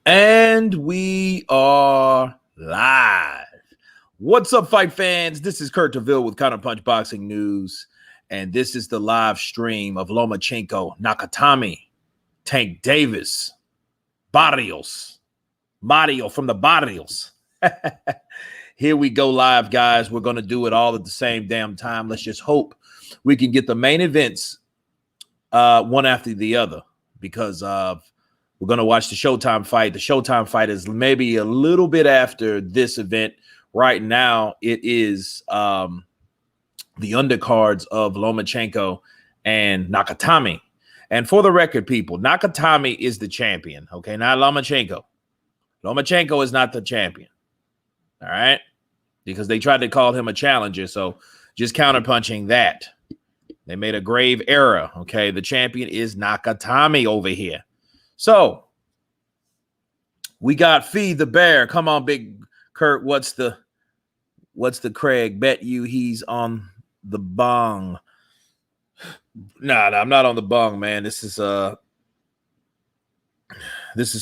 And we are live. What's up, fight fans? This is Kurt DeVille with Counterpunch Boxing News, and this is the live stream of Loamchenko, Nakatani, Tank Davis, Barrios, Mario from the Barrios. Here we go live, guys. We're going to do it all at the same damn time. Let's just hope we can get the main events one after the other, because we're going to watch the Showtime fight. The Showtime fight is maybe a little bit after this event. Right now, it is the undercards of Loamchenko and Nakatani. And for the record, people, Nakatani is the champion, okay? Not Loamchenko. Loamchenko is not the champion, all right? Because they tried to call him a challenger, so just counterpunching that. They made a grave error, okay? The champion is Nakatani over here. So we got Feed the Bear. Come on, Big Kurt. What's the Craig? Bet you he's on the bong. Nah, I'm not on the bong, man. This is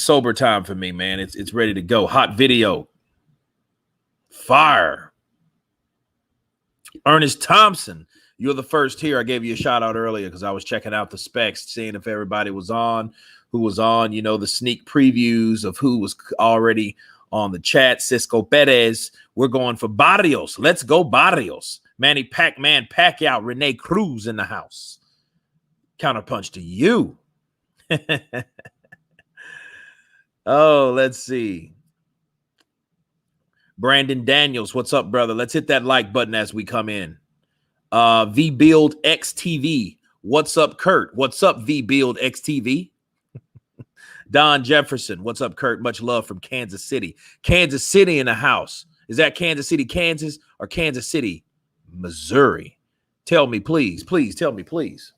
sober time for me, man. It's ready to go. Hot video. Fire. Ernest Thompson. You're the first here. I gave you a shout out earlier because I was checking out the specs, seeing if everybody was on, who was on, you know, the sneak previews of who was already on the chat. Cisco Perez. We're going for Barrios. Let's go Barrios. Manny Pac-Man Pacquiao. Rene Cruz in the house. Counterpunch to you. Oh, let's see. Brandon Daniels. What's up, brother? Let's hit that like button as we come in. V-Build XTV. What's up, Kurt? What's up, V-Build XTV? Don Jefferson. What's up, Kurt? Much love from Kansas City. Kansas City in the house. Is that Kansas City, Kansas, or Kansas City, Missouri? Tell me, please. Please tell me, please.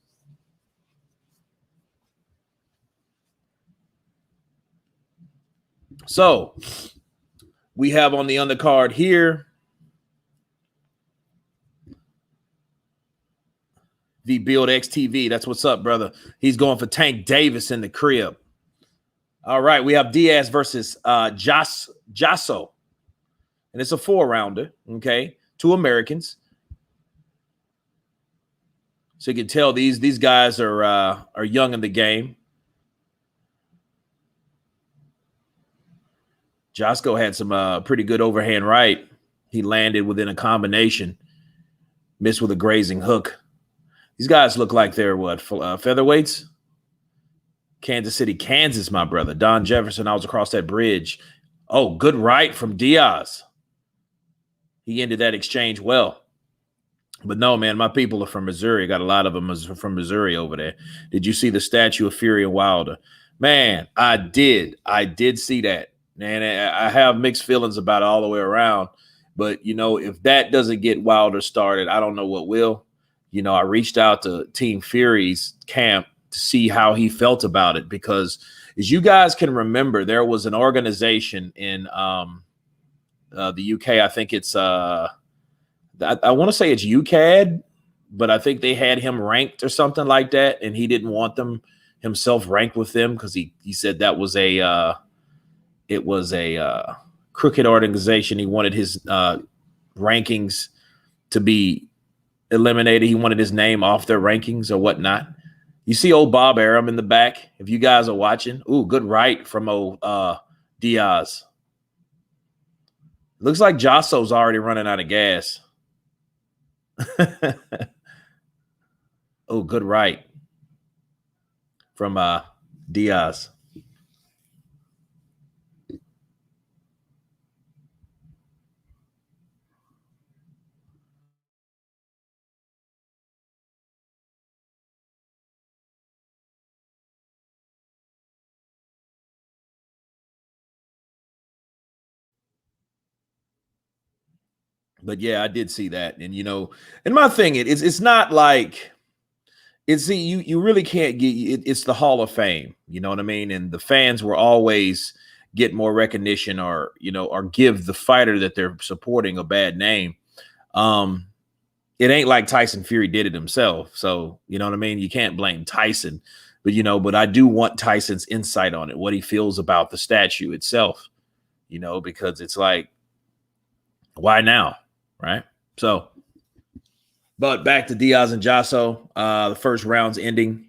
So we have on the undercard here V-Build XTV. That's what's up, brother. He's going for Tank Davis in the crib. All right, we have Diaz versus Jasso. And it's a 4-rounder, okay? 2 Americans. So you can tell these guys are young in the game. Jasso had some pretty good overhand right. He landed within a combination. Missed with a grazing hook. These guys look like they're what, featherweights? Kansas City, Kansas, my brother. Don Jefferson, I was across that bridge. Oh, good right from Diaz. He ended that exchange well. But no, man, my people are from Missouri. Got a lot of them from Missouri over there. Did you see the statue of Fury and Wilder? Man, I did. I did see that. And I have mixed feelings about it all the way around. But, you know, if that doesn't get Wilder started, I don't know what will. You know, I reached out to Team Fury's camp to see how he felt about it, because as you guys can remember, there was an organization in the UK. I think it's I want to say it's UCAD, but I think they had him ranked or something like that, and he didn't want them himself ranked with them because he said that was a crooked organization. He wanted his rankings to be eliminated. He wanted his name off their rankings or whatnot. You see old Bob Arum in the back, if you guys are watching. Ooh, good right from old Diaz. Looks like Jasso's already running out of gas. Oh, good right from Diaz. But yeah, I did see that. And, you know, and my thing, it's not like you really can't get it's the Hall of Fame. You know what I mean? And the fans will always get more recognition, or, you know, or give the fighter that they're supporting a bad name. It ain't like Tyson Fury did it himself. So, you know what I mean? You can't blame Tyson. But I do want Tyson's insight on it, what he feels about the statue itself, because it's like, why now? Right. So, but back to Diaz and Jasso, the first round's ending,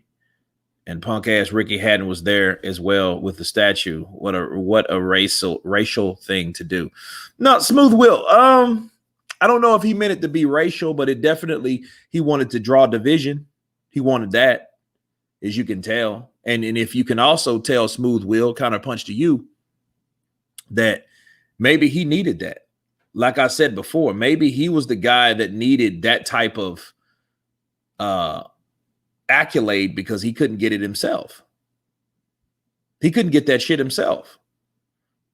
and punk ass Ricky Hatton was there as well with the statue. What a racial thing to do. No, Smooth Will. I don't know if he meant it to be racial, but it definitely, he wanted to draw division. He wanted that, as you can tell. And if you can also tell Smooth Will, counterpunch to you, that maybe he needed that. Like I said before, maybe he was the guy that needed that type of accolade because he couldn't get it himself. He couldn't get that shit himself.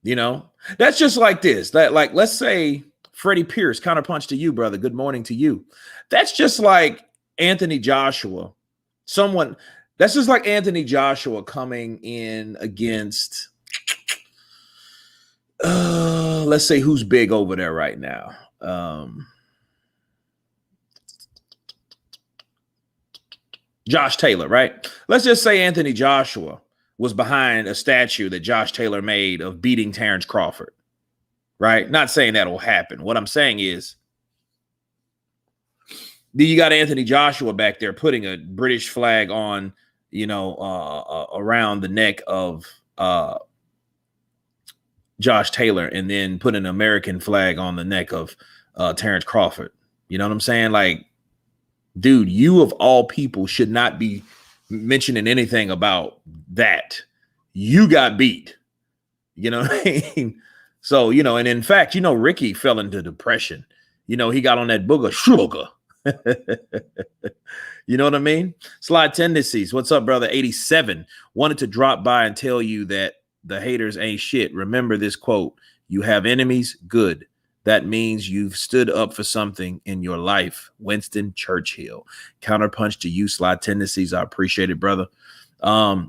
That's just like this. Like, let's say Freddie Pierce, counterpunch to you, brother. Good morning to you. That's just like Anthony Joshua. That's just like Anthony Joshua coming in against, let's say, who's big over there right now. Josh Taylor, right? Let's just say Anthony Joshua was behind a statue that Josh Taylor made of beating Terrence Crawford, right? Not saying that'll happen. What I'm saying is, you got Anthony Joshua back there putting a British flag on, around the neck of Josh Taylor, and then put an American flag on the neck of Terrence Crawford. You know what I'm saying? Like, dude, you of all people should not be mentioning anything about that. You got beat. You know what I mean? So, and in fact, Ricky fell into depression. He got on that booger sugar. You know what I mean? Slide tendencies. What's up, brother? 87. Wanted to drop by and tell you that the haters ain't shit. Remember this quote. You have enemies. Good. That means you've stood up for something in your life. Winston Churchill. Counterpunch to you, slide tendencies. I appreciate it, brother. I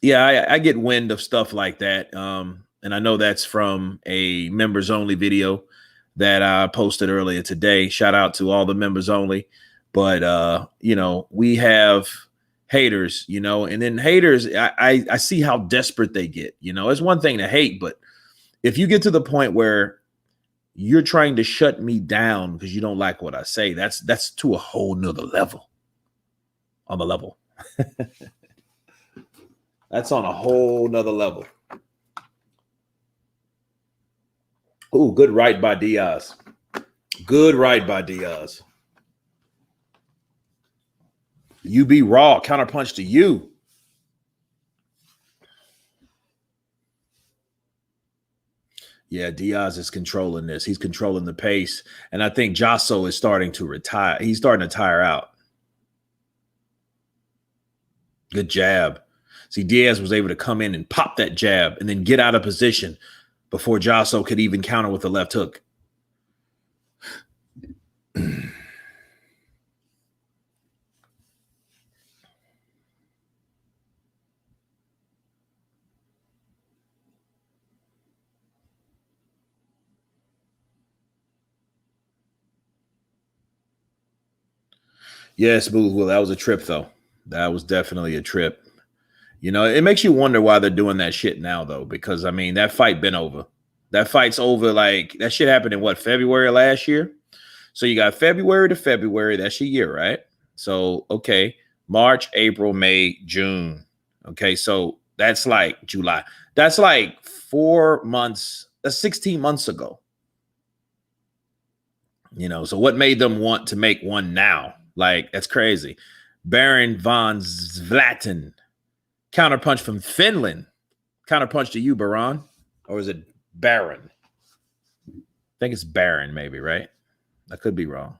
get wind of stuff like that. And I know that's from a members only video that I posted earlier today. Shout out to all the members only. But, we have haters, and then haters, I see how desperate they get. It's one thing to hate, but if you get to the point where you're trying to shut me down because you don't like what I say, that's to a whole nother level. On the level. That's on a whole nother level. Ooh, good right by Diaz. Good right by Diaz. You be raw. Counterpunch to you. Yeah, Diaz is controlling this. He's controlling the pace. And I think Jasso is starting to retire. He's starting to tire out. Good jab. See, Diaz was able to come in and pop that jab and then get out of position before Jasso could even counter with the left hook. Yeah, Smooth Will. That was a trip, though. That was definitely a trip. It makes you wonder why they're doing that shit now, though, because, that fight been over. That fight's over. Like, that shit happened in February last year? So you got February to February. That's your year, right? So, okay, March, April, May, June. Okay, so that's like July. That's like 4 months. That's 16 months ago. So what made them want to make one now? Like, that's crazy. Baron von Zlatin. Counterpunch from Finland. Counterpunch to you, Baron. Or is it Baron? I think it's Baron, maybe, right? I could be wrong.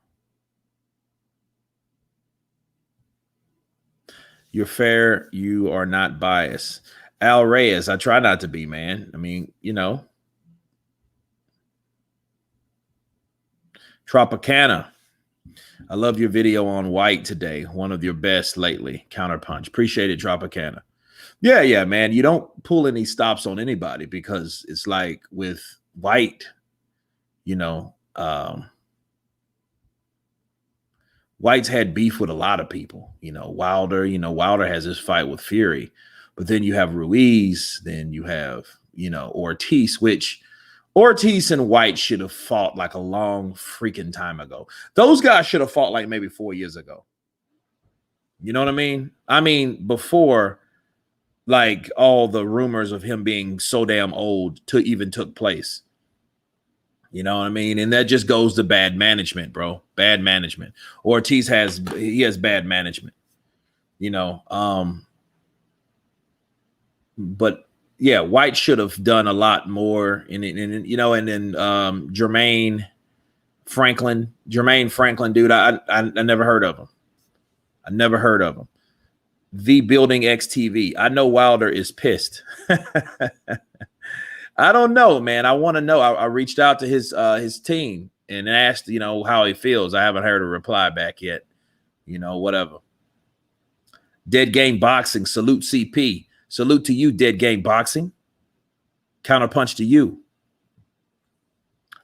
You're fair. You are not biased. Al Reyes. I try not to be, man. Tropicana. I love your video on White today. One of your best lately. Counterpunch. Appreciate it, Tropicana. Yeah, man. You don't pull any stops on anybody because it's like with White, White's had beef with a lot of people. Wilder. Wilder has his fight with Fury, but then you have Ruiz. Then you have Ortiz, which Ortiz and White should have fought like a long freaking time ago. Those guys should have fought like maybe 4 years ago. You know what I mean? I mean, before like all the rumors of him being so damn old even took place. You know what I mean? And that just goes to bad management, bro. Bad management. Ortiz has bad management. But yeah, White should have done a lot more. And then Jermaine Franklin, dude, I never heard of him. The Building XTV. I know Wilder is pissed. I don't know, man. I want to know. I reached out to his team and asked, how he feels. I haven't heard a reply back yet. Whatever. Dead Game Boxing. Salute CP. Salute to you, Dead Game Boxing. Counterpunch to you.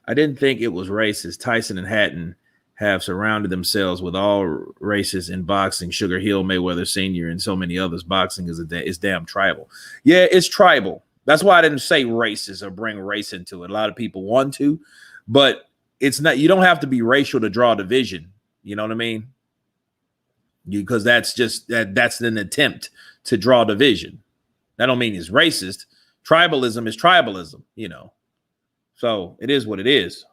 I didn't think it was racist. Tyson and Hatton have surrounded themselves with all races in boxing. Sugar Hill, Mayweather Sr., and so many others. Boxing is damn tribal. Yeah, it's tribal. That's why I didn't say racist or bring race into it. A lot of people want to, but it's not. You don't have to be racial to draw division. You know what I mean? Because that's just that's an attempt to draw division. That don't mean it's racist. Tribalism is tribalism. So it is what it is.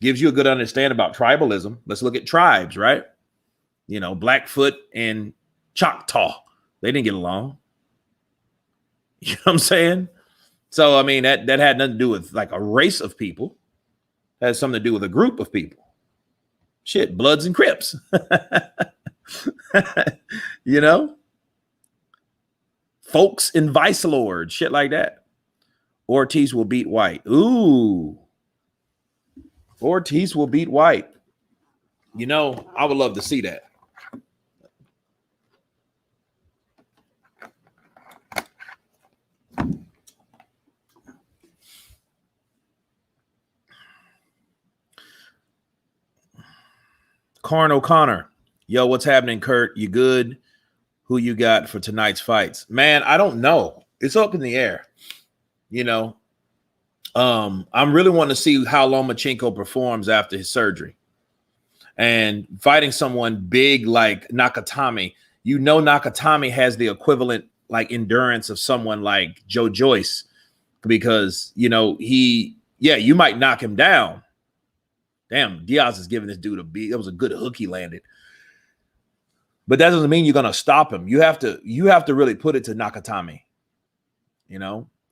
Gives you a good understanding about tribalism. Let's look at tribes, right? Blackfoot and Choctaw. They didn't get along. You know what I'm saying? So, I mean, that had nothing to do with like a race of people. It has something to do with a group of people. Shit, Bloods and Crips. Folks and Vice Lords, shit like that. Ortiz will beat White. Ooh. Ortiz will beat White. I would love to see that. Karn O'Connor. Yo, what's happening, Kurt? You good? Who you got for tonight's fights? Man, I don't know. It's up in the air. I'm really wanting to see how Loamchenko performs after his surgery. And fighting someone big like Nakatani, Nakatani has the equivalent like endurance of someone like Joe Joyce, because you might knock him down. Damn, Diaz is giving this dude a beat. That was a good hook he landed. But that doesn't mean you're gonna stop him. You have to really put it to Nakatani.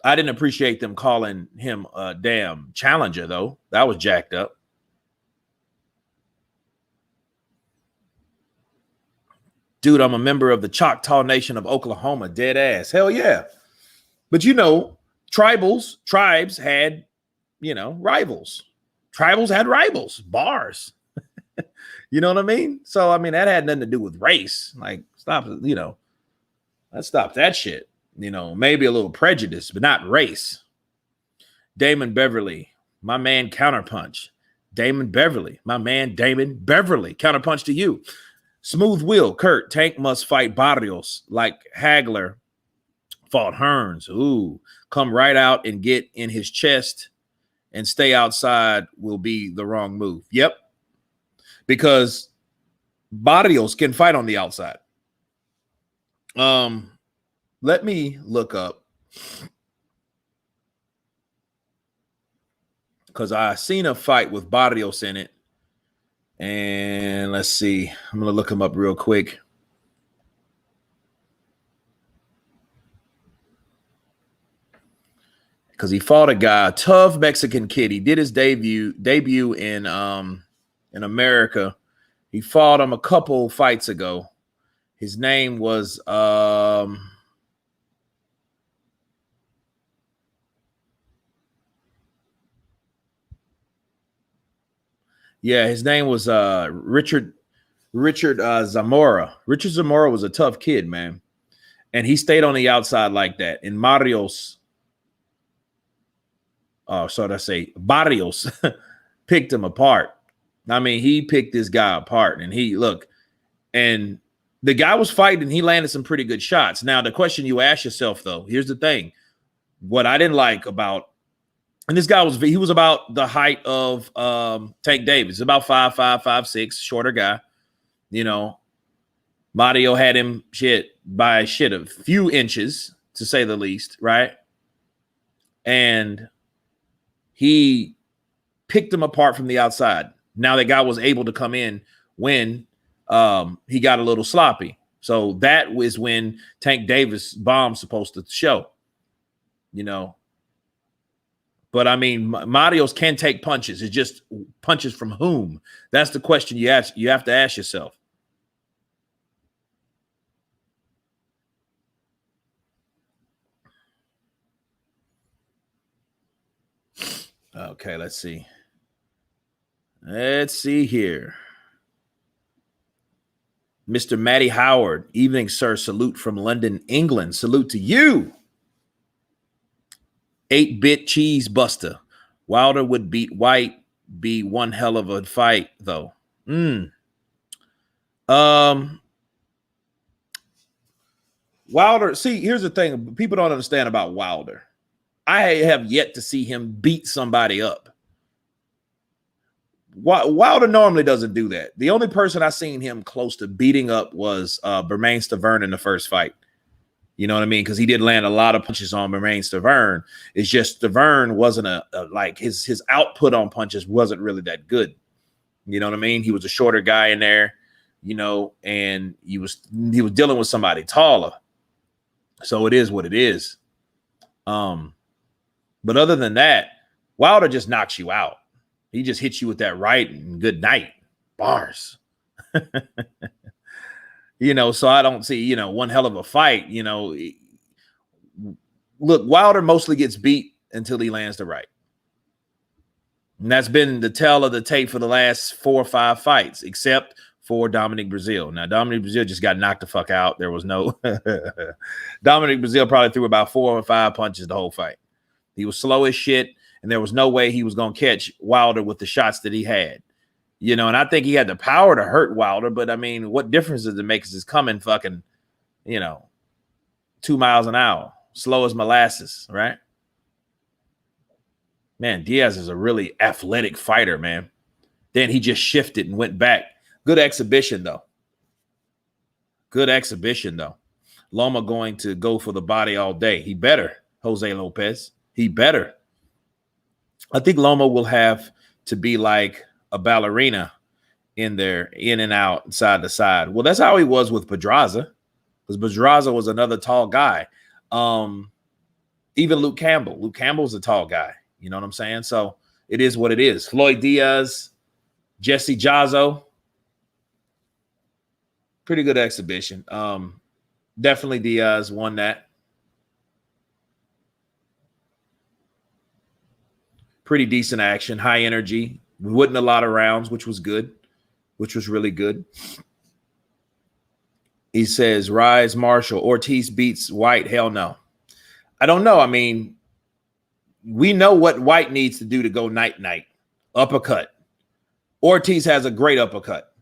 I didn't appreciate them calling him a damn challenger, though. That was jacked up. Dude, I'm a member of the Choctaw Nation of Oklahoma. Dead ass. Hell yeah. But tribes had, rivals. Tribals had rivals, bars. You know what I mean? So, I mean, that had nothing to do with race. Like, let's stop that shit. Maybe a little prejudice, but not race. Damon Beverly, my man, counterpunch. Damon Beverly, my man, Damon Beverly, counterpunch to you. Smooth Will, Kurt, Tank must fight Barrios like Hagler fought Hearns. Ooh, come right out and get in his chest and stay outside will be the wrong move. Yep. Because Barrios can fight on the outside. Let me look up, because I seen a fight with Barrios in it. And let's see. I'm going to look him up real quick. Because he fought a guy, a tough Mexican kid. He did his debut in America. He fought him a couple fights ago. His name was his name was Richard Zamora. Richard Zamora was a tough kid, man. And he stayed on the outside like that. And Barrios picked him apart. I mean, he picked this guy apart, and and the guy was fighting. He landed some pretty good shots. Now, the question you ask yourself, though, here's the thing: what I didn't like about, and this guy he was about the height of Tank Davis, about 5'5", 5'6", shorter guy. You know, Mario had him by a few inches, to say the least, right? And he picked him apart from the outside. Now that guy was able to come in when he got a little sloppy. So that was when Tank Davis bomb's supposed to show, you know. But I mean, Marios can take punches. It's just punches from whom? That's the question you have to ask yourself. Okay, let's see. Let's see here. Mr. Matty Howard, evening, sir. Salute from London, England. Salute to you. 8-bit cheese buster. Wilder would beat White. Be one hell of a fight, though. Wilder, see, here's the thing. People don't understand about Wilder. I have yet to see him beat somebody up. Wilder normally doesn't do that. The only person I seen him close to beating up was Bermain Stavern in the first fight. You know what I mean? Because he did land a lot of punches on Bermain Stavern. It's just Stavern wasn't like his output on punches wasn't really that good. You know what I mean? He was a shorter guy in there, you know, and he was dealing with somebody taller. So it is what it is. But other than that, Wilder just knocks you out. He just hits you with that right and good night. Bars. You know, so I don't see, you know, one hell of a fight. You know, look, Wilder mostly gets beat until he lands the right. And that's been the tell of the tape for the last 4 or 5 fights, except for Dominic Breazeale. Now, Dominic Breazeale just got knocked the fuck out. There was no Dominic Breazeale probably threw about 4 or 5 punches the whole fight. He was slow as shit, and there was no way he was going to catch Wilder with the shots that he had. You know, and I think he had the power to hurt Wilder, but I mean, what difference does it make? Because it's coming fucking, you know, 2 miles an hour, slow as molasses, right? Man, Diaz is a really athletic fighter, man. Then he just shifted and went back. Good exhibition, though. Good exhibition, though. Loma going to go for the body all day. He better, Jose Lopez. He better. I think Loma will have to be like a ballerina in there, in and out, side to side. Well, that's how he was with Pedraza, because Pedraza was another tall guy. Even Luke Campbell. Luke Campbell's a tall guy. You know what I'm saying? So it is what it is. Floyd Diaz, Jesse Jazzo. Pretty good exhibition. Definitely Diaz won that. Pretty decent action, high energy. Wasn't a lot of rounds, which was good, which was really good. He says, Rise Marshall, Ortiz beats White. Hell no. I don't know. I mean, we know what White needs to do to go night-night. Uppercut. Ortiz has a great uppercut,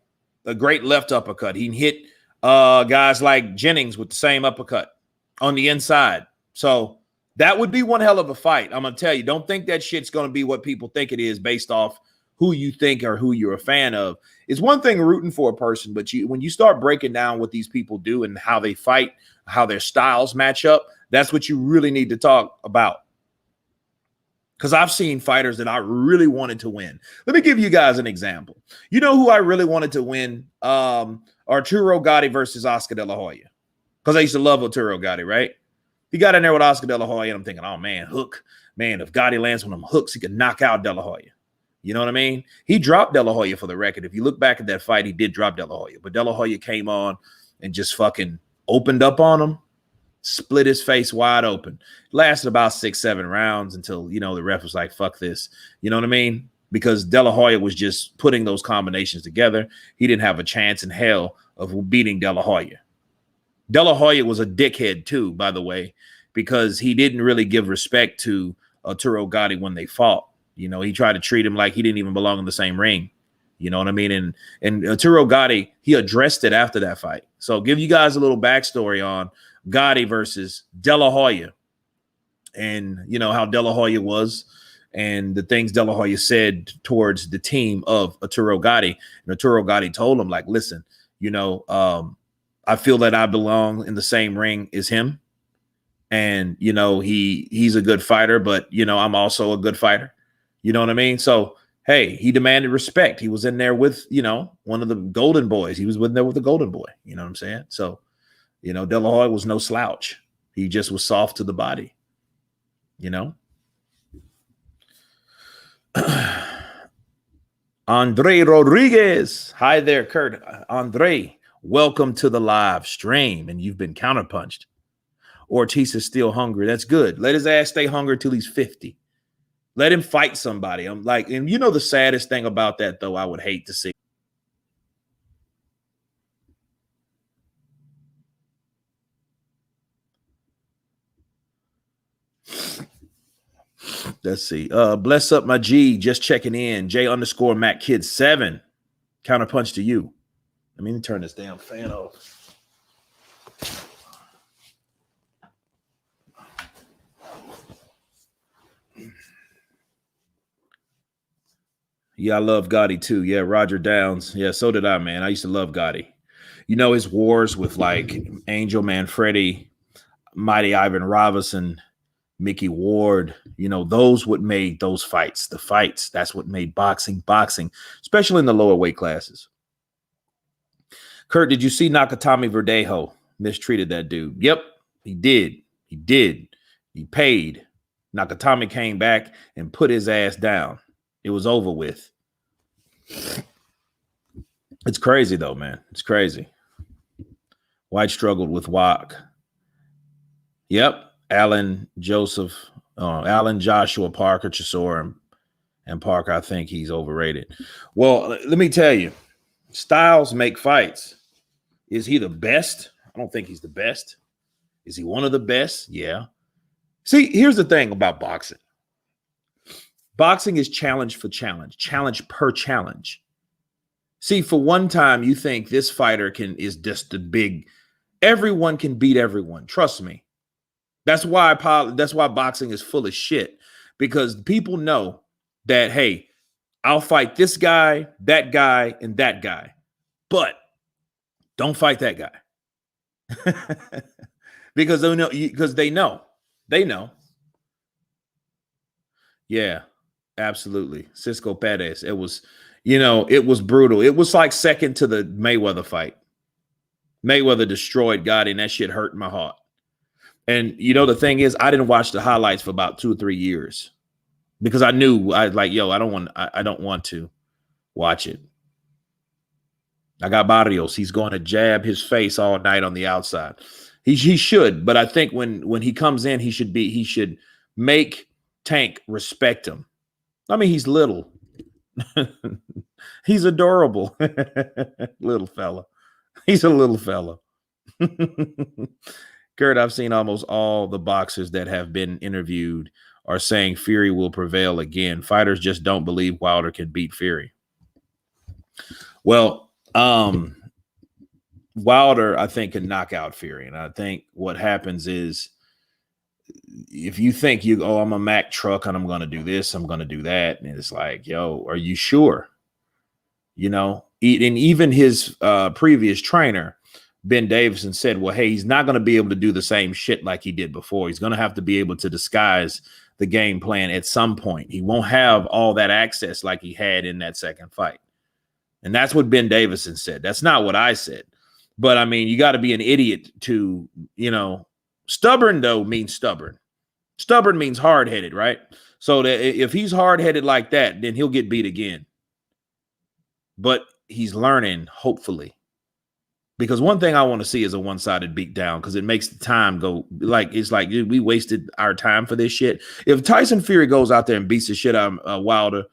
a great left uppercut. He can hit guys like Jennings with the same uppercut on the inside. So that would be one hell of a fight. I'm going to tell you, don't think that shit's going to be what people think it is based off who you think or who you're a fan of. It's one thing rooting for a person, but when you start breaking down what these people do and how they fight, how their styles match up, that's what you really need to talk about. Because I've seen fighters that I really wanted to win. Let me give you guys an example. You know who I really wanted to win? Arturo Gatti versus Oscar De La Hoya. Because I used to love Arturo Gatti, right? He got in there with Oscar De La Hoya, and I'm thinking, oh, man, hook. Man, if Gatti lands one of them hooks, he could knock out De La Hoya. You know what I mean? He dropped De La Hoya for the record. If you look back at that fight, he did drop De La Hoya. But De La Hoya came on and just fucking opened up on him. Split his face wide open. Lasted about 6-7 rounds until, you know, the ref was like, fuck this. You know what I mean? Because De La Hoya was just putting those combinations together. He didn't have a chance in hell of beating De La Hoya. De La Hoya was a dickhead too, by the way, because he didn't really give respect to Arturo Gatti when they fought. You know, he tried to treat him like he didn't even belong in the same ring. You know what I mean? And Arturo Gatti, he addressed it after that fight. So give you guys a little backstory on Gatti versus De La Hoya, and how De La Hoya was, and the things De La Hoya said towards the team of Arturo Gatti. And Arturo Gatti told him, like, listen, I feel that I belong in the same ring as him. And, he's a good fighter, but, I'm also a good fighter. You know what I mean? So, hey, he demanded respect. He was in there with, one of the golden boys. He was in there with the golden boy. You know what I'm saying? So, De La Hoya was no slouch. He just was soft to the body, Andre Rodriguez. Hi there, Kurt. Andre, welcome to the live stream. And you've been counterpunched. Ortiz is still hungry. That's good. Let his ass stay hungry till he's 50. Let him fight somebody. I'm like, and the saddest thing about that, though, I would hate to see. Let's see. Bless up my G. Just checking in. J_Mac Kid 7. Counterpunch to you. Let me turn this damn fan off. Yeah, I love Gotti too. Yeah, Roger Downs. Yeah, so did I, man. I used to love Gotti. His wars with like Angel Manfredi, Mighty Ivan Robinson, Mickey Ward, those what made those fights. The fights, that's what made boxing, especially in the lower weight classes. Kurt, did you see Nakatani Verdejo mistreated that dude? Yep, he did. He paid. Nakatani came back and put his ass down. It was over with. It's crazy, though, man. It's crazy. White struggled with Wok. Yep. Alan Joshua Parker, Chisora, and Parker. I think he's overrated. Well, let me tell you, styles make fights. Is he the best? I don't think he's the best. Is he one of the best? Yeah. See, here's the thing about boxing. Boxing is challenge for challenge, challenge per challenge. See, for one time, you think this fighter is just the big. Everyone can beat everyone. Trust me. That's why boxing is full of shit, because people know that, hey, I'll fight this guy, and that guy, but don't fight that guy because they know. Yeah. Absolutely. Cisco Perez. It was, it was brutal. It was like second to the Mayweather fight. Mayweather destroyed Gotti, and that shit hurt my heart. And the thing is, I didn't watch the highlights for about 2 or 3 years because I knew I don't want to watch it. I got Barrios. He's going to jab his face all night on the outside. He should, but I think when he comes in, he should make Tank respect him. I mean, he's little. He's adorable. Little fella. He's a little fella. Kurt, I've seen almost all the boxers that have been interviewed are saying Fury will prevail again. Fighters just don't believe Wilder can beat Fury. Well, Wilder, I think, can knock out Fury. And I think what happens is, if you think I'm a Mack truck and I'm going to do this, I'm going to do that. And it's like, yo, are you sure? And even his previous trainer, Ben Davison, said, well, hey, he's not going to be able to do the same shit like he did before. He's going to have to be able to disguise the game plan at some point. He won't have all that access like he had in that second fight. And that's what Ben Davison said. That's not what I said. But I mean, you got to be an idiot to, stubborn, though, means stubborn. Stubborn means hard-headed, right? So that if he's hard-headed like that, then he'll get beat again. But he's learning, hopefully. Because one thing I want to see is a one-sided beatdown, because it makes the time go it's like we wasted our time for this shit. If Tyson Fury goes out there and beats the shit out of Wilder,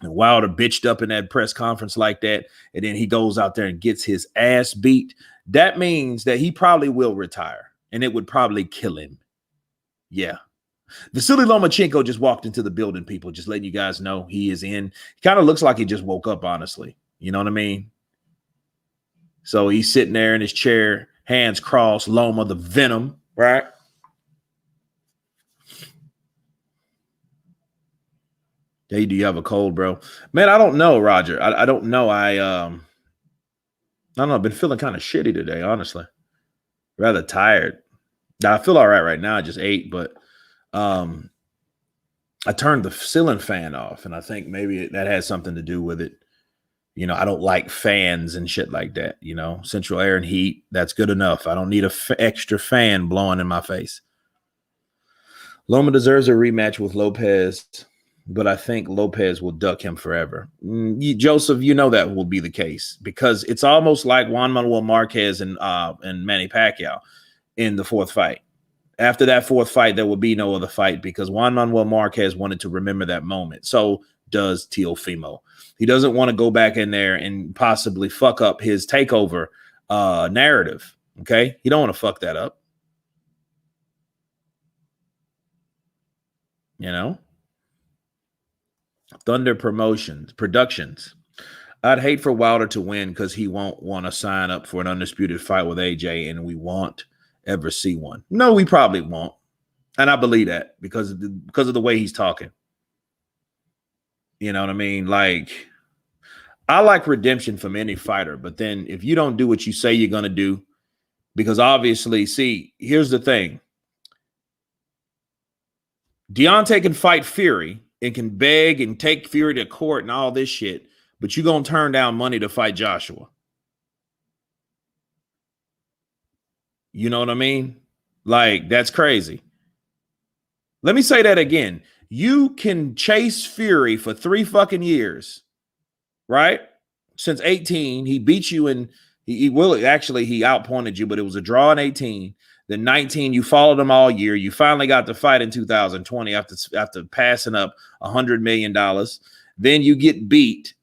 and Wilder bitched up in that press conference like that, and then he goes out there and gets his ass beat, that means that he probably will retire, and it would probably kill him. Yeah. Vasily Lomachenko just walked into the building, people, just letting you guys know he is in. He kind of looks like he just woke up, honestly. You know what I mean? So he's sitting there in his chair, hands crossed, Loma, the Venom, right? Hey, do you have a cold, bro? Man, I don't know, Roger. I don't know. I don't know. I've been feeling kind of shitty today, honestly. Rather tired. Now, I feel all right now. I just ate, but I turned the ceiling fan off, and I think maybe that has something to do with it. You know, I don't like fans and shit like that. You know, central air and heat, that's good enough. I don't need a extra fan blowing in my face. Loma deserves a rematch with Lopez, but I think Lopez will duck him forever. Joseph, you know that will be the case because it's almost like Juan Manuel Marquez and Manny Pacquiao in the fourth fight. After that fourth fight, there will be no other fight because Juan Manuel Marquez wanted to remember that moment. So does Teofimo. He doesn't want to go back in there and possibly fuck up his takeover narrative. Okay? He don't want to fuck that up. You know? Thunder Productions. I'd hate for Wilder to win because he won't want to sign up for an undisputed fight with AJ, and we won't ever see one. No, we probably won't. And I believe that because of the way he's talking. You know what I mean? Like, I like redemption from any fighter, but then if you don't do what you say you're going to do, because obviously, see, here's the thing. Deontay can fight Fury and can beg and take Fury to court and all this shit, but you're going to turn down money to fight Joshua. You know what I mean? Like, that's crazy. Let me say that again. You can chase Fury for 3 fucking years, right? Since 18, he beat you and he outpointed you, but it was a draw in 18. Then 19, you followed him all year. You finally got the fight in 2020 after passing up $100 million. Then you get beat.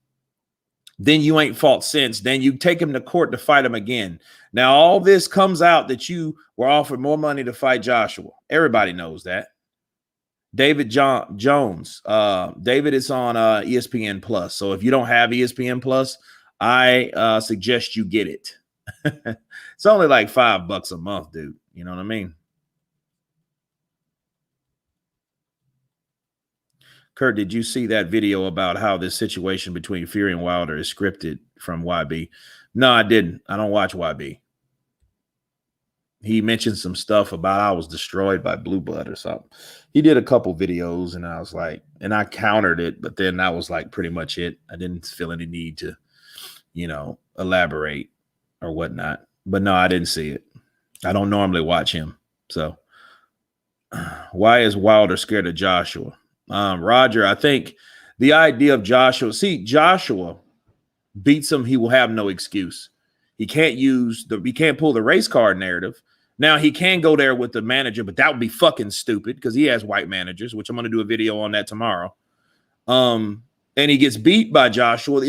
Then you ain't fought since. Then you take him to court to fight him again. Now, all this comes out that you were offered more money to fight Joshua. Everybody knows that. David Jones. David is on ESPN Plus. So if you don't have ESPN Plus, I suggest you get it. It's only like $5 a month, dude. You know what I mean? Kurt, did you see that video about how this situation between Fury and Wilder is scripted from YB? No, I didn't. I don't watch YB. He mentioned some stuff about I was destroyed by Blue Blood or something. He did a couple videos and I was like, and I countered it, but then that was like pretty much it. I didn't feel any need to, you know, elaborate or whatnot. But no, I didn't see it. I don't normally watch him. So why is Wilder scared of Joshua? Roger, I think the idea of Joshua beats him, he will have no excuse. He can't pull the race car narrative. Now he can go there with the manager, but that would be fucking stupid because he has white managers, which I'm going to do a video on that tomorrow. And he gets beat by Joshua.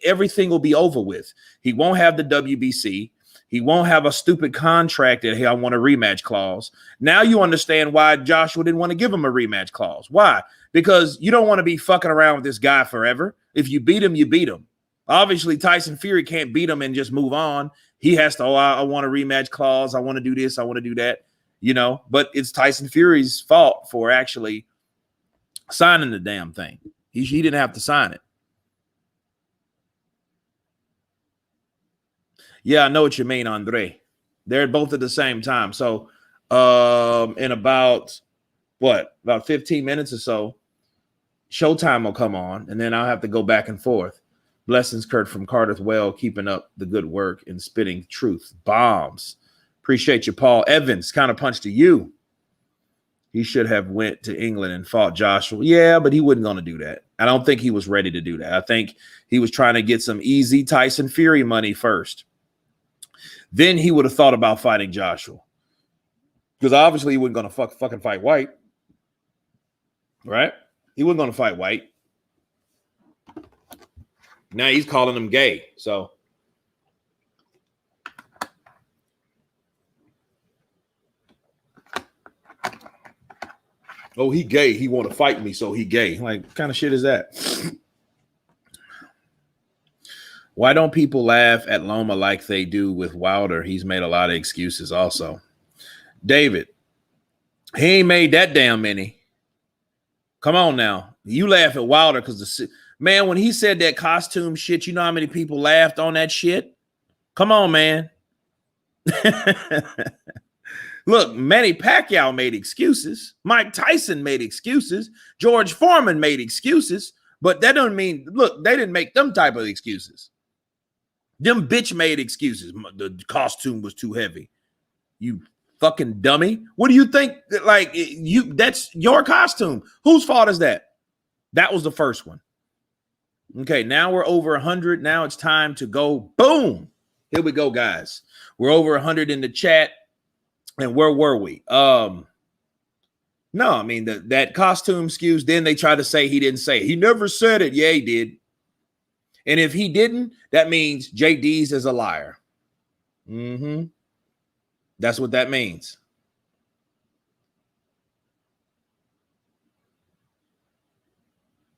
Everything will be over with. He won't have the WBC. He won't have a stupid contract that, hey, I want a rematch clause. Now you understand why Joshua didn't want to give him a rematch clause. Why? Because you don't want to be fucking around with this guy forever. If you beat him, you beat him. Obviously, Tyson Fury can't beat him and just move on. He has to, I want a rematch clause. I want to do this. I want to do that, you know. But it's Tyson Fury's fault for actually signing the damn thing. He didn't have to sign it. Yeah, I know what you mean, Andre. They're both at the same time. So in about 15 minutes or so, Showtime will come on, and then I'll have to go back and forth. Blessings, Kurt, from Cardiff Well, keeping up the good work and spitting truth bombs. Appreciate you, Paul Evans. Kind of punch to you. He should have went to England and fought Joshua. Yeah, but he wasn't going to do that. I don't think he was ready to do that. I think he was trying to get some easy Tyson Fury money first. Then he would have thought about fighting Joshua. Because obviously he wasn't going to fucking fight White. Right? He wasn't going to fight White. Now he's calling him gay. So Oh, he gay. He want to fight me, so he gay. Like, what kind of shit is that? Why don't people laugh at Loma like they do with Wilder? He's made a lot of excuses also. David, he ain't made that damn many. Come on now. You laugh at Wilder because man, when he said that costume shit, you know how many people laughed on that shit? Come on, man. Look, Manny Pacquiao made excuses. Mike Tyson made excuses. George Foreman made excuses. But that doesn't mean, look, they didn't make them type of excuses. Them bitch made excuses. The costume was too heavy. You fucking dummy. What do you think? Like, that's your costume. Whose fault is that? That was the first one. Okay, now we're over 100. Now it's time to go. Boom. Here we go, guys. We're over 100 in the chat. And where were we? No, I mean, that costume excuse, then they try to say he didn't say it. He never said it. Yeah, he did. And if he didn't, that means JD's is a liar. That's what that means.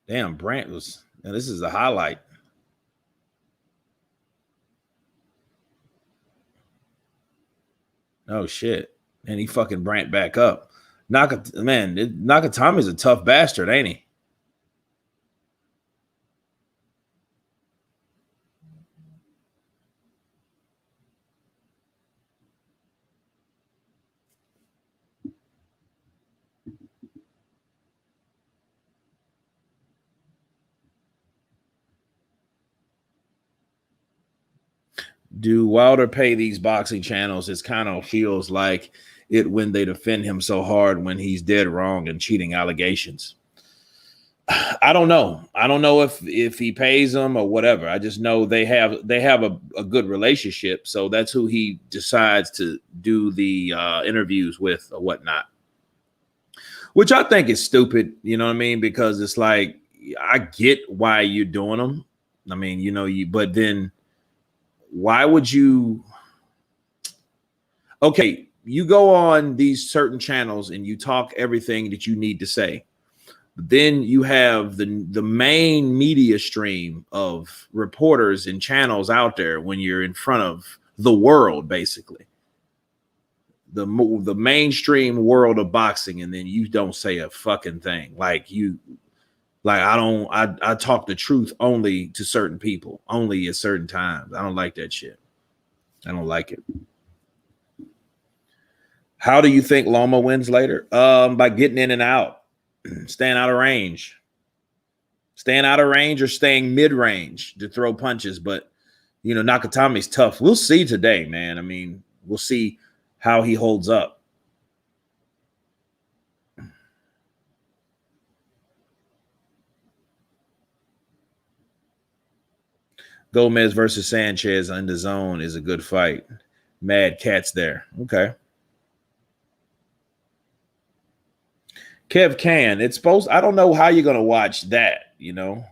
Damn, Brant was, now this is a highlight. Oh, shit. And he fucking Brant back up. Nakatami's a tough bastard, ain't he? Do Wilder pay these boxing channels? It kind of feels like it when they defend him so hard when he's dead wrong and cheating allegations. I don't know. I don't know if he pays them or whatever. I just know they have a good relationship. So that's who he decides to do the interviews with or whatnot. Which I think is stupid, you know what I mean? Because it's like, I get why you're doing them. I mean, you know, but then why would you? Okay, you go on these certain channels and you talk everything that you need to say. But then you have the main media stream of reporters and channels out there when you're in front of the world, basically. The mainstream world of boxing, and then you don't say a fucking thing. I talk the truth only to certain people, only at certain times. I don't like that shit. I don't like it. How do you think Loma wins later? By getting in and out, staying out of range. Staying out of range or staying mid-range to throw punches. But, you know, Nakatami's tough. We'll see today, man. I mean, we'll see how he holds up. Gomez versus Sanchez in the zone is a good fight. Mad Cat's there. Okay. Kev Can. It's supposed, I don't know how you're going to watch that, you know.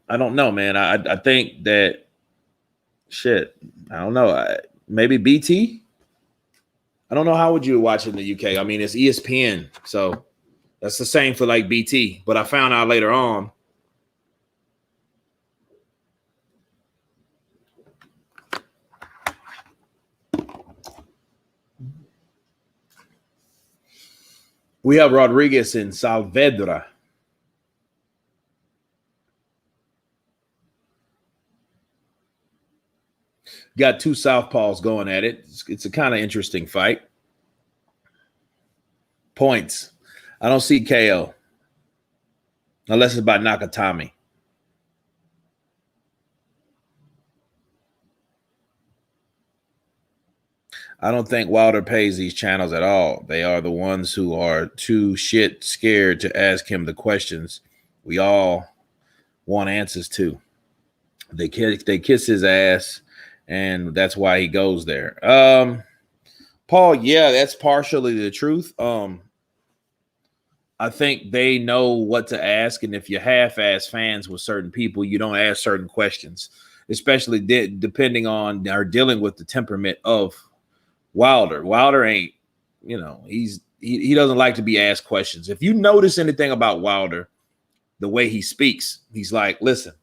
I don't know, man. I think that shit. I don't know. Maybe BT. I don't know how would you watch it in the UK. I mean, it's ESPN, so that's the same for like BT. But I found out later on. We have Rodriguez in Saavedra. Got two southpaws going at it. It's a kind of interesting fight. Points. I don't see KO. Unless it's by Nakatani. I don't think Wilder pays these channels at all. They are the ones who are too shit scared to ask him the questions we all want answers to. They kiss his ass, and that's why he goes there. Paul, yeah, that's partially the truth. I think they know what to ask, and if you're half-ass fans with certain people, you don't ask certain questions. especially depending on or dealing with the temperament of Wilder. Wilder ain't, he doesn't like to be asked questions. If you notice anything about Wilder, the way he speaks, he's like, listen,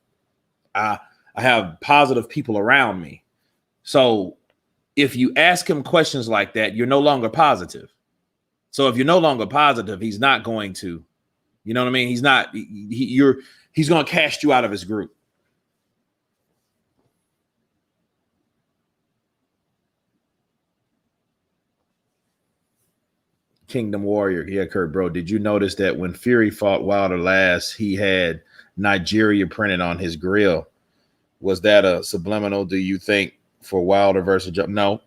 I have positive people around me. So if you ask him questions like that, you're no longer positive. So if you're no longer positive, he's not going to, you know what I mean? He's not, he's going to cast you out of his group. Kingdom Warrior. Yeah, Kurt, bro. Did you notice that when Fury fought Wilder last, he had Nigeria printed on his grill? Was that a subliminal, do you think, for Wilder versus Joshua? No.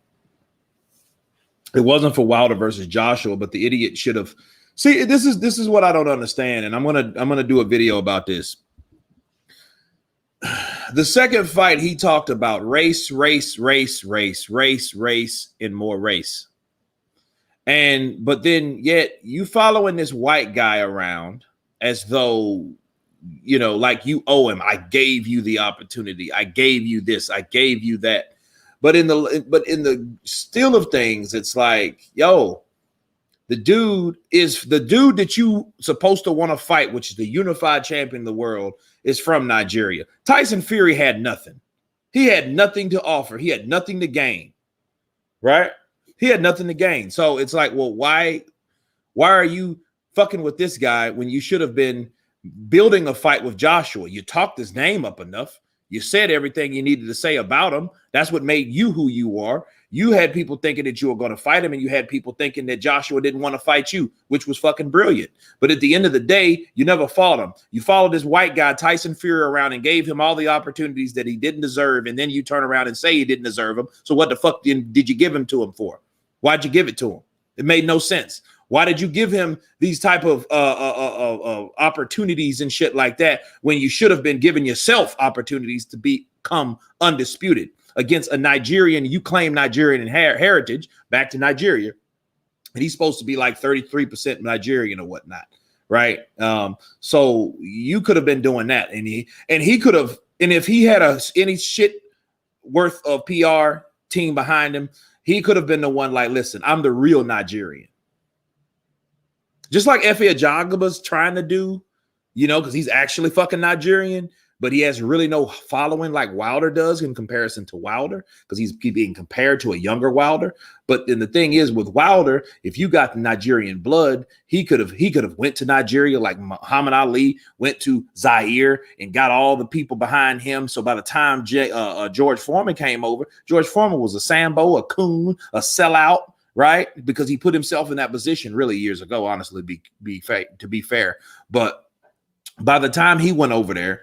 It wasn't for Wilder versus Joshua, but the idiot should have. See, this is what I don't understand, and I'm gonna do a video about this. The second fight, he talked about race, and more race. But then yet you following this white guy around as though, like you owe him. I gave you the opportunity. I gave you this. I gave you that. But in the still of things, it's like, yo, the dude that you supposed to want to fight, which is the unified champion of the world, is from Nigeria. Tyson Fury had nothing. He had nothing to offer. He had nothing to gain. Right? He had nothing to gain. So it's like, well, why are you fucking with this guy when you should have been building a fight with Joshua? You talked his name up enough. You said everything you needed to say about him. That's what made you who you are. You had people thinking that you were going to fight him, and you had people thinking that Joshua didn't want to fight you, which was fucking brilliant. But at the end of the day, you never fought him. You followed this white guy, Tyson Fury, around and gave him all the opportunities that he didn't deserve, and then you turn around and say he didn't deserve them. So what the fuck did you give him to him for? Why'd you give it to him? It made no sense. Why did you give him these type of opportunities and shit like that when you should have been giving yourself opportunities to become undisputed against a Nigerian? You claim Nigerian heritage back to Nigeria, and he's supposed to be like 33% Nigerian or whatnot, right? So you could have been doing that, and he could have, and if he had any shit worth of PR team behind him, he could have been the one like, listen, I'm the real Nigerian. Just like Efe Ajagba's trying to do, because he's actually fucking Nigerian, but he has really no following like Wilder does in comparison to Wilder, because he's being compared to a younger Wilder. But then the thing is with Wilder, if you got the Nigerian blood, he could have went to Nigeria like Muhammad Ali went to Zaire and got all the people behind him. So by the time George Foreman came over, George Foreman was a Sambo, a coon, a sellout, right? Because he put himself in that position really years ago, honestly, to be fair. But by the time he went over there,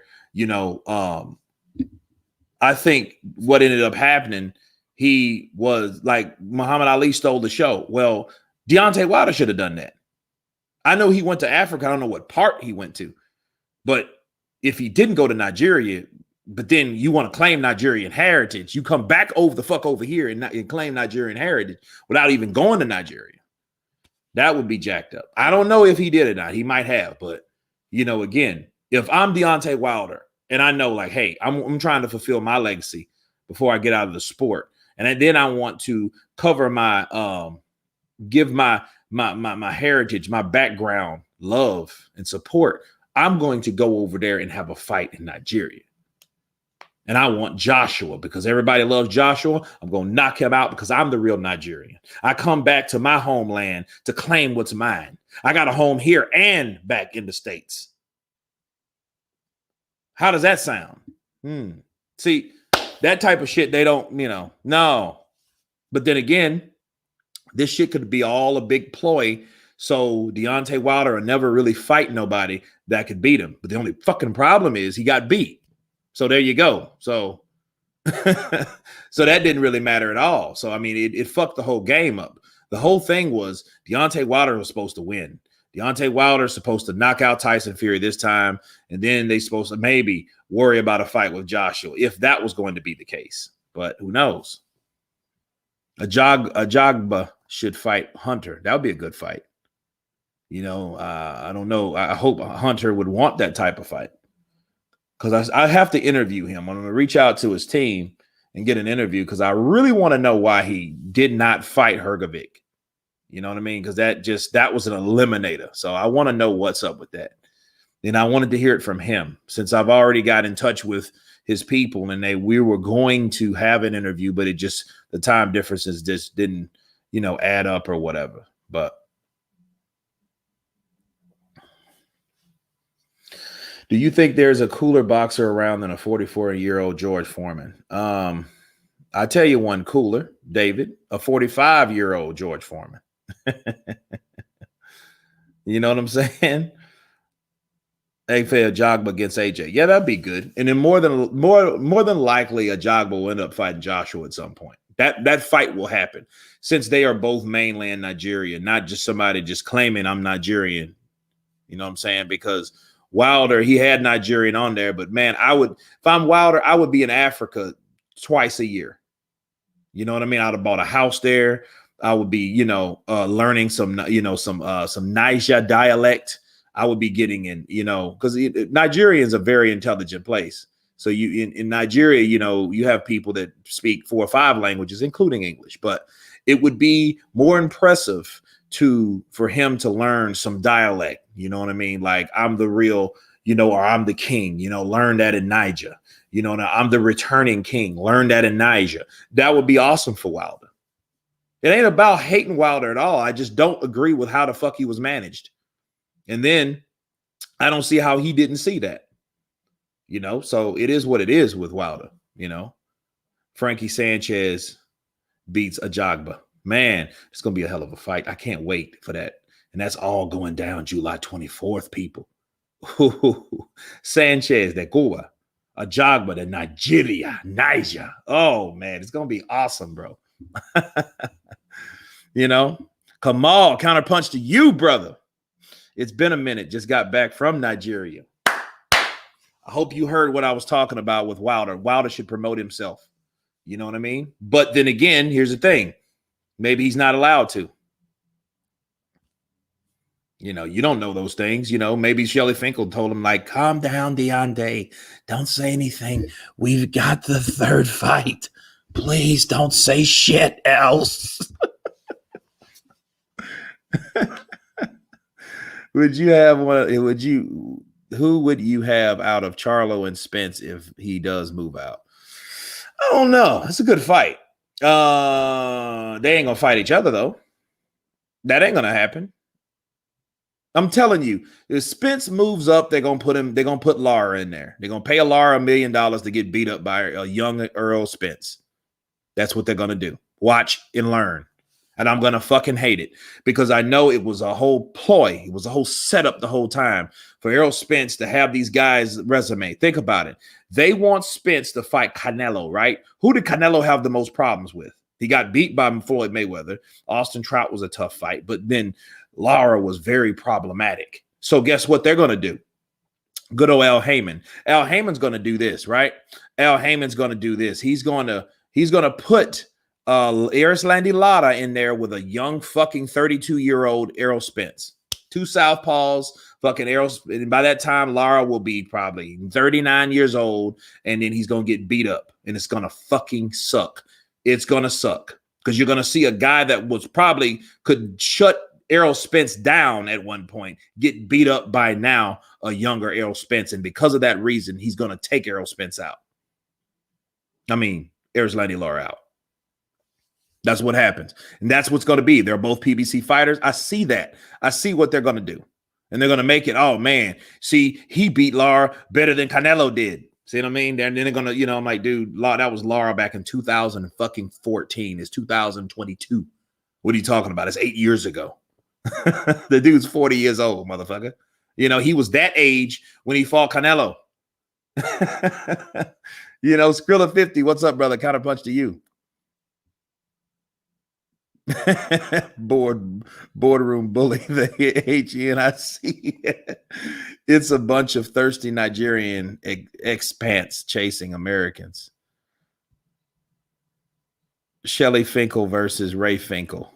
I think what ended up happening, he was like Muhammad Ali stole the show. Well, Deontay Wilder should have done that. I know he went to Africa. I don't know what part he went to, but if he didn't go to Nigeria, but then you want to claim Nigerian heritage, you come back over here and claim Nigerian heritage without even going to Nigeria. That would be jacked up. I don't know if he did or not. He might have, but again, if I'm Deontay Wilder and I know like, hey, I'm trying to fulfill my legacy before I get out of the sport, and then I want to cover my give my heritage, my background, love and support, I'm going to go over there and have a fight in Nigeria. And I want Joshua because everybody loves Joshua. I'm going to knock him out because I'm the real Nigerian. I come back to my homeland to claim what's mine. I got a home here and back in the States. How does that sound? See, that type of shit, they don't, no. But then again, this shit could be all a big ploy. So Deontay Wilder will never really fight nobody that could beat him. But the only fucking problem is he got beat. So there you go. So, so that didn't really matter at all. So, I mean, it fucked the whole game up. The whole thing was Deontay Wilder was supposed to win. Deontay Wilder is supposed to knock out Tyson Fury this time. And then they supposed to maybe worry about a fight with Joshua if that was going to be the case. But who knows? Ajagba should fight Hunter. That would be a good fight. I don't know. I hope Hunter would want that type of fight. because I have to interview him. I'm going to reach out to his team and get an interview because I really want to know why he did not fight Hrgovic. You know what I mean? Because that was an eliminator. So I want to know what's up with that. And I wanted to hear it from him since I've already got in touch with his people and we were going to have an interview, but the time differences just didn't, add up or whatever. But do you think there's a cooler boxer around than a 44-year-old George Foreman? I tell you one cooler, David, a 45-year-old George Foreman. You know what I'm saying? Jogba against AJ. Yeah, that'd be good. And then more than likely, a Jogba will end up fighting Joshua at some point. That fight will happen since they are both mainland Nigerian, not just somebody just claiming I'm Nigerian. You know what I'm saying? Because Wilder, he had Nigerian on there, but man, if I'm Wilder, I would be in Africa twice a year. You know what I mean? I'd have bought a house there. I would be, learning some Niger dialect. I would be getting in, because Nigeria is a very intelligent place. So in Nigeria, you have people that speak 4 or 5 languages, including English. But it would be more impressive for him to learn some dialect. You know what I mean? Like I'm the real, or I'm the king. Learn that in Niger. I'm the returning king. Learn that in Niger. That would be awesome for Wilder. It ain't about hating Wilder at all. I just don't agree with how the fuck he was managed. And then I don't see how he didn't see that, so it is what it is with Wilder, Frankie Sanchez beats Ajagba. Man, it's going to be a hell of a fight. I can't wait for that. And that's all going down July 24th, people. Sanchez de Cuba, Ajagba de Niger. Oh, man, it's going to be awesome, bro. Kamal, counterpunch to you, brother. It's been a minute. Just got back from Nigeria. I hope you heard what I was talking about with Wilder. Wilder should promote himself. You know what I mean? But then again, here's the thing. Maybe he's not allowed to. You don't know those things. Maybe Shelly Finkel told him, like, calm down, Deontay. Don't say anything. We've got the 3rd fight. Please don't say shit else. Who would you have out of Charlo and Spence if he does move out? I don't know. It's a good fight. They ain't gonna fight each other though. That ain't gonna happen. I'm telling you, if Spence moves up, they're gonna put Lara in there. They're gonna pay Lara $1 million to get beat up by a young Earl Spence. That's what they're gonna do. Watch and learn. And I'm going to fucking hate it because I know it was a whole ploy. It was a whole setup the whole time for Errol Spence to have these guys' resume. Think about it. They want Spence to fight Canelo, right? Who did Canelo have the most problems with? He got beat by Floyd Mayweather. Austin Trout was a tough fight, but then Lara was very problematic. So guess what they're going to do? Good old Al Heyman. Al Heyman's going to do this, right? Al Heyman's going to do this. He's going to put Erislandy Lara in there with a young fucking 32-year-old Errol Spence. 2 southpaws, fucking Errol. And by that time, Lara will be probably 39 years old, and then he's going to get beat up, and it's going to fucking suck. It's going to suck because you're going to see a guy that was probably could shut Errol Spence down at one point, get beat up by now a younger Errol Spence, and because of that reason, he's going to take Errol Spence out. I mean, Erislandy Lara out. That's what happens. And that's what's going to be. They're both PBC fighters. I see that. I see what they're going to do. And they're going to make it, oh, man, see, he beat Lara better than Canelo did. See what I mean? Then they're going to, I'm like, dude, that was Lara back in 2014. It's 2022. What are you talking about? It's 8 years ago. The dude's 40 years old, motherfucker. He was that age when he fought Canelo. Skrilla 50, what's up, brother? Counterpunch to you. Boardroom bully, the HENIC. It's a bunch of thirsty Nigerian expats chasing Americans. Shelly Finkel versus Ray Finkel.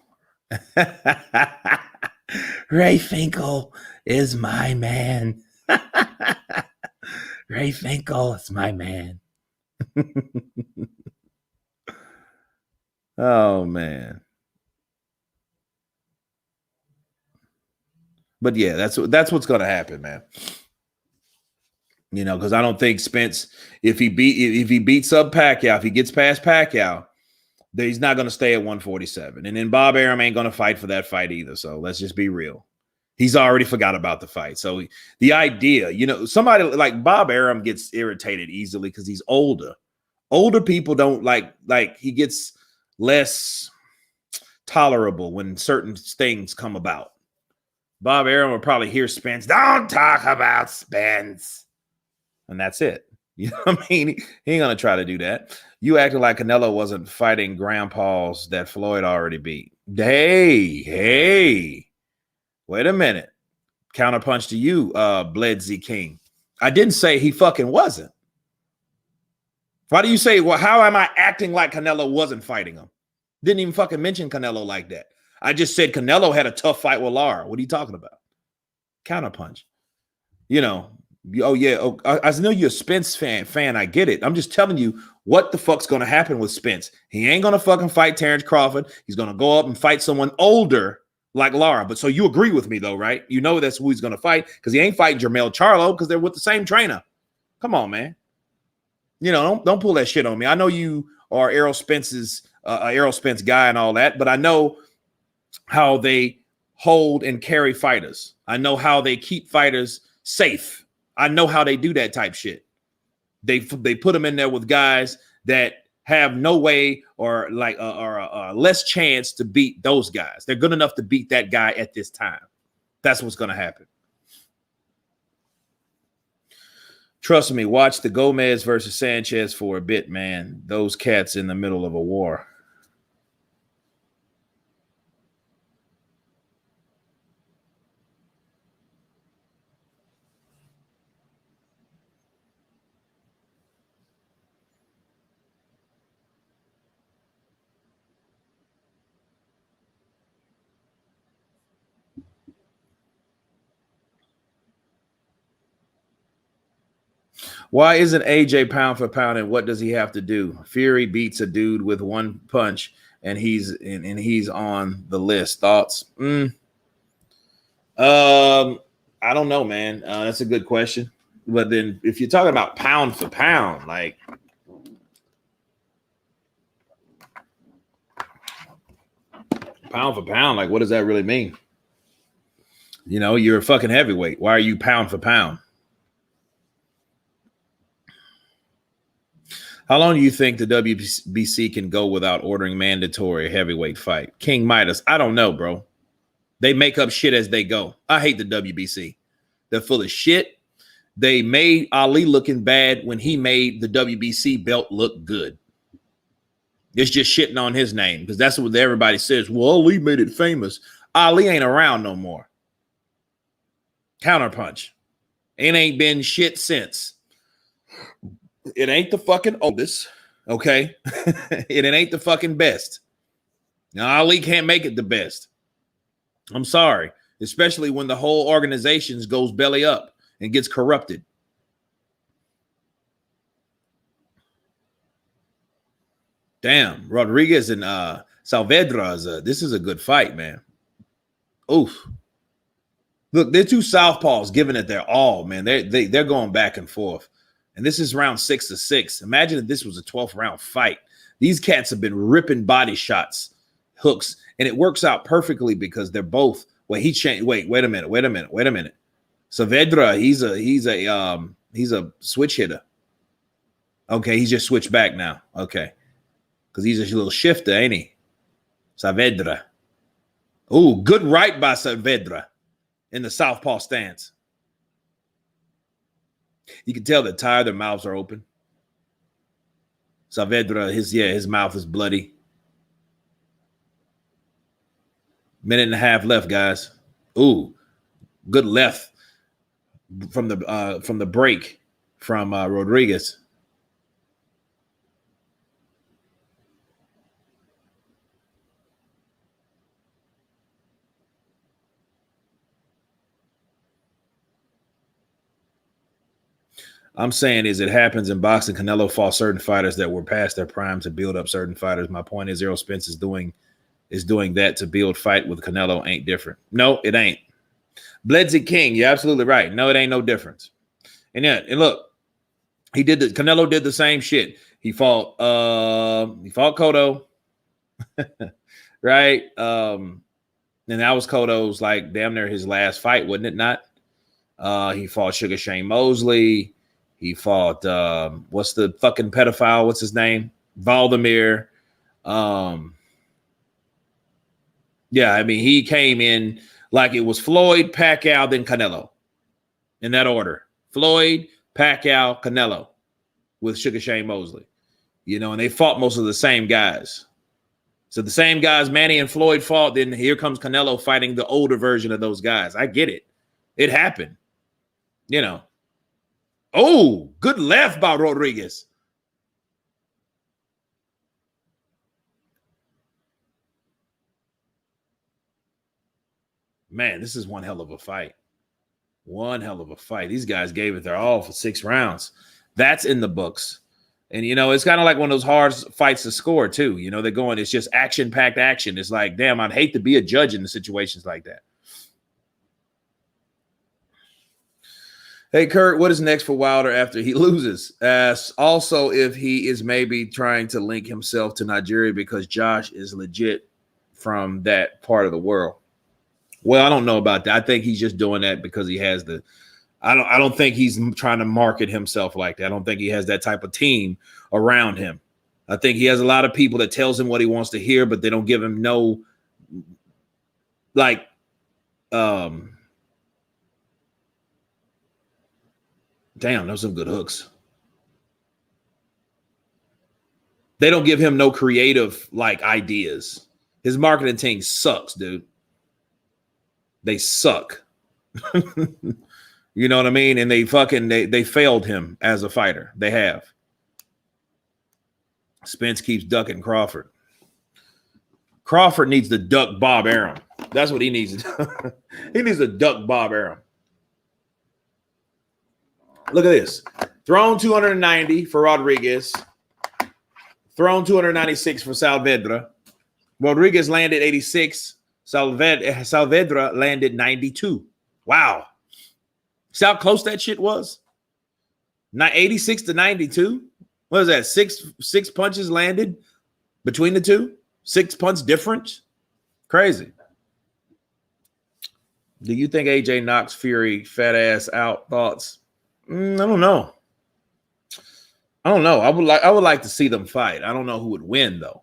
Ray Finkel is my man. Ray Finkel is my man. Oh man. But yeah, that's what's gonna happen, man. You know, because I don't think Spence, if he beats up Pacquiao, if he gets past Pacquiao, then he's not gonna stay at 147. And then Bob Arum ain't gonna fight for that fight either. So let's just be real. He's already forgot about the fight. So the idea, you know, somebody like Bob Arum gets irritated easily because he's older. Older people don't like he gets less tolerable when certain things come about. Bob Arum will probably hear Spence, don't talk about Spence. And that's it. You know what I mean? He ain't gonna try to do that. You acting like Canelo wasn't fighting grandpas that Floyd already beat. Hey, wait a minute. Counterpunch to you, Bledzy King. I didn't say he fucking wasn't. Why do you say, well, how am I acting like Canelo wasn't fighting him? Didn't even fucking mention Canelo like that. I just said Canelo had a tough fight with Lara. What are you talking about? Counterpunch. You know, oh yeah, I know you're a Spence fan. I get it. I'm just telling you what the fuck's going to happen with Spence. He ain't going to fucking fight Terrence Crawford. He's going to go up and fight someone older like Lara. But so you agree with me though, right? You know that's who he's going to fight because he ain't fighting Jermell Charlo because they're with the same trainer. Come on, man. You know, don't pull that shit on me. I know you are Errol Spence's Errol Spence guy and all that, but I know how they hold and carry fighters. I know how they keep fighters safe. I know how they do that type shit. They put them in there with guys that have no way or like less chance to beat those guys. They're good enough to beat that guy at this time. That's what's going to happen. Trust me, watch the Gomez versus Sanchez for a bit, man. Those cats in the middle of a war. Why isn't AJ pound for pound, and what does he have to do? Fury beats a dude with one punch, and he's on the list. Thoughts? I don't know, man. That's a good question. But then, if you're talking about pound for pound, like pound for pound, like what does that really mean? You know, you're a fucking heavyweight. Why are you pound for pound? How long do you think the WBC can go without ordering mandatory heavyweight fight? King Midas, I don't know, bro. They make up shit as they go. I hate the WBC. They're full of shit. They made Ali looking bad when he made the WBC belt look good. It's just shitting on his name because that's what everybody says. Well, Ali made it famous. Ali ain't around no more. Counterpunch. It ain't been shit since. It ain't the fucking oldest, okay? It ain't the fucking best. Now, Ali can't make it the best. I'm sorry, especially when the whole organization goes belly up and gets corrupted. Damn, Rodriguez and Saavedra, this is a good fight, man. Oof. Look, they're two southpaws giving it their all, man. They're going back and forth. And this is round 6 to 6. Imagine if this was a 12th round fight. These cats have been ripping body shots, hooks, and it works out perfectly because they're both. Wait a minute. Saavedra, he's a switch hitter. Okay, he's just switched back now. Okay, because he's a little shifter, ain't he? Saavedra. Ooh, good right by Saavedra in the southpaw stance. You can tell that tired, their mouths are open. Saavedra, his mouth is bloody. Minute and a half left, guys. Ooh, good left from the break from Rodriguez. I'm saying is it happens in boxing. Canelo fought certain fighters that were past their prime to build up certain fighters. My point is Errol Spence is doing that to build fight with Canelo ain't different. No, it ain't. Bledsoe King, you're absolutely right. No, it ain't no difference. And yeah, and look, Canelo did the same shit. He fought Cotto, right? And that was Cotto's like damn near his last fight, wasn't it not? He fought Sugar Shane Mosley. He fought what's the fucking pedophile? What's his name? Valdemir. Yeah, I mean, he came in like it was Floyd, Pacquiao, then Canelo. In that order. Floyd, Pacquiao, Canelo with Sugar Shane Mosley. You know, and they fought most of the same guys. So the same guys Manny and Floyd fought, then here comes Canelo fighting the older version of those guys. I get it. It happened. You know. Oh, good left by Rodriguez. Man, this is one hell of a fight. One hell of a fight. These guys gave it their all for 6 rounds. That's in the books. And, you know, it's kind of like one of those hard fights to score, too. You know, they're going, it's just action-packed action. It's like, damn, I'd hate to be a judge in the situations like that. Hey, Kurt, what is next for Wilder after he loses? Also, if he is maybe trying to link himself to Nigeria because Josh is legit from that part of the world. Well, I don't know about that. I think he's just doing that because he has the I don't think he's trying to market himself like that. I don't think he has that type of team around him. I think he has a lot of people that tells him what he wants to hear, but they don't give him no like damn, those are some good hooks. They don't give him no creative like ideas. His marketing team sucks, dude. They suck. You know what I mean? And they failed him as a fighter. They have. Spence keeps ducking Crawford. Crawford needs to duck Bob Arum. That's what he needs to do. He needs to duck Bob Arum. Look at this. Thrown 290 for Rodriguez. Thrown 296 for Saavedra. Rodriguez landed 86. Saavedra landed 92. Wow. See how close that shit was? 86 to 92. What is that? Six punches landed between the two? 6 punch difference? Crazy. Do you think AJ knocks Fury fat ass out? Thoughts? I don't know. I would like to see them fight. I don't know who would win though.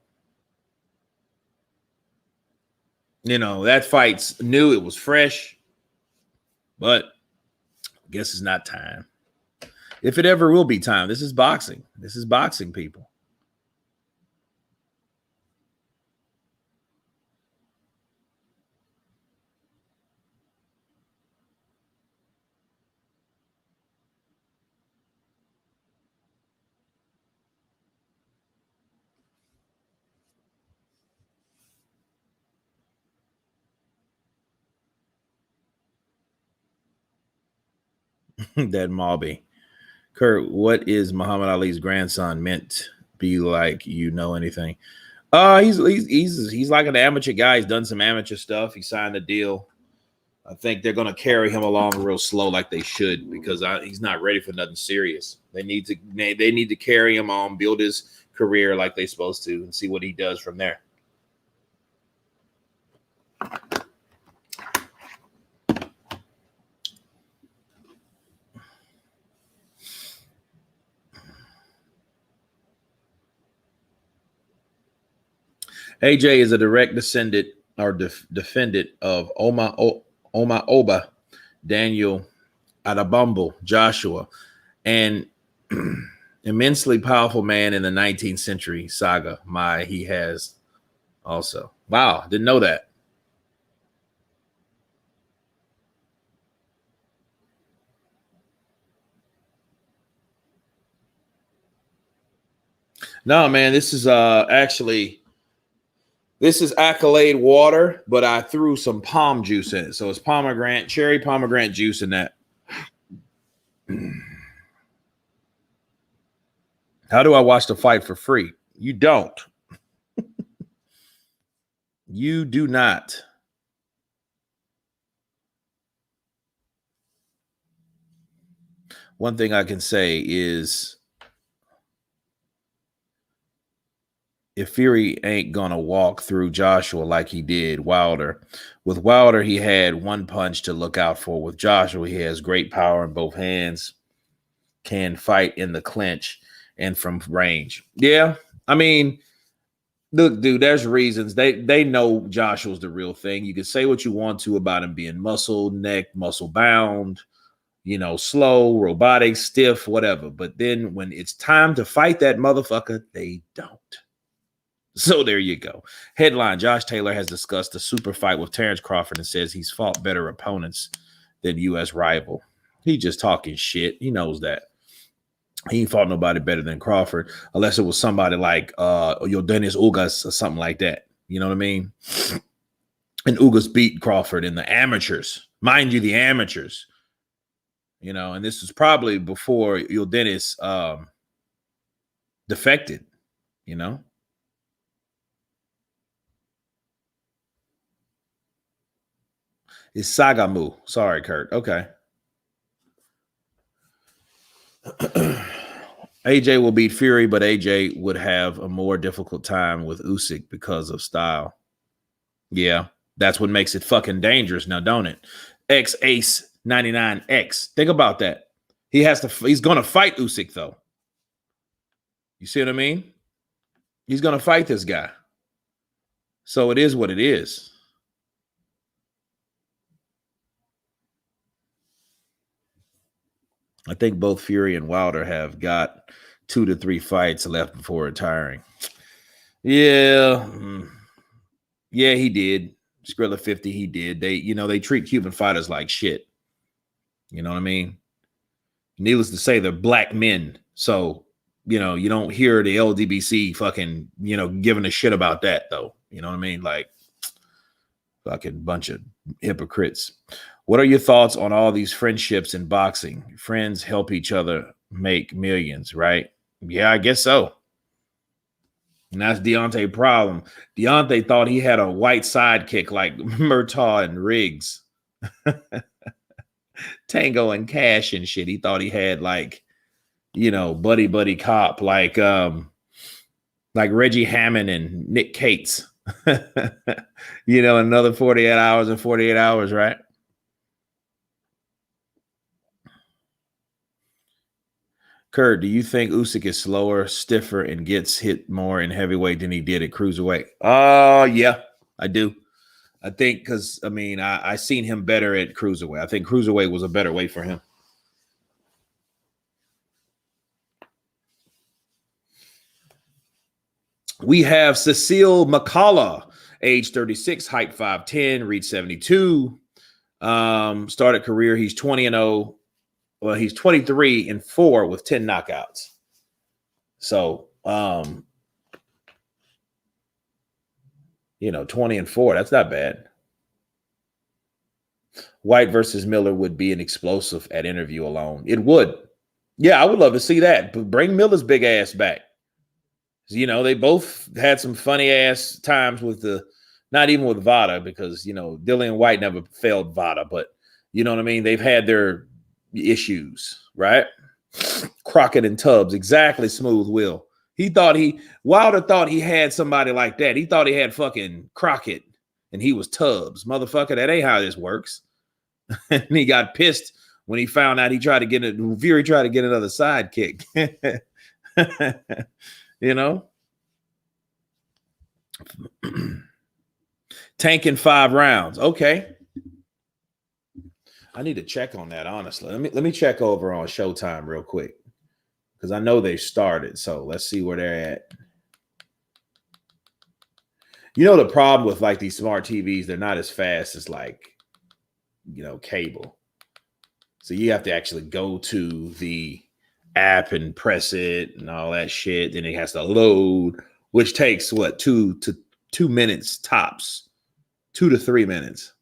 You know, that fight's new. It was fresh. But I guess it's not time. If it ever will be time. This is boxing. This is boxing, people. That Mobby. Kurt, what is Muhammad Ali's grandson meant to be like? You know anything? He's like an amateur guy. He's done some amateur stuff. He signed a deal. I think they're gonna carry him along real slow, like they should, because he's not ready for nothing serious. They need to carry him on, build his career like they're supposed to, and see what he does from there. AJ is a direct descendant or defendant of Oma Oba, Daniel Adabumble, Joshua, and immensely powerful man in the 19th century saga. He has also. Wow, didn't know that. No, man, this is this is Accolade water, but I threw some palm juice in it. So it's cherry pomegranate juice in that. How do I watch the fight for free? You don't. You do not. One thing I can say is if Fury ain't gonna walk through Joshua like he did Wilder. With Wilder, he had one punch to look out for. With Joshua, he has great power in both hands, can fight in the clinch and from range. Yeah, I mean, look, dude, there's reasons. They know Joshua's the real thing. You can say what you want to about him being muscle neck, muscle bound, slow, robotic, stiff, whatever. But then when it's time to fight that motherfucker, they don't. So there you go. Headline: Josh Taylor has discussed a super fight with Terrence Crawford and says he's fought better opponents than U.S. rival. He just talking shit. He knows that. He ain't fought nobody better than Crawford, unless it was somebody like Dennis Ugas or something like that. You know what I mean? And Ugas beat Crawford in the amateurs. Mind you, the amateurs. And this was probably before Dennis defected, It's Sagamu. Sorry, Kurt. Okay. AJ will beat Fury, but AJ would have a more difficult time with Usyk because of style. Yeah, that's what makes it fucking dangerous now, don't it? X-Ace 99X. Think about that. He's going to fight Usyk, though. You see what I mean? He's going to fight this guy. So it is what it is. I think both Fury and Wilder have got 2 to 3 fights left before retiring. Yeah. Yeah, he did. Skrilla 50, he did. They treat Cuban fighters like shit. You know what I mean? Needless to say, they're black men. So, you don't hear the LDBC fucking, giving a shit about that, though. You know what I mean? Like, fucking bunch of hypocrites. What are your thoughts on all these friendships in boxing? Friends help each other make millions, right? Yeah, I guess so. And that's Deontay's problem. Deontay thought he had a white sidekick like Murtaugh and Riggs. Tango and Cash and shit. He thought he had like, buddy cop like Reggie Hammond and Nick Cates. Another 48 hours and 48 hours, right? Kurt, do you think Usyk is slower, stiffer, and gets hit more in heavyweight than he did at cruiserweight? Yeah, I do. I think because, I seen him better at cruiserweight. I think cruiserweight was a better weight for him. We have Cecile McCullough, age 36, height 5'10", reach 72. Started career, he's 20-0. Well, he's 23-4 with 10 knockouts. So, 20-4, that's not bad. White versus Miller would be an explosive at interview alone. It would. Yeah, I would love to see that. But bring Miller's big ass back. They both had some funny ass times with not even with Vada, because, Dillian White never failed Vada, but you know what I mean? They've had their issues, right? Crockett and Tubbs, exactly. Smooth Will. Wilder thought he had somebody like that. He thought he had fucking Crockett and he was Tubbs. Motherfucker, that ain't how this works. And he got pissed when he found out Fury tried to get another sidekick. Tanking 5 rounds. Okay. I need to check on that, honestly. Let me check over on Showtime real quick, because I know they started. So let's see where they're at. The problem with like these smart TVs, they're not as fast as like, cable. So you have to actually go to the app and press it and all that shit. Then it has to load, which takes 2 minutes tops, 2 to 3 minutes.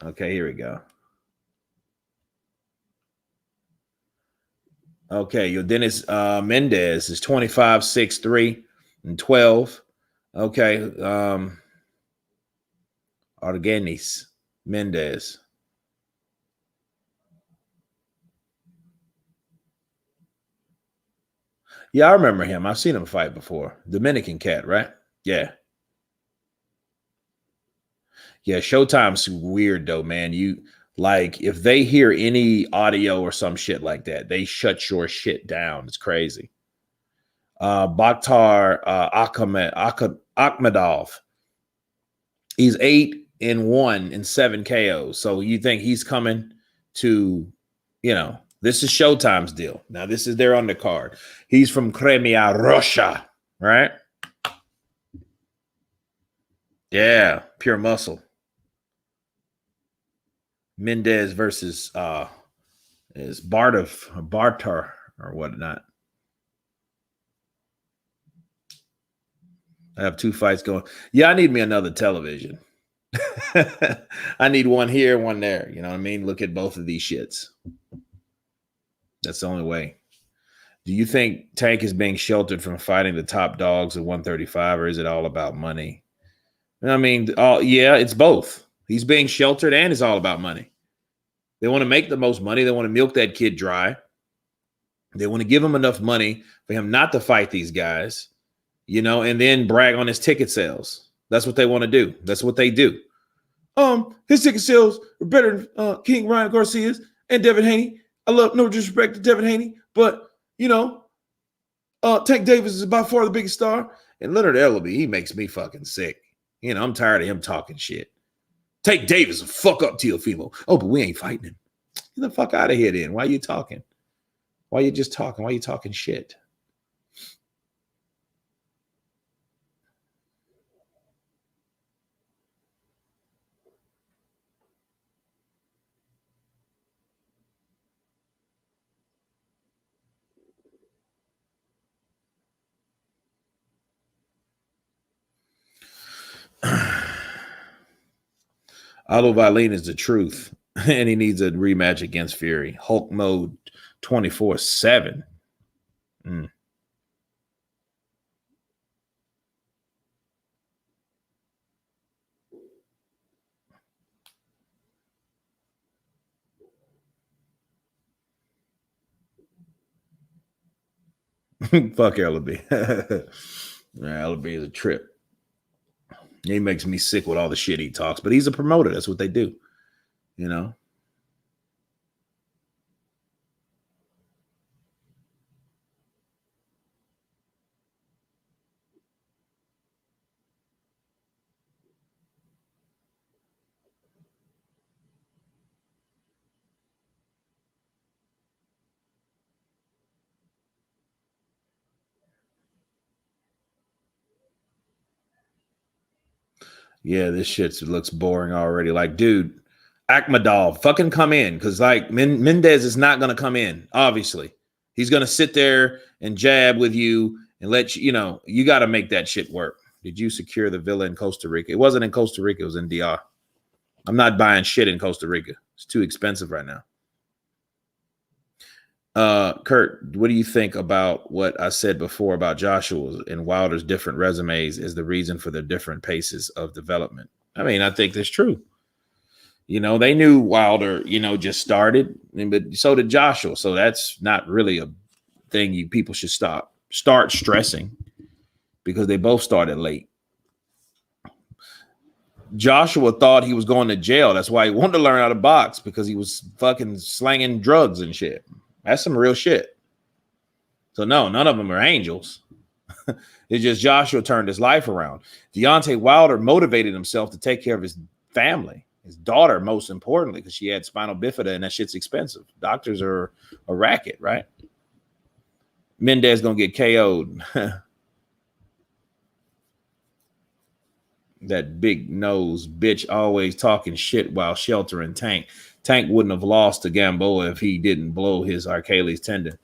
Okay, here we go. Okay, your Dennis Mendez is 25, 6'3", and 12. Okay. Argenis Mendez. Yeah, I remember him. I've seen him fight before. Dominican cat, right? Yeah. Yeah, Showtime's weird though, man. You like if they hear any audio or some shit like that, they shut your shit down. It's crazy. Bakhtar Akhmedov. He's 8-1 in 7 KOs. So you think he's coming to, this is Showtime's deal. Now this is their undercard. He's from Crimea, Russia, right? Yeah, pure muscle. Mendez versus is Barter or whatnot. I have 2 fights going. Yeah, I need me another television. I need one here, one there. You know what I mean? Look at both of these shits. That's the only way. Do you think Tank is being sheltered from fighting the top dogs at 135, or is it all about money? I mean, yeah, it's both. He's being sheltered and it's all about money. They want to make the most money. They want to milk that kid dry. They want to give him enough money for him not to fight these guys, and then brag on his ticket sales. That's what they want to do. That's what they do. His ticket sales are better than King Ryan Garcia's and Devin Haney. I love no disrespect to Devin Haney, but Tank Davis is by far the biggest star. And Leonard Ellaby, he makes me fucking sick. I'm tired of him talking shit. Tank Davis will fuck up Teofimo. Oh, but we ain't fighting him. Get the fuck out of here then. Why are you talking? Why are you just talking? Why are you talking shit? Aldo Valeen is the truth, and he needs a rematch against Fury. Hulk mode 24/7. Fuck Ellaby. Ellaby is a trip. He makes me sick with all the shit he talks, but he's a promoter. That's what they do, Yeah, this shit looks boring already. Like, dude, Akhmadov, fucking come in. Because, like, Mendez is not going to come in, obviously. He's going to sit there and jab with you and let you got to make that shit work. Did you secure the villa in Costa Rica? It wasn't in Costa Rica. It was in DR. I'm not buying shit in Costa Rica. It's too expensive right now. Kurt, what do you think about what I said before about Joshua's and Wilder's different resumes as the reason for their different paces of development? I mean, I think that's true. They knew Wilder, just started, but so did Joshua. So that's not really a thing people should start stressing because they both started late. Joshua thought he was going to jail. That's why he wanted to learn how to box, because he was fucking slanging drugs and shit. That's some real shit. So no, none of them are angels. It's just Joshua turned his life around. Deontay Wilder motivated himself to take care of his family, his daughter, most importantly, because she had spinal bifida and that shit's expensive. Doctors are a racket, right? Mendez gonna get KO'd. That big nose bitch always talking shit while sheltering Tank. Tank wouldn't have lost to Gamboa if he didn't blow his Achilles tendon.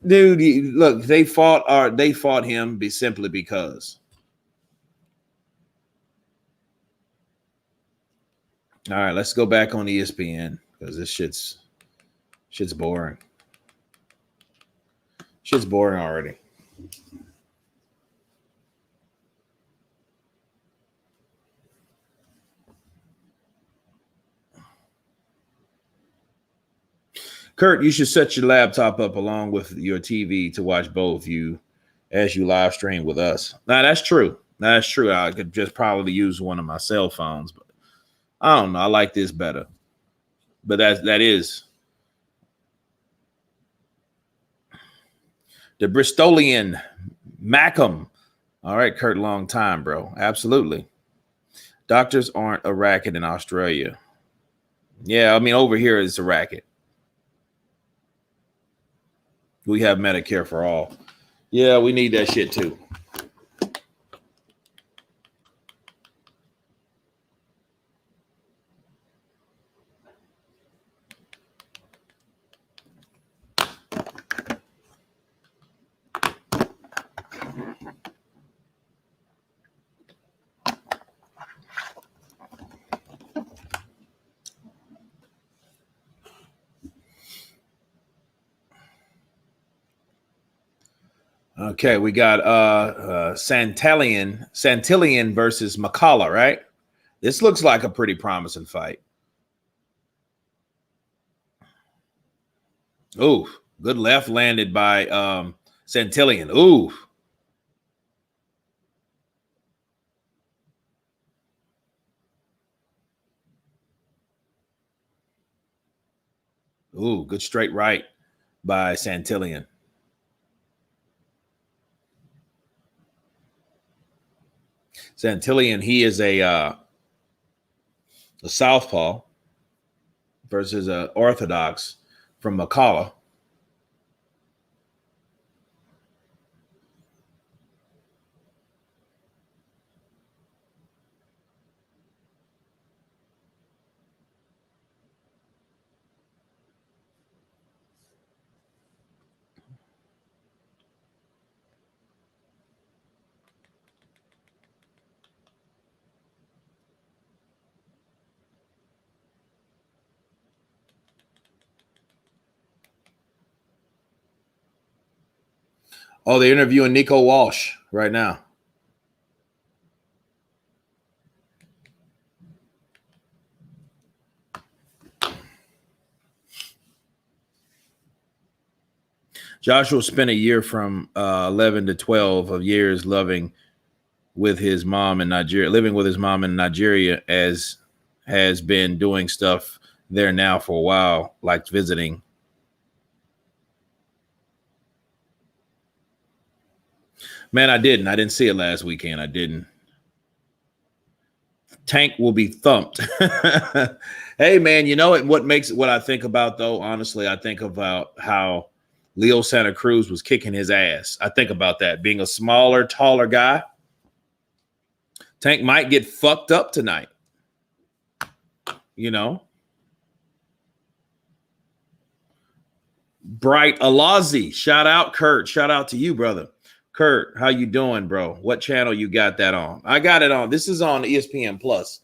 Dude, look, they fought him simply because. All right, let's go back on ESPN because this shit's boring. Shit's boring already. Kurt, you should set your laptop up along with your TV to watch both you as you live stream with us. Now that's true. That's true. I could just probably use one of my cell phones, but I don't know. I like this better. But that is the Bristolian Macam. All right, Kurt, long time, bro. Absolutely. Doctors aren't a racket in Australia. Yeah, I mean, over here it's a racket. We have Medicare for all. Yeah, we need that shit too. Okay, we got Santillion versus McCullough, right? This looks like a pretty promising fight. Ooh, good left landed by Santillion. Ooh. Ooh, good straight right by Santillion. Santillion, he is a southpaw versus an orthodox from McCullough. Oh, they're interviewing Nico Walsh right now. Joshua spent a year from 11 to 12 of years living with his mom in Nigeria, as has been doing stuff there now for a while, like visiting. Man, I didn't see it last weekend. I didn't. Tank will be thumped. Hey, man, you know what I think about, though? Honestly, I think about how Leo Santa Cruz was kicking his ass. I think about that. Being a smaller, taller guy, Tank might get fucked up tonight. You know? Bright Alazi. Shout out, Kurt. Shout out to you, brother. Kurt, how you doing, bro? What channel you got that on? I got it on. This is on ESPN Plus.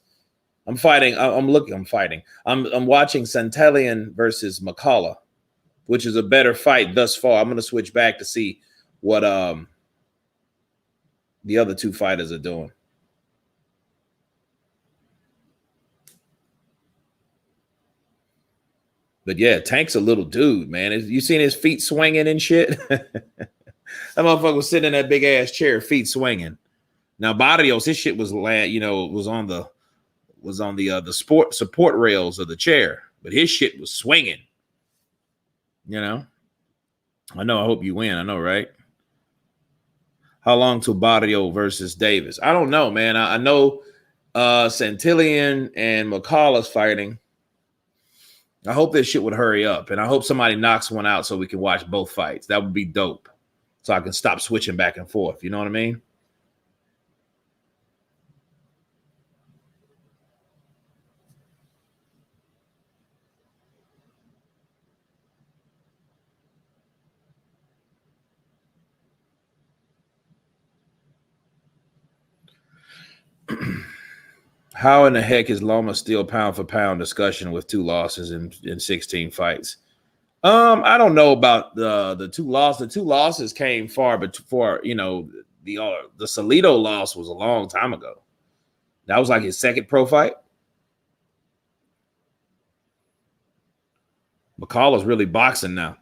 I'm fighting. I'm watching Santillion versus McCullough, which is a better fight thus far. I'm going to switch back to see what the other two fighters are doing. But yeah, Tank's a little dude, man. You seen his feet swinging and shit? That motherfucker was sitting in that big ass chair, feet swinging. Now Barrios, his shit was on the sport support rails of the chair, but his shit was swinging. You know, I know. I hope you win. I know, right? How long till Barrio versus Davis? I don't know, man. I know Santillion and McCullough's fighting. I hope this shit would hurry up, and I hope somebody knocks one out so we can watch both fights. That would be dope. So I can stop switching back and forth. You know what I mean? How in the heck is Loma still pound for pound discussion with 2 losses in 16 fights? I don't know about the two losses. The two losses came far, but for the Salido loss was a long time ago. That was like his second pro fight. McCullough's really boxing now.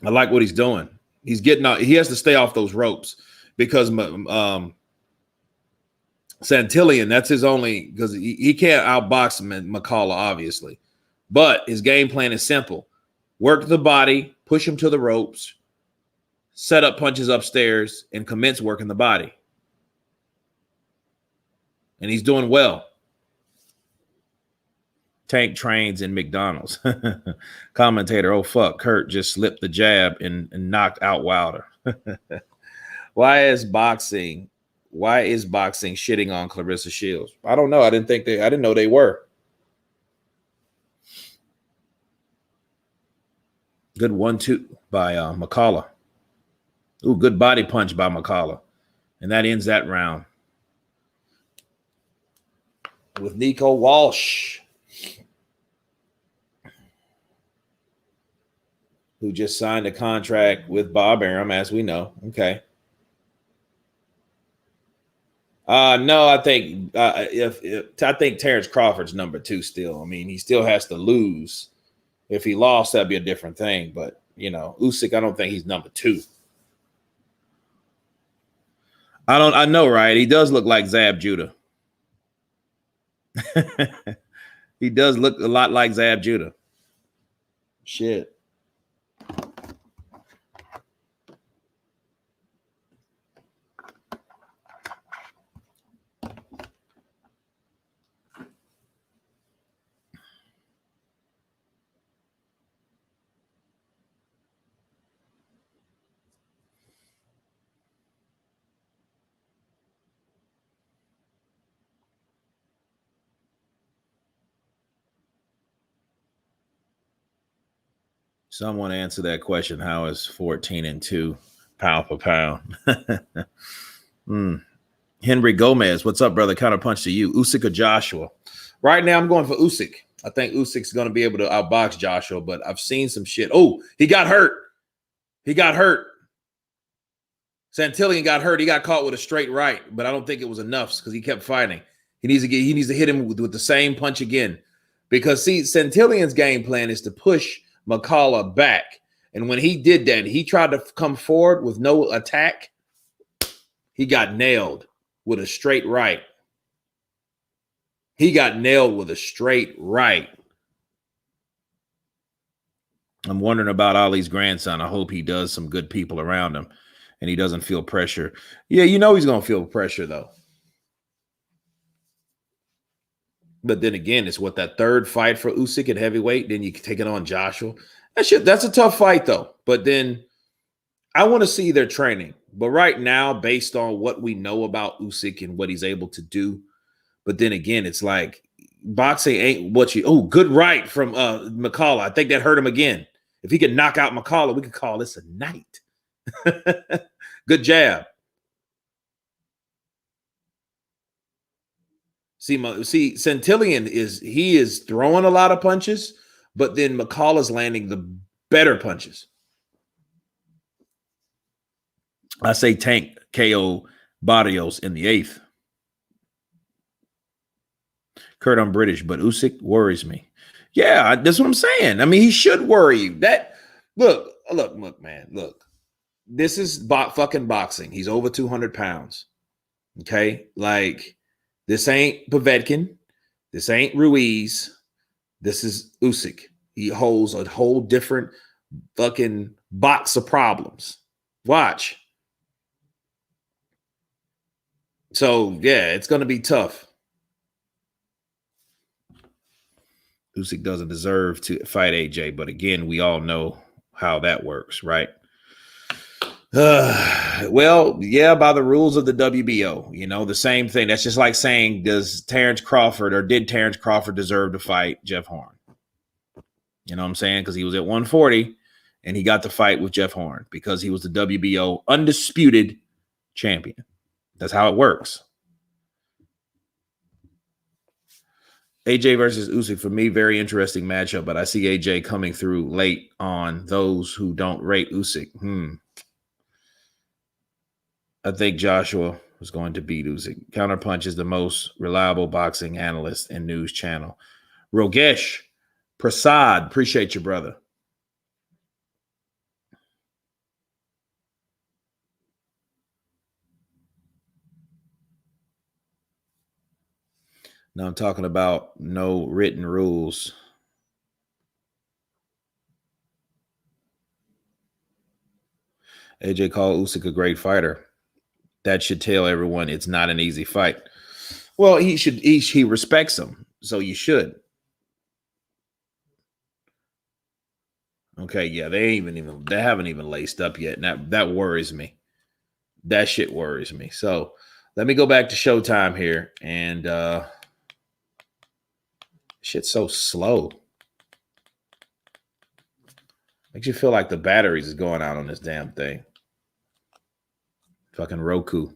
I like what he's doing. He's getting out. He has to stay off those ropes because Santillan, that's his only, because he can't outbox McCullough, obviously. But his game plan is simple. Work the body, push him to the ropes, set up punches upstairs, and commence working the body. And he's doing well. Tank trains in McDonald's. Commentator, oh, fuck, Kurt just slipped the jab and knocked out Wilder. Why is boxing shitting on Clarissa Shields? I don't know. I didn't know they were. Good 1-2 by McCullough. Ooh, good body punch by McCullough. And that ends that round. With Nico Walsh, who just signed a contract with Bob Arum, as we know. Okay. No, I think I think Terrence Crawford's number 2 still. I mean, he still has to lose. If he lost, that'd be a different thing. But Usyk, I don't think he's number 2. I know, right? He does look like Zab Judah. He does look a lot like Zab Judah. Shit. Someone answer that question. How is 14-2 pound for pound? Henry Gomez, what's up, brother? Counterpunch to you. Usyk or Joshua? Right now, I'm going for Usyk. I think Usyk's going to be able to outbox Joshua, but I've seen some shit. Oh, he got hurt. Santillan got hurt. He got caught with a straight right, but I don't think it was enough because he kept fighting. He needs to hit him with the same punch again. Because see, Santillan's game plan is to push McCullough back. And when he did that, he tried to come forward with no attack. He got nailed with a straight right. I'm wondering about Ali's grandson. I hope he does some good people around him and he doesn't feel pressure. Yeah, he's going to feel pressure, though. But then again, it's that third fight for Usyk at heavyweight. Then you can take it on Joshua. That's a tough fight, though. But then I want to see their training. But right now, based on what we know about Usyk and what he's able to do, but then again, it's like boxing ain't what you. Oh, good right from McCullough. I think that hurt him again. If he could knock out McCullough, we could call this a night. Good jab. See, Santillan is throwing a lot of punches, but then McCullough's landing the better punches. I say Tank KO Barrios in the 8th. Kurt, I'm British, but Usyk worries me. Yeah, that's what I'm saying. I mean, he should worry you. Look, man, look. This is fucking boxing. He's over 200 pounds. Okay? Like, this ain't Povetkin. This ain't Ruiz. This is Usyk. He holds a whole different fucking box of problems. Watch. So, yeah, it's going to be tough. Usyk doesn't deserve to fight AJ, but again, we all know how that works, right? Well, yeah, by the rules of the WBO, the same thing. That's just like saying, did Terrence Crawford deserve to fight Jeff Horn? You know what I'm saying? Because he was at 140 and he got to fight with Jeff Horn because he was the WBO undisputed champion. That's how it works. AJ versus Usyk for me, very interesting matchup, but I see AJ coming through late on those who don't rate Usyk. I think Joshua was going to beat Usyk. Counterpunch is the most reliable boxing analyst and news channel. Rogesh Prasad, appreciate you, brother. Now I'm talking about no written rules. AJ called Usyk a great fighter. That should tell everyone it's not an easy fight. Well, he respects him, so you should. Okay, yeah, they haven't even laced up yet. Now that worries me. That shit worries me. So let me go back to Showtime here, and shit's so slow. Makes you feel like the batteries is going out on this damn thing. Fucking Roku.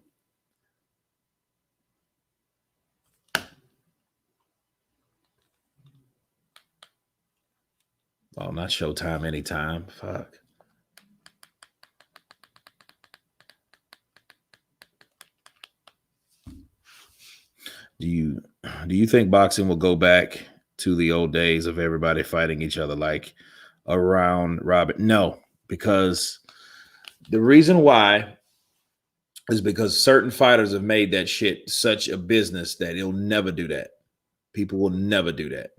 Oh, not Showtime anytime. Fuck. Do you think boxing will go back to the old days of everybody fighting each other like around Robin? No, because the reason why is because certain fighters have made that shit such a business that it'll never do that. People will never do that.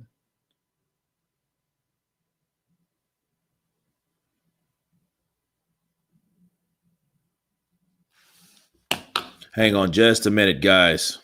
Hang on just a minute, guys.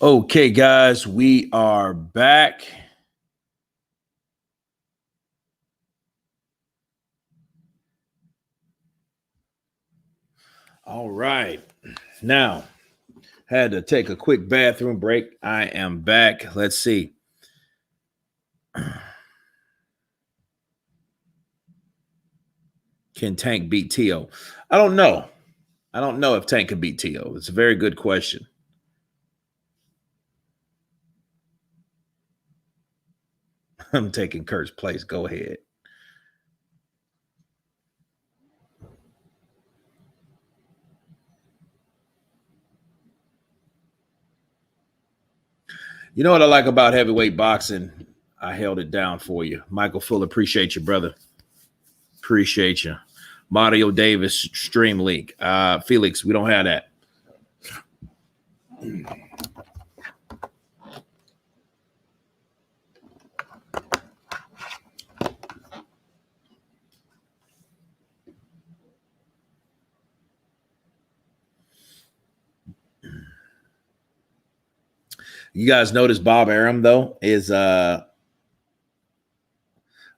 Okay, guys, we are back. All right. Now, had to take a quick bathroom break. I am back. Let's see. Can Tank beat T.O.? I don't know. I don't know if Tank can beat T.O. It's a very good question. I'm taking Kurt's place. Go ahead. You know what I like about heavyweight boxing? I held it down for you. Michael Full, appreciate you, brother. Appreciate you. Mario Davis, stream link. Felix, we don't have that. You guys notice Bob Arum, though, is Bob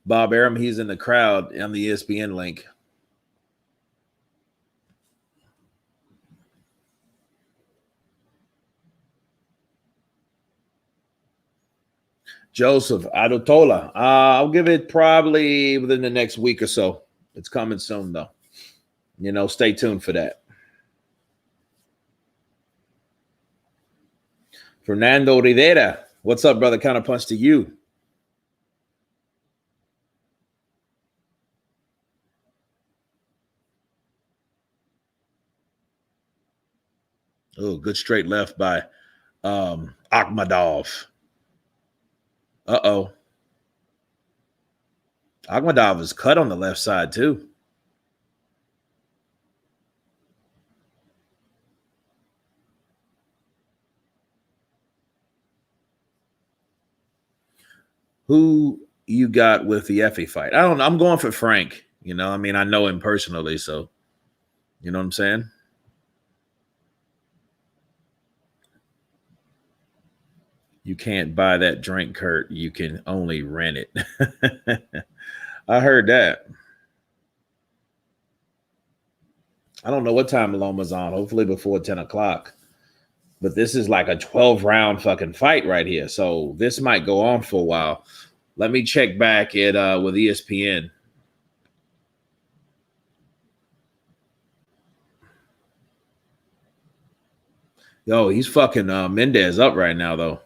Arum. He's in the crowd on the ESPN link. Joseph Adotola. I'll give it probably within the next week or so. It's coming soon, though. You know, stay tuned for that. Fernando Rivera. What's up, brother? Kind of punch to you. Oh, good straight left by Akhmadov. Uh-oh. Akhmadov is cut on the left side, too. Who you got with the Effie fight? I don't know. I'm going for Frank. You know, I mean, I know him personally, so you know what I'm saying? You can't buy that drink, Kurt. You can only rent it. I heard that. I don't know what time Loma's on. Hopefully before 10 o'clock. But this is like a 12-round fucking fight right here. So this might go on for a while. Let me check back at with ESPN. Yo, he's fucking Mendez up right now, though.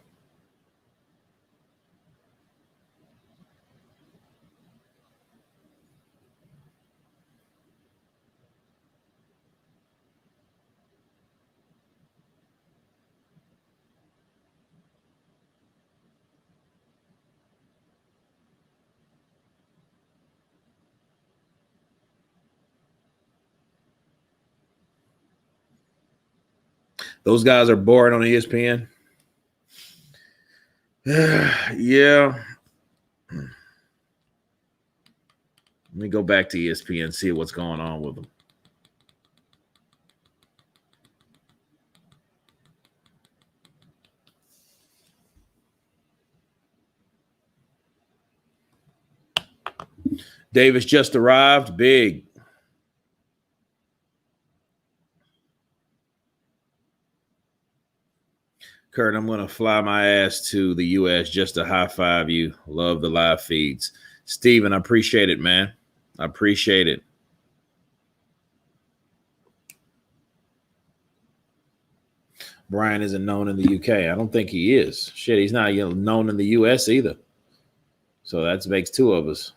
Those guys are boring on ESPN. Yeah. Let me go back to ESPN and see what's going on with them. Davis just arrived. Big. Kurt, I'm going to fly my ass to the U.S. just to high five you. Love the live feeds. Steven, I appreciate it, man. I appreciate it. Brian isn't known in the UK. I don't think he is. Shit, he's not known in the US either. So that makes two of us.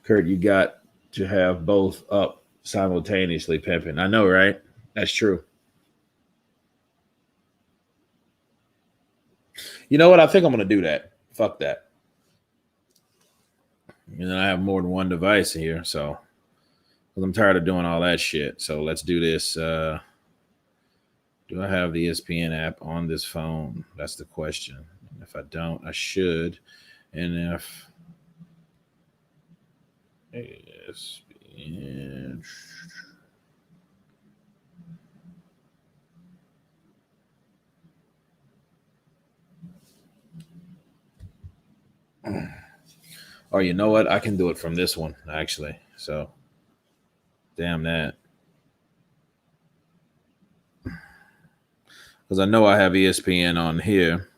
Kurt, you got to have both up simultaneously, pimping. I know, right? That's true. You know what? I think I'm going to do that. Fuck that. And then I have more than one device here, so I'm tired of doing all that shit. So let's do this. Do I have the ESPN app on this phone? That's the question. If I don't, I should. And if ESPN And or you know what? I can do it from this one, actually. So, damn that. Because I know I have ESPN on here.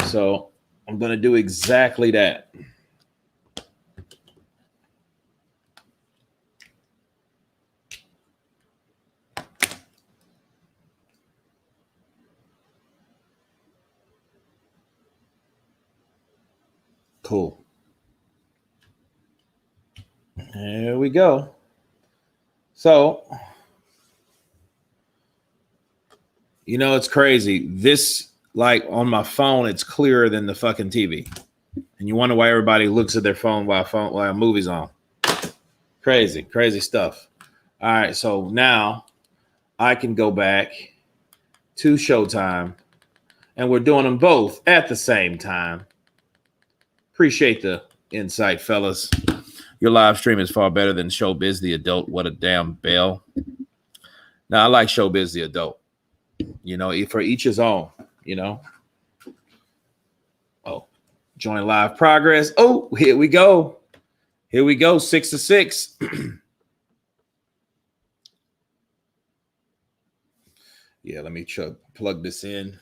So, I'm going to do exactly that. Cool. There we go. So, it's crazy. This, like on my phone, it's clearer than the fucking TV. And you wonder why everybody looks at their phone while a movie's on. Crazy, crazy stuff. All right, so now I can go back to Showtime, and we're doing them both at the same time. Appreciate the insight, fellas. Your live stream is far better than Showbiz the Adult. What a damn bell. Now, I like Showbiz the Adult. For each his own, Oh, join live progress. Oh, here we go. Here we go. 6 to 6. Yeah, let me plug this in.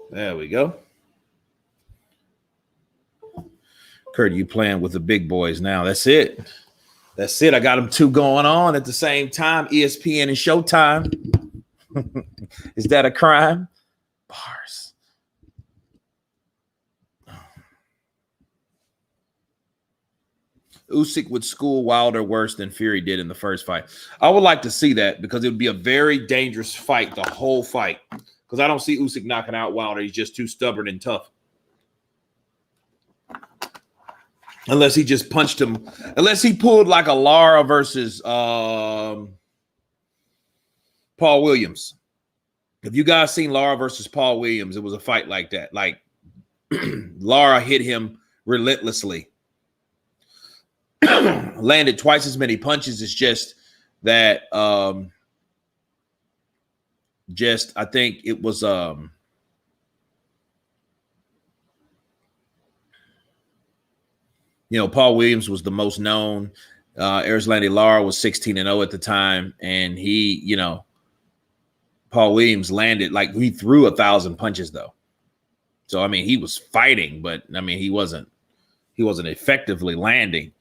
There we go. Kurt, you playing with the big boys now. That's it. That's it. I got them two going on at the same time. ESPN and Showtime. Is that a crime? Bars. Usyk would school Wilder worse than Fury did in the first fight. I would like to see that because it would be a very dangerous fight, the whole fight. Because I don't see Usyk knocking out Wilder. He's just too stubborn and tough. Unless he just punched him. Unless he pulled like a Lara versus Paul Williams. If you guys seen Lara versus Paul Williams, it was a fight like that. Like Lara hit him relentlessly. Landed twice as many punches. It's just that I think it was Paul Williams was the most known. Erislandy Lara was 16-0 at the time, and he, Paul Williams landed like he threw 1,000 punches though. So I mean, he was fighting, but I mean, he wasn't effectively landing.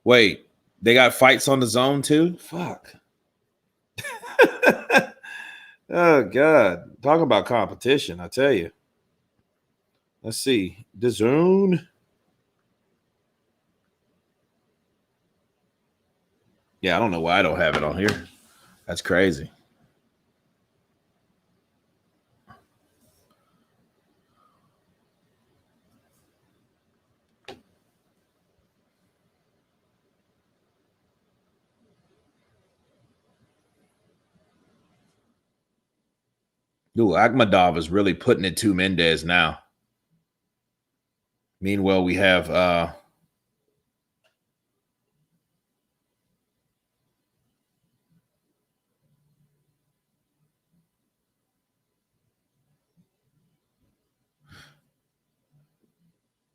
Wait, they got fights on the zone too? Fuck. Oh God. Talk about competition, I tell you. Let's see. The zone. Yeah, I don't know why I don't have it on here. That's crazy. Dude, Akhmadov is really putting it to Mendez now. Meanwhile, we have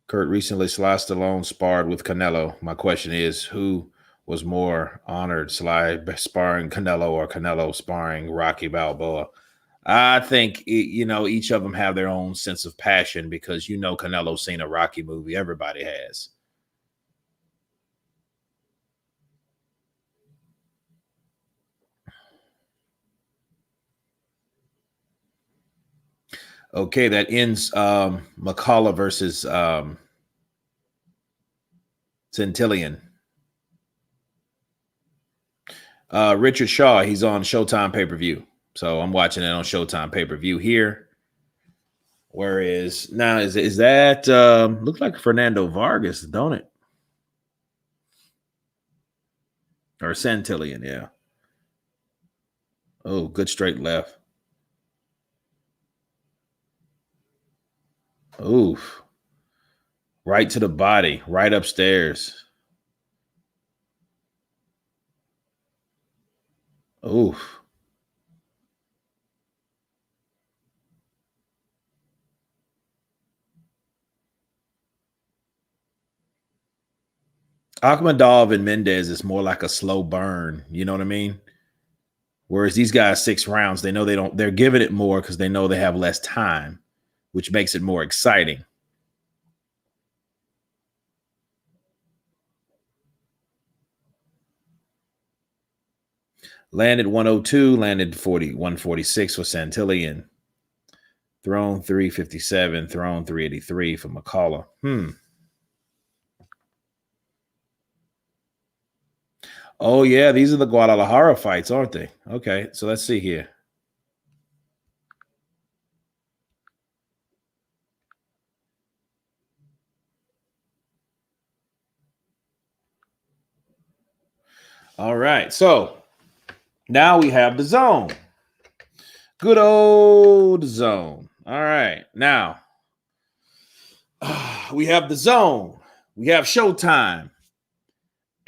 Kurt recently sliced alone sparred with Canelo. My question is, who was more honored, Sly sparring Canelo or Canelo sparring Rocky Balboa? I think, each of them have their own sense of passion because, Canelo's seen a Rocky movie. Everybody has. Okay, that ends McCullough versus Centillion. Richard Shaw, he's on Showtime pay-per-view. So I'm watching it on Showtime pay-per-view here. Whereas now is that looks like Fernando Vargas, don't it? Or Santillan, yeah. Oh, good straight left. Oof. Right to the body, right upstairs. Oof. Akhmadov and Mendez is more like a slow burn. You know what I mean? Whereas these guys, 6 rounds, they know they're giving it more because they know they have less time, which makes it more exciting. Landed 102, landed 146 for Santillan. Thrown 357, thrown 383 for McCullough. Oh, yeah, these are the Guadalajara fights, aren't they? Okay, so let's see here. All right, so now we have the zone. Good old zone. All right, now we have the zone. We have Showtime.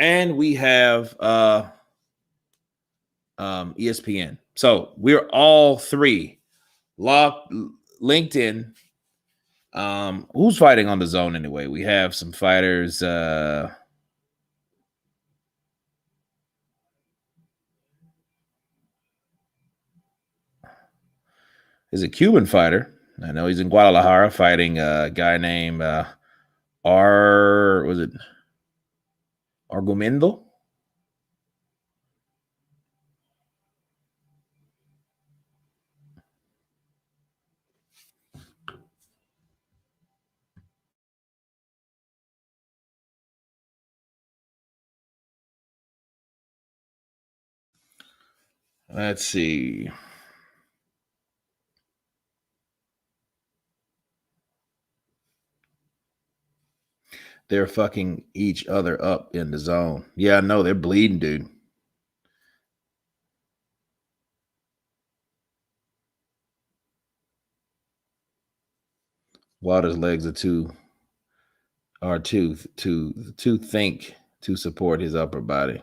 And we have ESPN. So we're all three linked in. Who's fighting on the zone anyway? We have some fighters. Is a Cuban fighter. I know he's in Guadalajara fighting a guy named Argumendo? Let's see. They're fucking each other up in the zone. Yeah, I know. They're bleeding, dude. Wilder's legs are too think to support his upper body.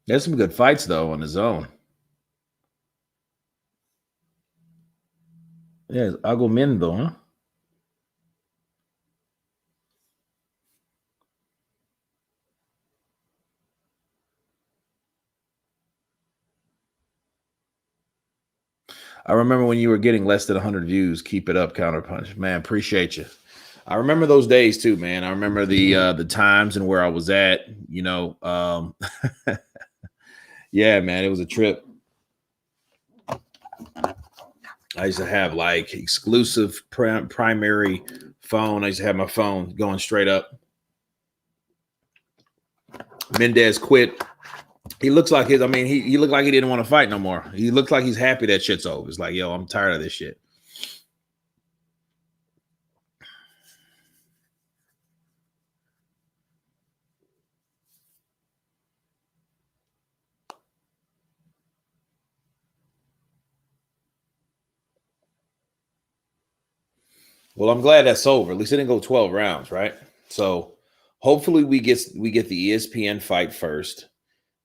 There's some good fights though on the zone. Yeah, Argumendo, huh? I remember when you were getting less than 100 views. Keep it up, Counterpunch. Man, appreciate you. I remember those days too, man. I remember the times and where I was at. You know, yeah, man, it was a trip. I used to have like exclusive primary phone. I used to have my phone going straight up. Mendez quit. He looks like his. I mean, he looked like he didn't want to fight no more. He looks like he's happy that shit's over. It's like, yo, I'm tired of this shit. Well, I'm glad that's over. At least it didn't go 12 rounds, right? So hopefully we get the ESPN fight first,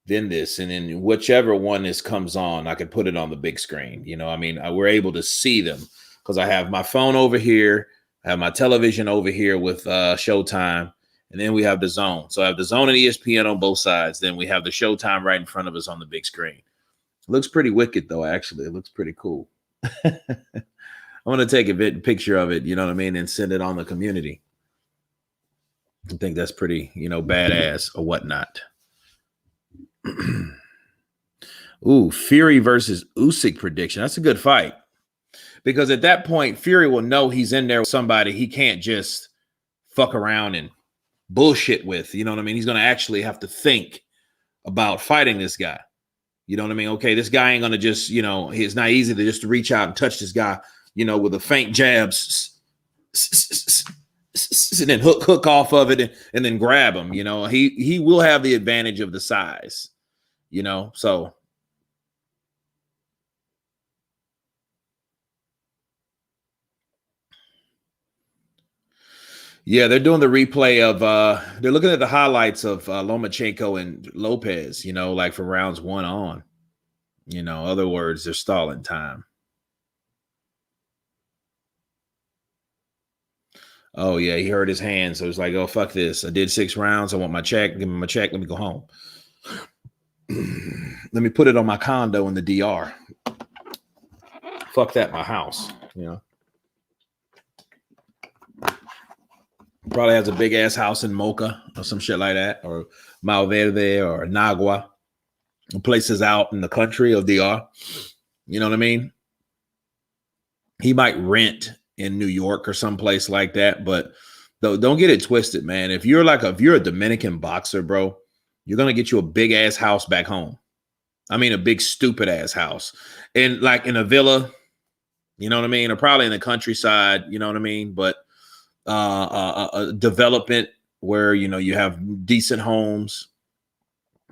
then this, and then whichever one this comes on, I could put it on the big screen. You know, I mean, we're able to see them because I have my phone over here, I have my television over here with Showtime, and then we have the zone. So I have the zone and ESPN on both sides. Then we have the Showtime right in front of us on the big screen. It looks pretty wicked though. Actually, it looks pretty cool. I'm gonna take a picture of it, you know what I mean, and send it on the community. I think that's pretty, badass or whatnot. Ooh, Fury versus Usyk prediction. That's a good fight. Because at that point, Fury will know he's in there with somebody he can't just fuck around and bullshit with. You know what I mean? He's going to actually have to think about fighting this guy. You know what I mean? Okay, this guy ain't going to just, it's not easy to just reach out and touch this guy, with a faint jabs and then hook off of it and then grab him. He will have the advantage of the size, so. Yeah, they're doing the replay of they're looking at the highlights of Loamchenko and Lopez, like from rounds 1 on. Other words, they're stalling time. Oh yeah, he hurt his hand, so it's like, oh fuck this. I did 6 rounds. I want my check. Give me my check. Let me go home. Let me put it on my condo in the DR. Fuck that, my house. Probably has a big ass house in Mocha or some shit like that, or Malverde or Nagua, places out in the country of DR. You know what I mean? He might rent in New York or someplace like that, but don't get it twisted, man. If you're a Dominican boxer, bro, you're gonna get you a big ass house back home. I mean, a big stupid ass house, and like in a villa, you know what I mean, or probably in the countryside, you know what I mean, but. A development where you have decent homes,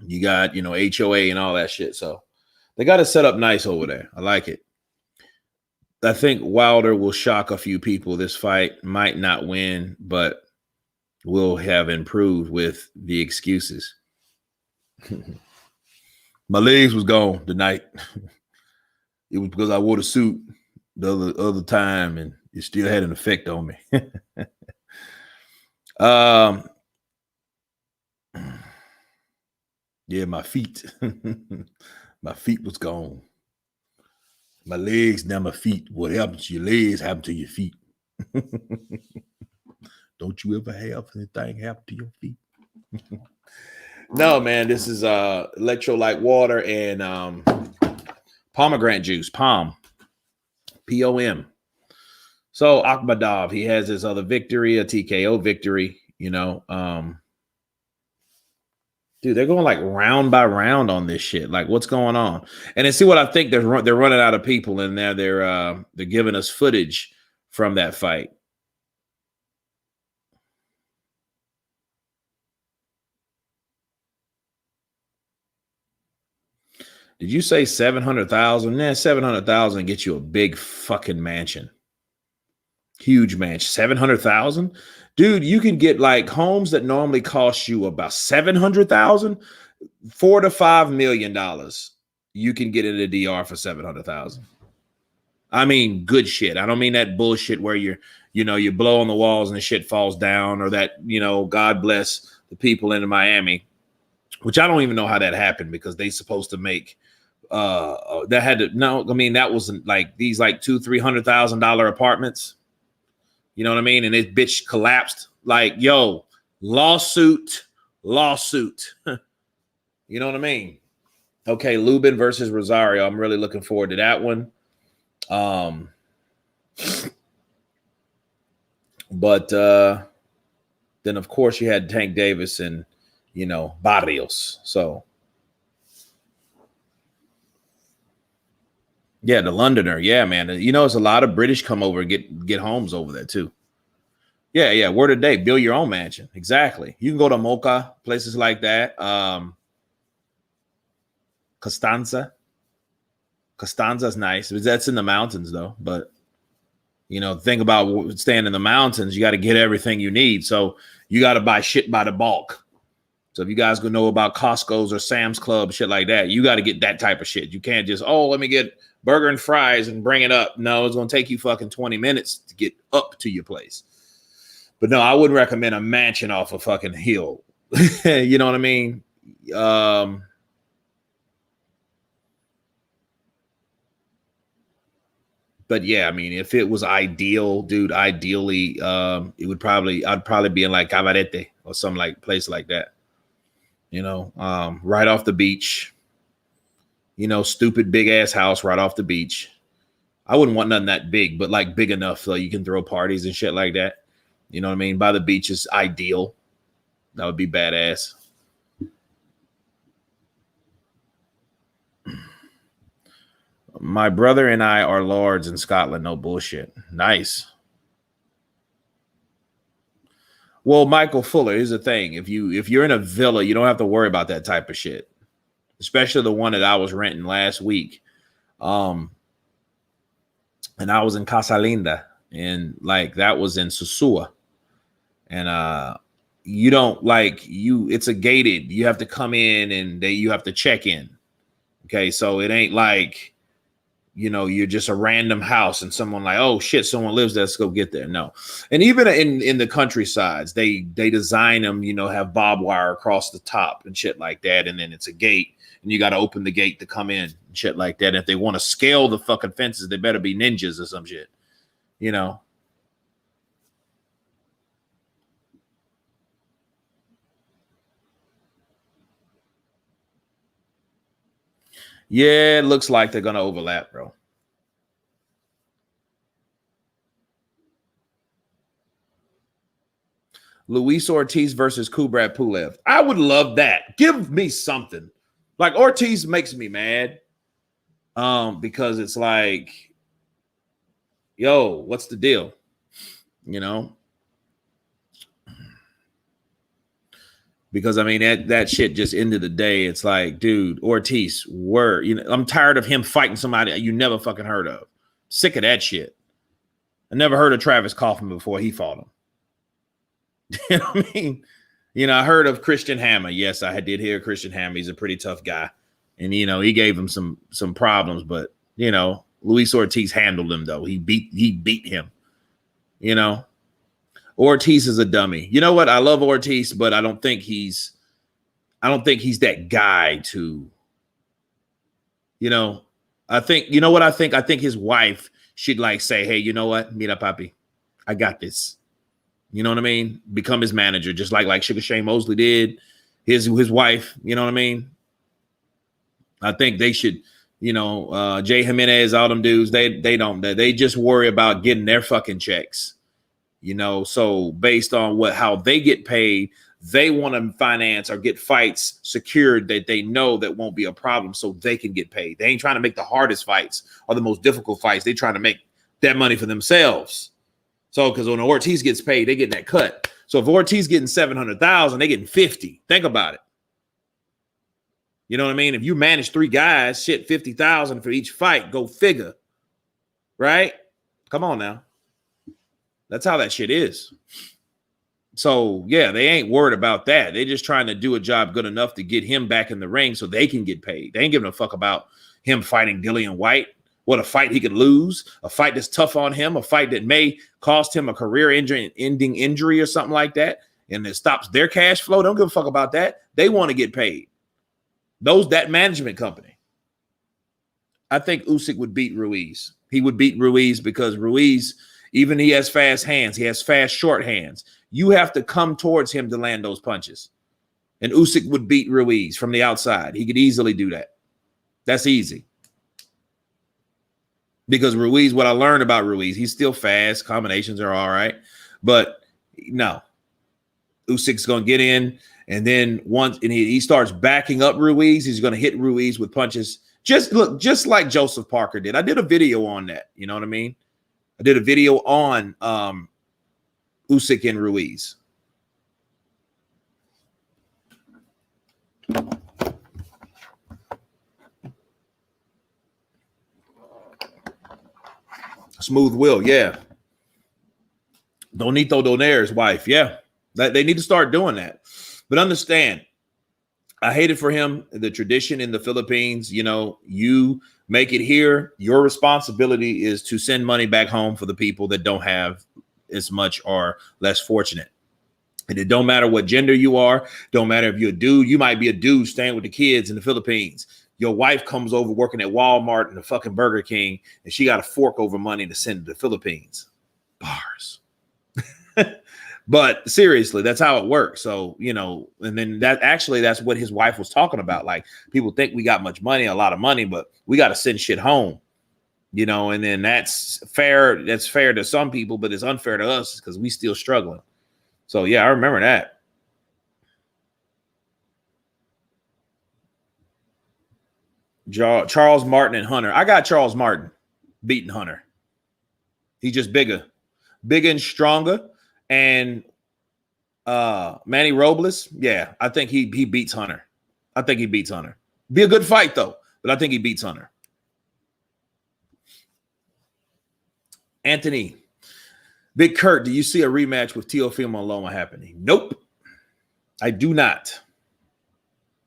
you got HOA and all that shit. So they got it set up nice over there. I like it. I think Wilder will shock a few people. This fight might not win, but will have improved with the excuses. My legs was gone tonight. It was because I wore the suit the other time and it still had an effect on me. Yeah, my feet. My feet was gone. My legs, now my feet. What happened to your legs happened to your feet. Don't you ever have anything happen to your feet? No, man, this is electrolyte water and pomegranate juice, POM. POM. So Akhmadov, he has his other victory, a TKO victory, dude, they're going like round by round on this shit. Like, what's going on? And then see what I think they're running out of people, and now they're giving us footage from that fight. Did you say 700,000? Nah, 700,000 gets you a big fucking mansion. Huge mansion. 700,000? Dude, you can get like homes that normally cost you about 700,000, $4 to $5 million. You can get in a DR for 700,000. I mean, good shit. I don't mean that bullshit where you blow on the walls and the shit falls down, or that, God bless the people in Miami, which I don't even know how that happened, because they supposed to make that wasn't like these like $200,000-$300,000 apartments. You know what I mean? And this bitch collapsed. Like, yo, lawsuit. You know what I mean? Okay, Lubin versus Rosario. I'm really looking forward to that one. But then of course you had Tank Davis and Barrios. So yeah, the Londoner. Yeah, man. It's a lot of British come over and get homes over there too. Yeah. Word of day. Build your own mansion. Exactly. You can go to Mocha, places like that. Costanza. Costanza's nice. That's in the mountains though. But the thing about staying in the mountains, you got to get everything you need. So you got to buy shit by the bulk. So if you guys go know about Costco's or Sam's Club, shit like that, you got to get that type of shit. You can't just, let me get burger and fries and bring it up. No, it's going to take you fucking 20 minutes to get up to your place. But no, I wouldn't recommend a mansion off a fucking hill. You know what I mean? But yeah, I mean, if it was ideal, dude, ideally, it would I'd probably be in like Cabarete or some like place like that, right off the beach, stupid big ass house right off the beach. I wouldn't want nothing that big, but like big enough so you can throw parties and shit like that. You know what I mean? By the beach is ideal. That would be badass. My brother and I are lords in Scotland. No bullshit. Nice. Well, Michael Fuller, here's the thing. If you're in a villa, you don't have to worry about that type of shit. Especially the one that I was renting last week. And I was in Casalinda, and like that was in Sosua. And you don't it's a gated, you have to come in and you have to check in. Okay, so it ain't like you're just a random house and someone like, oh shit, someone lives there, let's go get there. No. And even in the countrysides, they design them, have barbed wire across the top and shit like that. And then it's a gate and you got to open the gate to come in and shit like that. And if they want to scale the fucking fences, they better be ninjas or some shit, Yeah, it looks like they're going to overlap, bro. Luis Ortiz versus Kubrat Pulev. I would love that. Give me something. Like Ortiz makes me mad. Because it's like, yo, what's the deal? Because I mean that shit just ended the day. It's like, dude, Ortiz, I'm tired of him fighting somebody you never fucking heard of. Sick of that shit. I never heard of Travis Kaufman before he fought him. You know what I mean? I heard of Christian Hammer. Yes, I did hear Christian Hammer. He's a pretty tough guy. And, he gave him some problems. But, Luis Ortiz handled him, though. He beat him. Ortiz is a dummy. You know what? I love Ortiz, but I don't think he's that guy to, I think, what I think? I think his wife should like say, hey, you know what? Mira, papi, I got this. You know what I mean? Become his manager, just like Sugar Shane Mosley did. His wife, you know what I mean? I think they should, Jay Jimenez, all them dudes, they just worry about getting their fucking checks. So based on how they get paid, they want to finance or get fights secured that they know that won't be a problem so they can get paid. They ain't trying to make the hardest fights or the most difficult fights. They trying to make that money for themselves. So, because when Ortiz gets paid, they get that cut. So if Ortiz getting 700,000, they getting 50. Think about it. You know what I mean? If you manage 3 guys, shit, 50,000 for each fight, go figure. Right? Come on now. That's how that shit is. So yeah, they ain't worried about that. They just trying to do a job good enough to get him back in the ring so they can get paid. They ain't giving a fuck about him fighting Dillian White. What a fight he could lose, a fight that's tough on him, a fight that may cost him a career-ending injury or something like that, and it stops their cash flow. Don't give a fuck about that. They want to get paid. That management company. I think Usyk would beat Ruiz. He would beat Ruiz because Ruiz, even he has fast hands. He has fast, short hands. You have to come towards him to land those punches. And Usyk would beat Ruiz from the outside. He could easily do that. That's easy. Because Ruiz, what I learned about Ruiz, he's still fast. Combinations are all right. But no. Usyk's going to get in. And then once he starts backing up Ruiz, he's going to hit Ruiz with punches. Just like Joseph Parker did. I did a video on that. You know what I mean? I did a video on Usyk and Ruiz. Smooth Will, yeah. Donito Donaire's wife, yeah. They need to start doing that. But understand, I hate it for him. The tradition in the Philippines, you make it here. Your responsibility is to send money back home for the people that don't have as much or less fortunate. And it don't matter what gender you are. Don't matter if you're a dude. You might be a dude staying with the kids in the Philippines. Your wife comes over working at Walmart and the fucking Burger King, and she got a fork over money to send to the Philippines. Bars. But seriously, that's how it works. So, you know, and then that's what his wife was talking about. Like, people think we got much money, a lot of money, but we got to send shit home, you know, and then that's fair. That's fair to some people, but it's unfair to us because we still struggling. So, yeah, I remember that. Charles Martin and Hunter. I got Charles Martin beating Hunter. He's just bigger and stronger. And Manny Robles, yeah, I think he beats Hunter. I think he beats Hunter. Be a good fight though, but I think he beats Hunter. Anthony, Big Kurt, do you see a rematch with Teofimo Loma happening? Nope, I do not,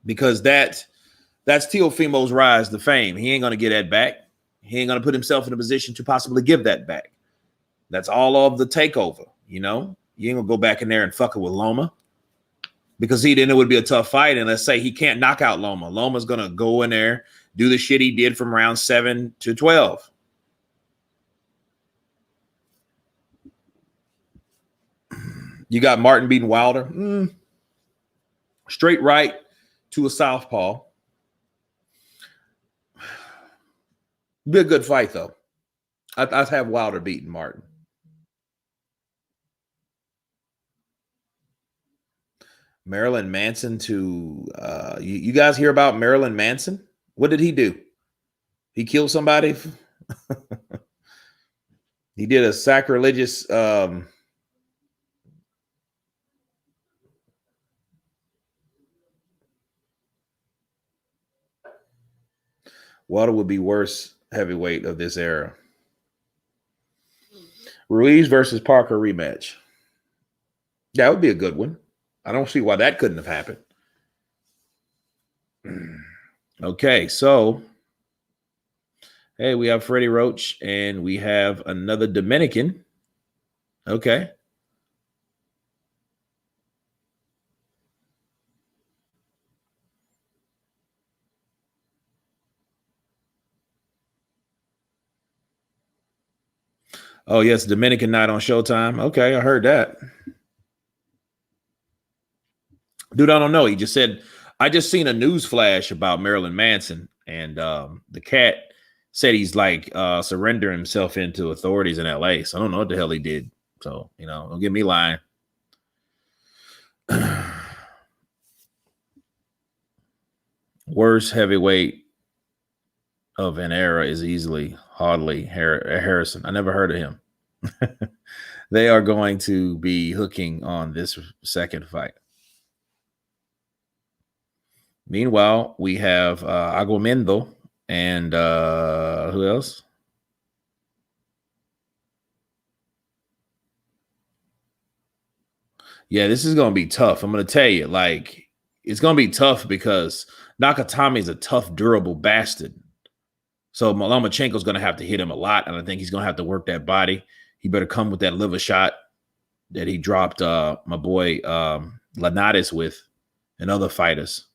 because that's Teofimo's rise to fame. He ain't gonna get that back. He ain't gonna put himself in a position to possibly give that back. That's all of the takeover. You know, you ain't gonna go back in there and fuck it with Loma, because then it would be a tough fight. And let's say he can't knock out Loma. Loma's gonna go in there, do the shit he did from round 7 to 12. You got Martin beating Wilder. Straight right to a southpaw. Be a good fight though. I'd have Wilder beating Martin. Marilyn Manson to you guys hear about Marilyn Manson? What did he do? He killed somebody. He did a sacrilegious Wilder would be worse heavyweight of this era. Ruiz versus Parker rematch. That would be a good one. I don't see why that couldn't have happened. Okay, so hey, we have Freddie Roach and we have another Dominican. Okay. Oh, yes, Dominican night on Showtime. Okay, I heard that. Dude, I don't know. He just said, I just seen a news flash about Marilyn Manson, and the cat said he's like surrendering himself into authorities in LA. So I don't know what the hell he did. So, you know, don't get me lying. Worst heavyweight of an era is easily Hardly Harrison. I never heard of him. They are going to be hooking on this second fight. Meanwhile, we have Aguamendo and who else? Yeah, this is going to be tough. I'm going to tell you, like, it's going to be tough because Nakatani is a tough, durable bastard. So Loamchenko is going to have to hit him a lot, and I think he's going to have to work that body. He better come with that liver shot that he dropped my boy Linares with and other fighters.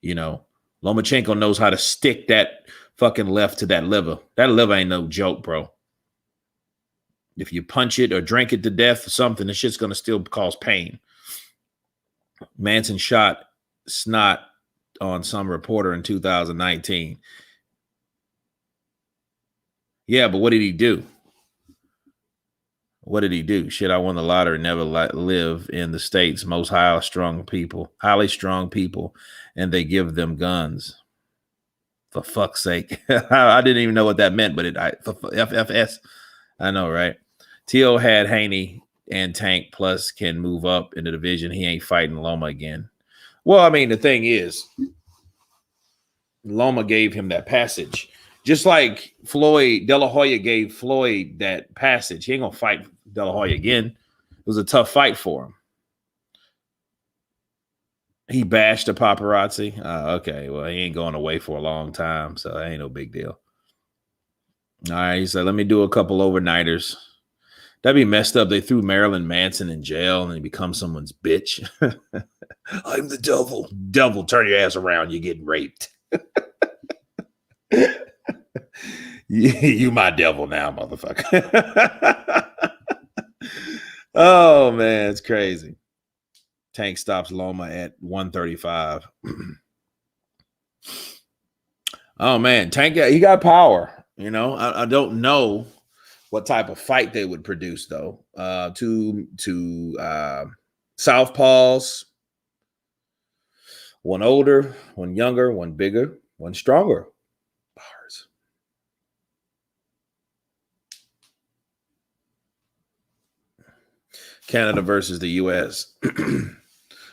You know, Loamchenko knows how to stick that fucking left to that liver. That liver ain't no joke, bro. If you punch it or drink it to death or something, the shit's going to still cause pain. Manson shot snot on some reporter in 2019. Yeah, but what did he do? What did he do? Shit, I won the lottery, never live in the States. Most highly strung people, and they give them guns. For fuck's sake. I didn't even know what that meant, but FFS. I know, right? T.O. had Haney and Tank plus can move up in the division. He ain't fighting Loma again. Well, I mean, the thing is, Loma gave him that passage. Just like De La Hoya gave Floyd that passage. He ain't going to fight De La Hoya again. It was a tough fight for him. He bashed the paparazzi. Okay, well, he ain't going away for a long time, so that ain't no big deal. All right, he said, let me do a couple overnighters. That'd be messed up. They threw Marilyn Manson in jail and he becomes someone's bitch. I'm the devil. Devil, turn your ass around. You're getting raped. You my devil now, motherfucker. Oh man, it's crazy. Tank stops Loma at 135. Oh man, Tank, he got power. You know, I don't know what type of fight they would produce though. Two southpaws, one older, one younger, one bigger, one stronger. Bars. Canada versus the U.S.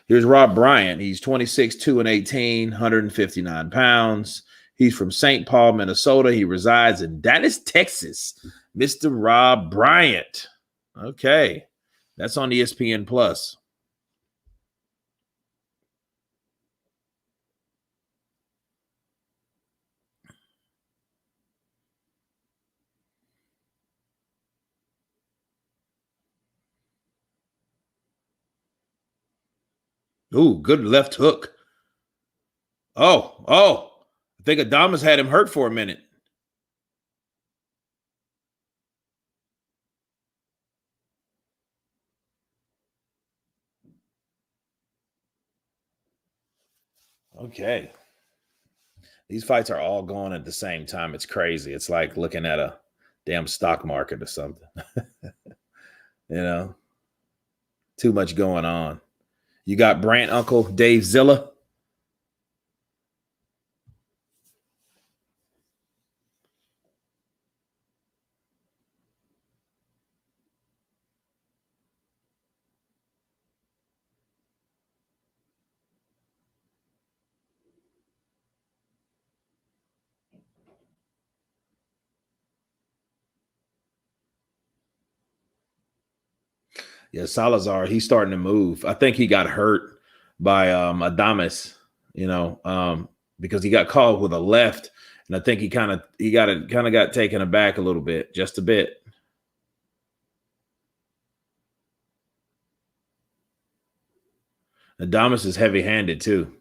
Here's Rob Bryant. He's 26, 2 and 18, 159 pounds. He's from St. Paul, Minnesota. He resides in Dallas, Texas. Mr. Rob Bryant. Okay. That's on ESPN Plus. Ooh, good left hook. Oh. I think Adames had him hurt for a minute. Okay. These fights are all going at the same time. It's crazy. It's like looking at a damn stock market or something. You know, too much going on. You got Brant Uncle Dave Zilla. Yeah, Salazar, he's starting to move. I think he got hurt by Adames, because he got caught with a left, and I think he kind of got taken aback a little bit, just a bit. Adames is heavy-handed too.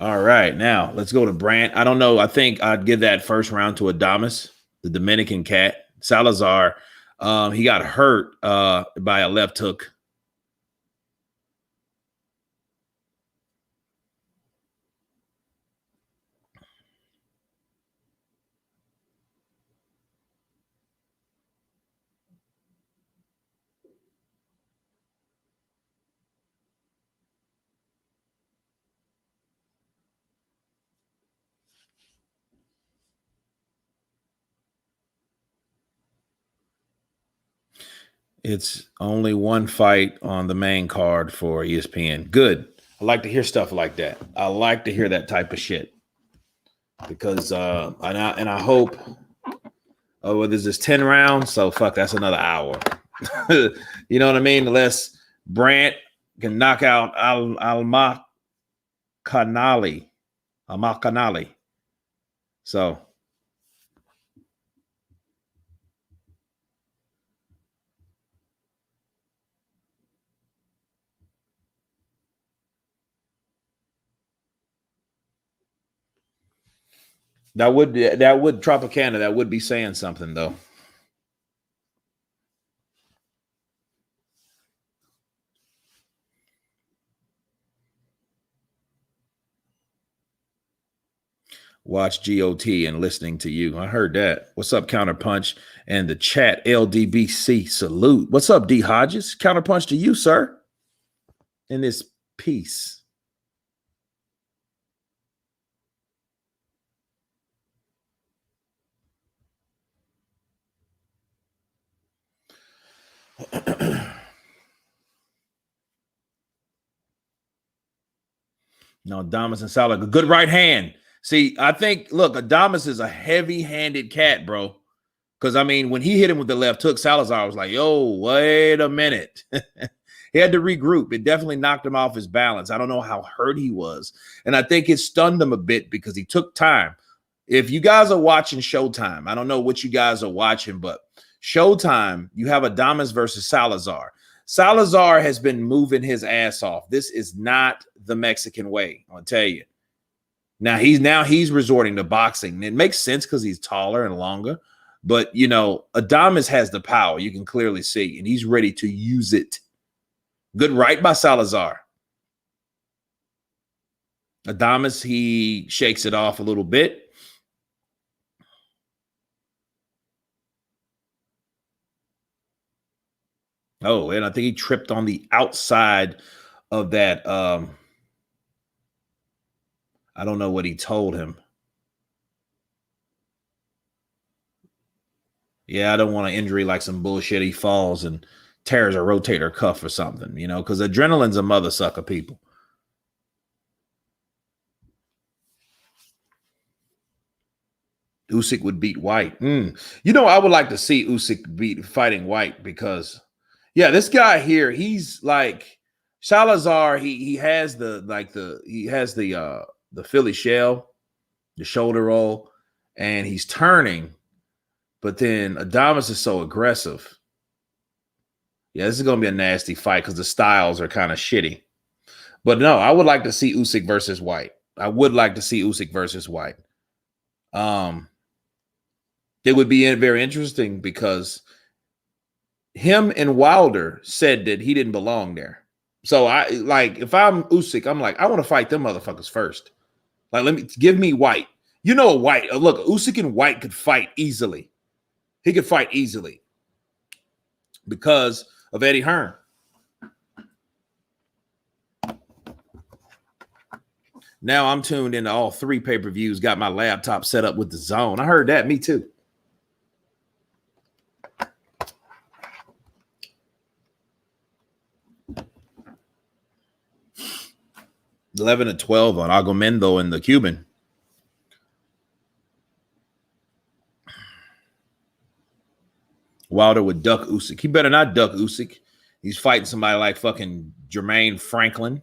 All right, now let's go to Brant. I don't know. I think I'd give that first round to Adames, the Dominican cat. Salazar, he got hurt by a left hook. It's only one fight on the main card for ESPN. Good. I like to hear stuff like that. I like to hear that type of shit because I hope. Oh, well, there's this 10 rounds, so fuck, that's another hour. You know what I mean? Unless Brant can knock out Al-Makanali. So that would Tropicana, that would be saying something though. Watch GOT and listening to you. I heard that. What's up, Counterpunch? And the chat, LDBC, salute. What's up, D Hodges? Counterpunch to you, sir. In this piece. No, Adames and Salah, good right hand. See, I think, look, Adames is a heavy-handed cat, bro. Because, I mean, when he hit him with the left hook, Salazar was like, yo, wait a minute. He had to regroup. It definitely knocked him off his balance. I don't know how hurt he was. And I think it stunned him a bit because he took time. If you guys are watching Showtime, I don't know what you guys are watching, but Showtime, you have Adames versus Salazar. Salazar has been moving his ass off. This is not the Mexican way, I'll tell you. Now he's resorting to boxing. It makes sense because he's taller and longer. But, you know, Adames has the power. You can clearly see, and he's ready to use it. Good right by Salazar. Adames, he shakes it off a little bit. Oh, and I think he tripped on the outside of that. I don't know what he told him. Yeah, I don't want an injury like some bullshit. He falls and tears a rotator cuff or something, you know, because adrenaline's a mother sucker, people. Usyk would beat White. You know, I would like to see Usyk fighting White because, yeah, this guy here, he's like Salazar. He has the Philly shell, the shoulder roll, and he's turning. But then Adames is so aggressive. Yeah, this is going to be a nasty fight because the styles are kind of shitty. But no, I would like to see Usyk versus White. I would like to see Usyk versus White. It would be very interesting because him and Wilder said that he didn't belong there. So if I'm Usyk, I'm like, I want to fight them motherfuckers first. Like, give me White. You know, White. Look, Usyk and White could fight easily. He could fight easily because of Eddie Hearn. Now I'm tuned into all 3 pay-per-views, got my laptop set up with the zone. I heard that. Me too. $11 and $12 on Argumendo and the Cuban. Wilder would duck Usyk. He better not duck Usyk. He's fighting somebody like fucking Jermaine Franklin.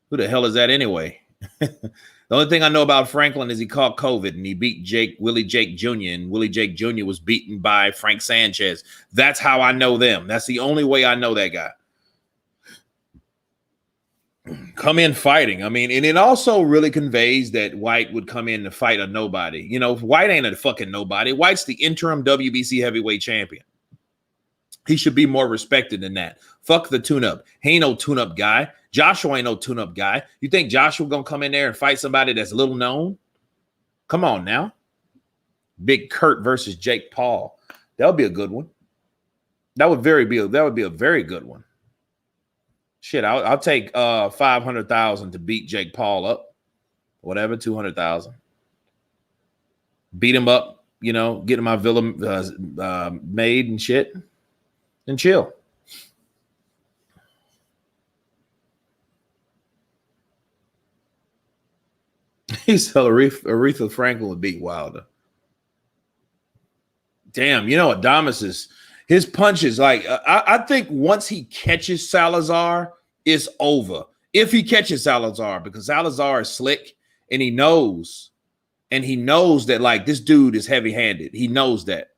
Who the hell is that anyway? The only thing I know about Franklin is he caught COVID and he beat Willie Jake Jr. And Willie Jake Jr. was beaten by Frank Sanchez. That's how I know them. That's the only way I know that guy. Come in fighting. I mean, and it also really conveys that White would come in to fight a nobody. You know, White ain't a fucking nobody. White's the interim WBC heavyweight champion. He should be more respected than that. Fuck the tune-up. He ain't no tune-up guy. Joshua ain't no tune-up guy. You think Joshua gonna come in there and fight somebody that's little known? Come on now. Big Kurt versus Jake Paul. That would be a good one. That would be a very good one. Shit, I'll take 500,000 to beat Jake Paul up. Whatever, 200,000. Beat him up, you know, get my villa made and shit, and chill. He said Aretha Franklin would beat Wilder. Damn, you know, Adames his punches, like, I think once he catches Salazar, it's over. If he catches Salazar, because Salazar is slick and he knows that, like, this dude is heavy-handed. He knows that.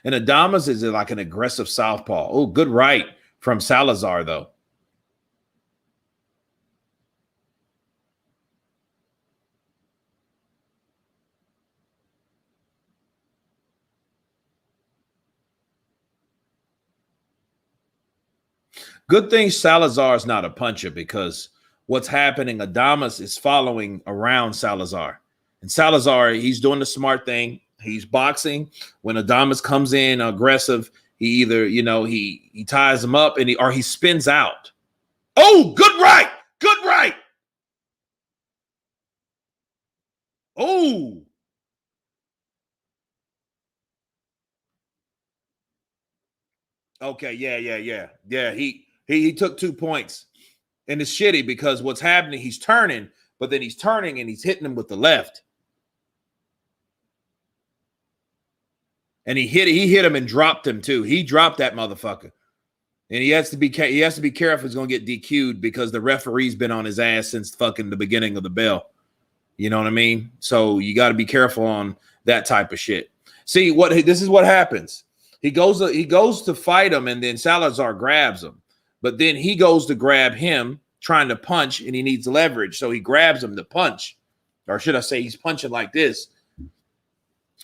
And Adames is like an aggressive southpaw. Oh, good right from Salazar, though. Good thing Salazar is not a puncher because what's happening, Adames is following around Salazar. And Salazar, he's doing the smart thing. He's boxing. When Adames comes in aggressive, he either, you know, he ties him up or he spins out. Oh, good right. Good right. Oh. Okay, yeah. He took 2 points. And it's shitty because what's happening, he's turning, but then he's turning and he's hitting him with the left. And he hit him and dropped him too. He dropped that motherfucker. And he has to be careful he's going to get DQ'd because the referee's been on his ass since fucking the beginning of the bell. You know what I mean? So you got to be careful on that type of shit. See this is what happens. He goes to fight him, and then Salazar grabs him, but then he goes to grab him, trying to punch, and he needs leverage, so he grabs him to punch, or should I say, he's punching like this,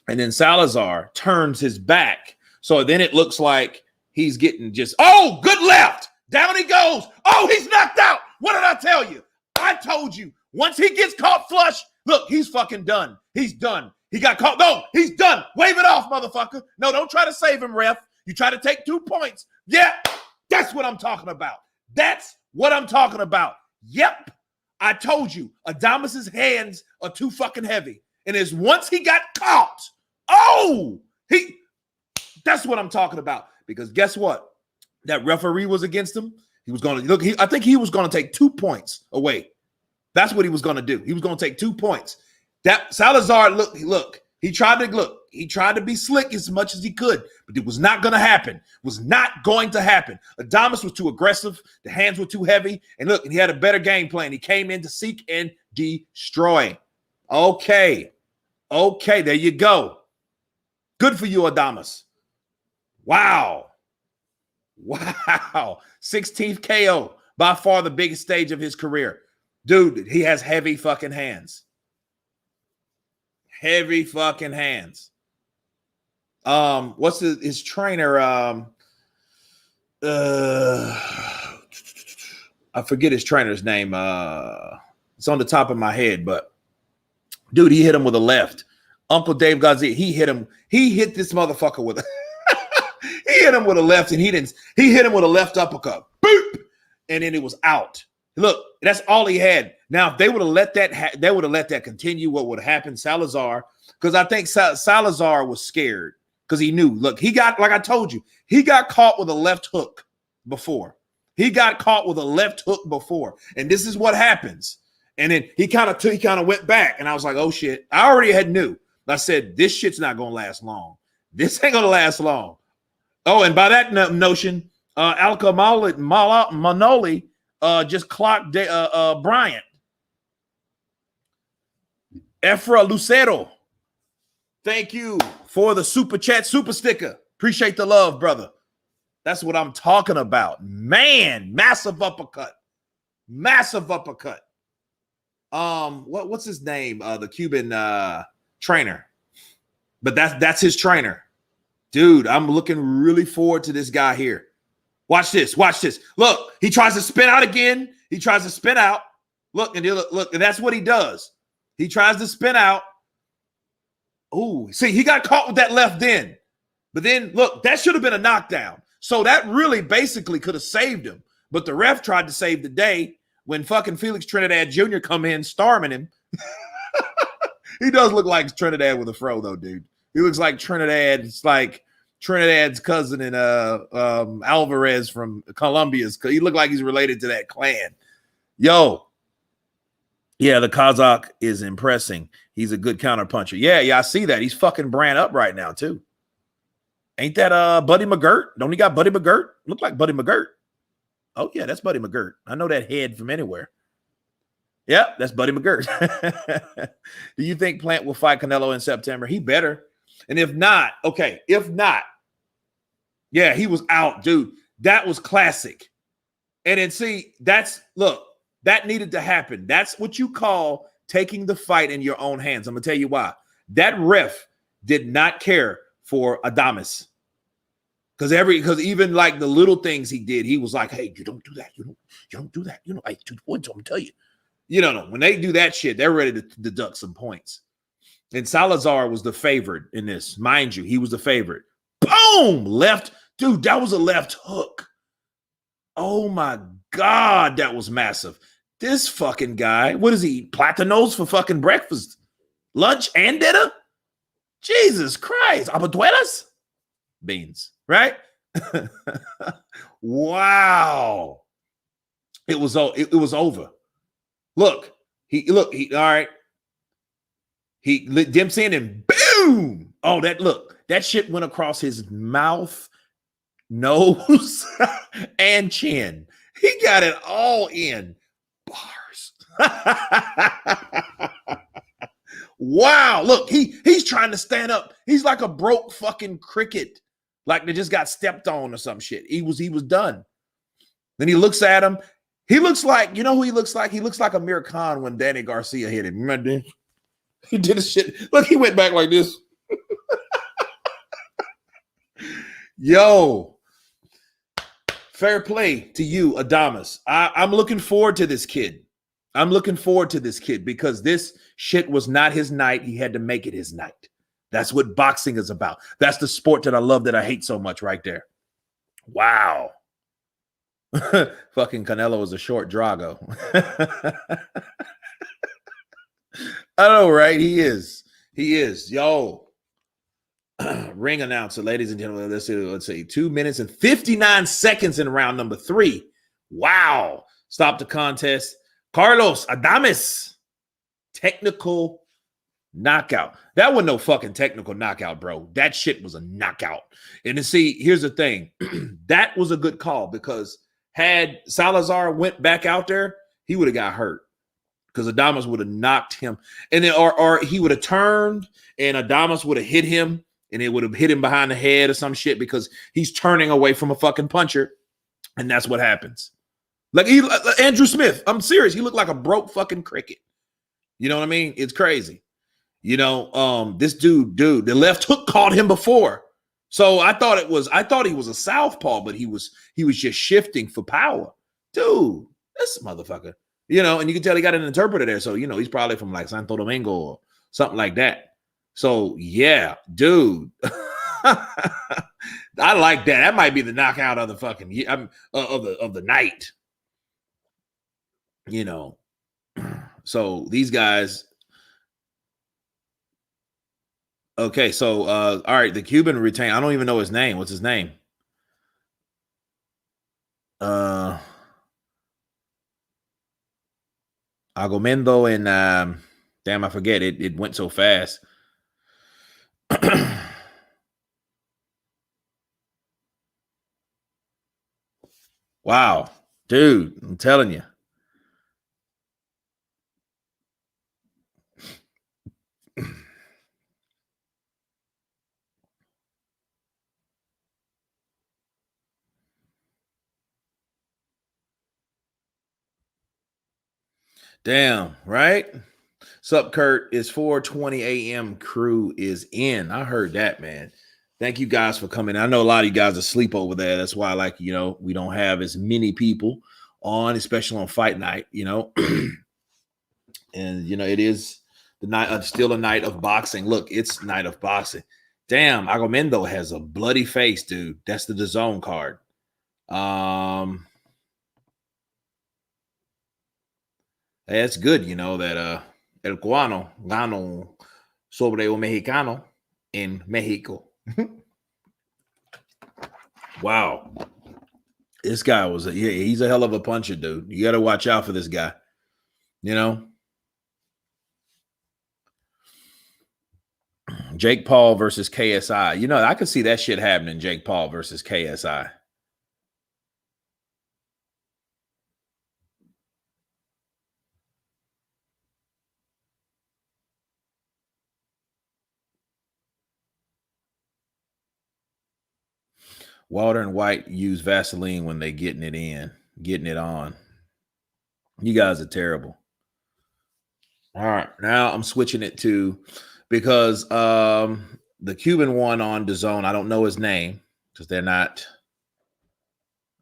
and then Salazar turns his back, so then it looks like he's getting just good left, down he goes. Oh, he's knocked out. What did I tell you? I told you. Once he gets caught flush, look, he's fucking done. He's done. He got caught. No, he's done. Wave it off, motherfucker. No, don't try to save him, ref. You try to take 2 points. Yeah, that's what I'm talking about. That's what I'm talking about. Yep. I told you, Adamas's hands are too fucking heavy. And it's once he got caught, that's what I'm talking about. Because guess what? That referee was against him. He was going to look. I think he was going to take 2 points away. That's what he was going to do. He was going to take 2 points. That Salazar, he tried to be slick as much as he could, but it was not going to happen. It was not going to happen. Adamas was too aggressive. The hands were too heavy. And look, he had a better game plan. He came in to seek and destroy. Okay, there you go. Good for you, Adamas. Wow. 16th KO, by far the biggest stage of his career. Dude, he has heavy fucking hands. Heavy fucking hands. What's his trainer? I forget his trainer's name. It's on the top of my head, but dude, he hit him with a left. Uncle Dave Garcia, he hit this motherfucker with a he hit him with a left, and he hit him with a left uppercut. Boop! And then it was out. Look, that's all he had. Now, if they would have let that continue, what would have happened? Salazar, because I think Salazar was scared because he knew. Look, he got, like I told you, he got caught with a left hook before. And this is what happens. And then he kind of went back, and I was like, oh shit. I already knew. I said, this shit's not gonna last long. This ain't gonna last long. Oh, and by that notion, Alka Manoli just clocked Bryant. Efra Lucero, thank you for the super chat, super sticker. Appreciate the love, brother. That's what I'm talking about. Man, massive uppercut. What's his name? The Cuban trainer. But that's his trainer. Dude, I'm looking really forward to this guy here. Watch this. Look, he tries to spin out again. Look, and that's what he does. He tries to spin out. Ooh, see, he got caught with that left then. But then, look, that should have been a knockdown. So that really basically could have saved him. But the ref tried to save the day when fucking Felix Trinidad Jr. come in storming him. He does look like Trinidad with a fro, though, dude. He looks like Trinidad. It's like Trinidad's cousin and Alvarez from Colombia's. He looked like he's related to that clan. Yo. Yeah, the Kazakh is impressing. He's a good counterpuncher. Yeah, I see that. He's fucking brand up right now, too. Ain't that Buddy McGirt? Don't he got Buddy McGirt? Look like Buddy McGirt. Oh, yeah, that's Buddy McGirt. I know that head from anywhere. Yeah, that's Buddy McGirt. Do you think Plant will fight Canelo in September? He better. And if not, yeah, he was out, dude. That was classic. And then see, that needed to happen. That's what you call taking the fight in your own hands. I'm going to tell you why. That ref did not care for Adamas. Because even like the little things he did, he was like, hey, you don't do that. You don't do that. Like 2 points, I'm going to tell you. No, when they do that shit, they're ready to deduct some points. And Salazar was the favorite in this. Mind you, he was the favorite. Boom! Left. Dude, that was a left hook. Oh, my God. That was massive. This fucking guy, what does he eat? Platanos for fucking breakfast, lunch, and dinner? Jesus Christ. Habichuelas? Beans, right? Wow. It was over. Look, all right. He lit Dempsey in and boom. Oh, that shit went across his mouth, nose, and chin. He got it all in. Bars. Wow. Look, he's trying to stand up. He's like a broke fucking cricket. Like they just got stepped on or some shit. He was done. Then he looks at him. He looks like, you know who he looks like? He looks like Amir Khan when Danny Garcia hit him. Remember? He did his shit. Look, he went back like this. Yo, fair play to you, Adamas. I'm looking forward to this kid. I'm looking forward to this kid because this shit was not his night. He had to make it his night. That's what boxing is about. That's the sport that I love that I hate so much right there. Wow. Fucking Canelo is a short Drago. I know, right? He is. He is. Yo. Ring announcer, ladies and gentlemen. Let's see. 2 minutes and 59 seconds in round number 3. Wow. Stop the contest. Carlos Adames. Technical knockout. That wasn't no fucking technical knockout, bro. That shit was a knockout. And to see, here's the thing. That was a good call because had Salazar went back out there, he would have got hurt. Because Adames would have knocked him. And then or he would have turned and Adames would have hit him and it would have hit him behind the head or some shit because he's turning away from a fucking puncher. And that's what happens. Like Andrew Smith, I'm serious. He looked like a broke fucking cricket. You know what I mean? It's crazy. You know, this dude, the left hook caught him before. So I thought he was a southpaw, but he was just shifting for power. Dude, this motherfucker. You know, and you can tell he got an interpreter there. So, you know, he's probably from like Santo Domingo or something like that. So, yeah, dude. I like that. That might be the knockout of the fucking of the night. You know. So, these guys. Okay, so all right, the Cuban retained. I don't even know his name. What's his name? Agomendo and damn, I forget it. It went so fast. Wow, dude, I'm telling you. Damn, right? Sup, Kurt? It's 4:20 a.m. Crew is in. I heard that, man. Thank you guys for coming. I know a lot of you guys are asleep over there. That's why, like, you know, we don't have as many people on, especially on fight night, you know. And you know, it is the night still a night of boxing. Look, it's night of boxing. Damn, Agomendo has a bloody face, dude. That's the DAZN card. It's good, you know, that El Cubano ganó sobre un mexicano in Mexico. Wow. This guy was he's a hell of a puncher, dude. You got to watch out for this guy. You know? Jake Paul versus KSI. You know, I could see that shit happening, Jake Paul versus KSI. Walter and White use Vaseline when they getting it on. You guys are terrible. All right, now I'm switching it to because the Cuban one on DAZN, I don't know his name because they're not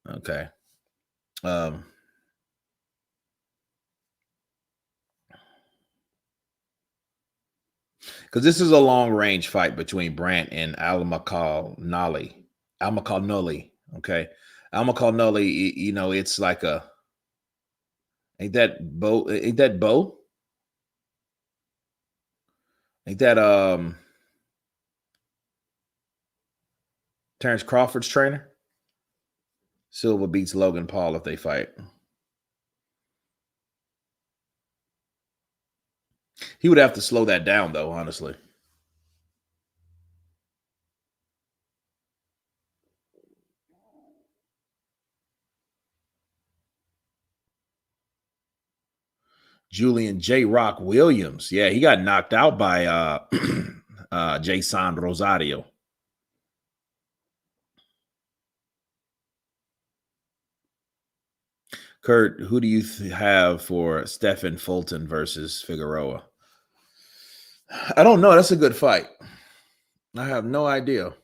okay. Because this is a long range fight between Brandt and Al-Makal-Noli. Al-Makal-Noli, okay. Al-Makal-Noli, you know, it's like a ain't that Bo? Ain't that Bo? Ain't that Terrence Crawford's trainer? Silva beats Logan Paul if they fight. He would have to slow that down, though, honestly. Julian J. Rock Williams. Yeah, he got knocked out by Jason Rosario. Kurt, who do you have for Stephen Fulton versus Figueroa? I don't know. That's a good fight. I have no idea.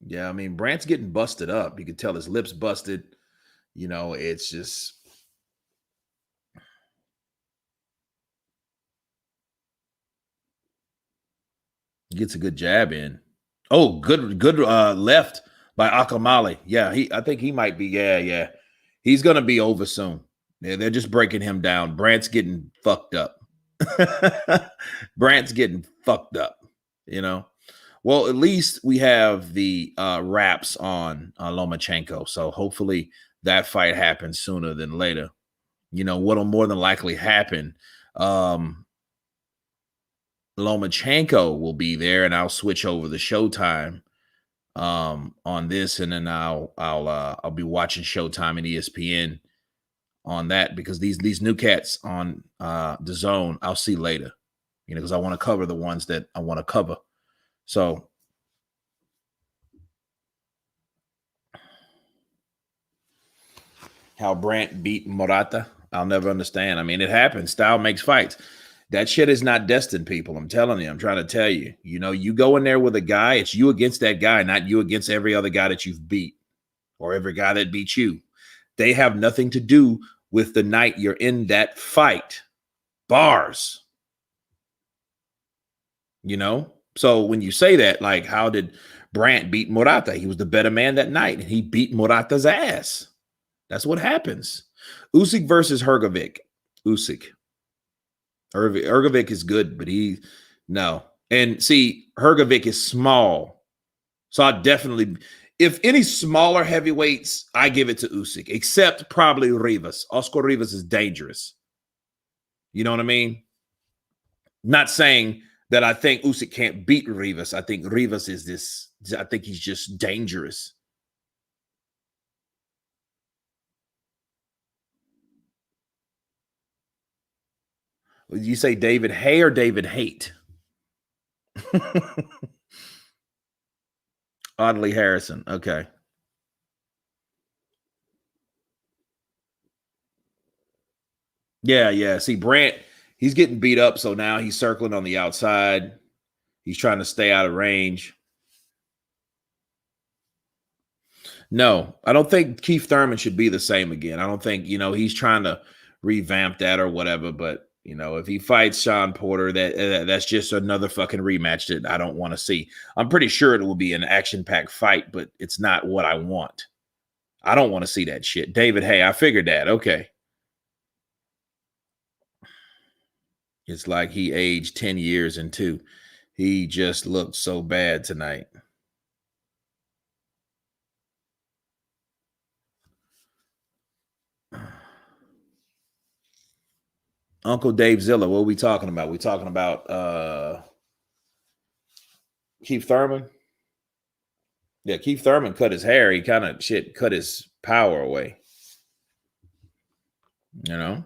Yeah, I mean, Brandt's getting busted up. You can tell his lips busted. You know, it's just he gets a good jab in. Oh, good left by Akamali. Yeah, I think he might be. Yeah. He's gonna be over soon. Yeah, they're just breaking him down. Brandt's getting fucked up. Brandt's getting fucked up, you know. Well, at least we have the wraps on Loamchenko. So hopefully that fight happens sooner than later. You know, what'll more than likely happen. Loamchenko will be there, and I'll switch over the Showtime on this, and then I'll be watching Showtime and ESPN on that, because these new cats on the Zone I'll see later, you know, because I want to cover the ones that I want to cover. So how Brandt beat Morata, I'll never understand. I mean, it happens. Style makes fights. That shit is not destined, people. I'm telling you. I'm trying to tell you. You know, you go in there with a guy, it's you against that guy, not you against every other guy that you've beat or every guy that beat you. They have nothing to do with the night you're in that fight. Bars. You know? So when you say that, like, how did Brandt beat Morata? He was the better man that night, and he beat Morata's ass. That's what happens. Usyk versus Hrgovic. Usyk. Hrgovic is good, but no. And see, Hrgovic is small. So I definitely, if any smaller heavyweights, I give it to Usyk, except probably Rivas. Oscar Rivas is dangerous. You know what I mean? Not saying that I think Usyk can't beat Rivas. I think Rivas is this, I think he's just dangerous. You say David Hay or David Hate? Audley Harrison. Okay. Yeah. See, Brandt, he's getting beat up, so now he's circling on the outside. He's trying to stay out of range. No, I don't think Keith Thurman should be the same again. I don't think, you know, he's trying to revamp that or whatever, but you know, if he fights Sean Porter, that's just another fucking rematch that I don't want to see. I'm pretty sure it will be an action-packed fight, but it's not what I want. I don't want to see that shit. David, hey, I figured that. Okay. It's like he aged 10 years in two. He just looked so bad tonight. Uncle Dave Zilla, what are we talking about? We talking about Keith Thurman? Yeah, Keith Thurman cut his hair. He kind of cut his power away. You know?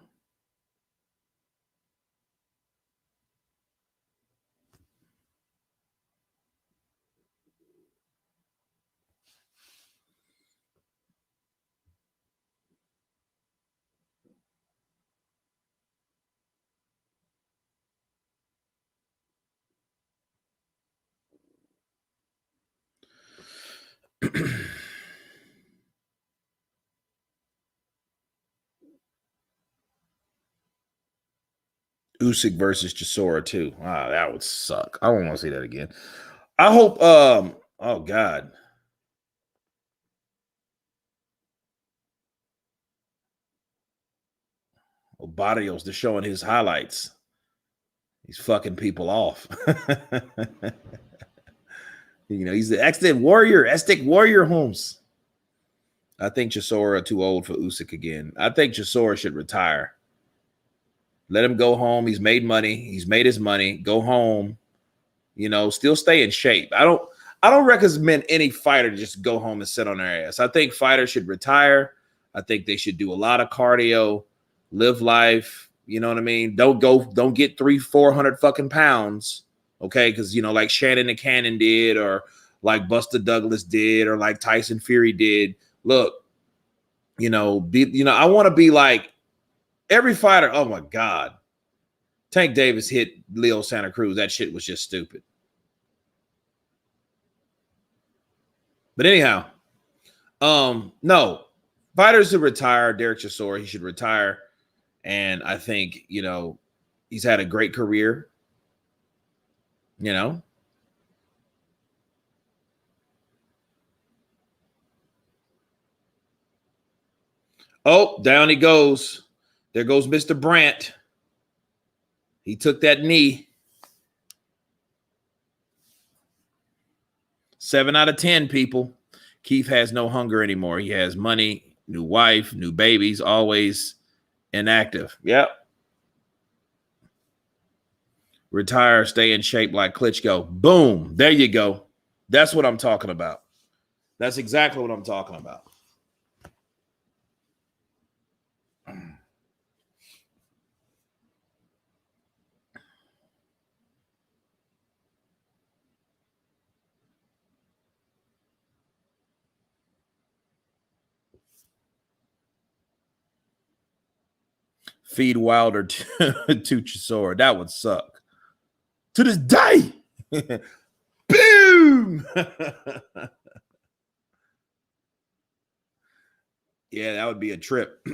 Usyk versus Chisora too. Ah, that would suck. I don't want to see that again. I hope. Oh God. Barrios, they're showing his highlights. He's fucking people off. You know, he's the Aztec warrior Holmes. I think Chisora too old for Usyk again. I think Chisora should retire. Let him go home. He's made money. He's made his money. Go home. You know, still stay in shape. I don't recommend any fighter to just go home and sit on their ass. I think fighters should retire. I think they should do a lot of cardio, live life. You know what I mean? Don't get 300-400 fucking pounds. Okay. Cause you know, like Shannon the Cannon did, or like Buster Douglas did, or like Tyson Fury did. Look, I want to be like every fighter. Oh my God. Tank Davis hit Leo Santa Cruz. That shit was just stupid. But anyhow, no, fighters should retire. Derek Chisora, he should retire. And I think, he's had a great career, Oh, down he goes. There goes Mr. Brandt. He took that knee. 7 out of 10 people. Keith has no hunger anymore. He has money, new wife, new babies, always inactive. Yep. Retire, stay in shape like Klitschko. Boom. There you go. That's what I'm talking about. That's exactly what I'm talking about. Feed Wilder to Chisora. That would suck. To this day. Boom. Yeah, that would be a trip.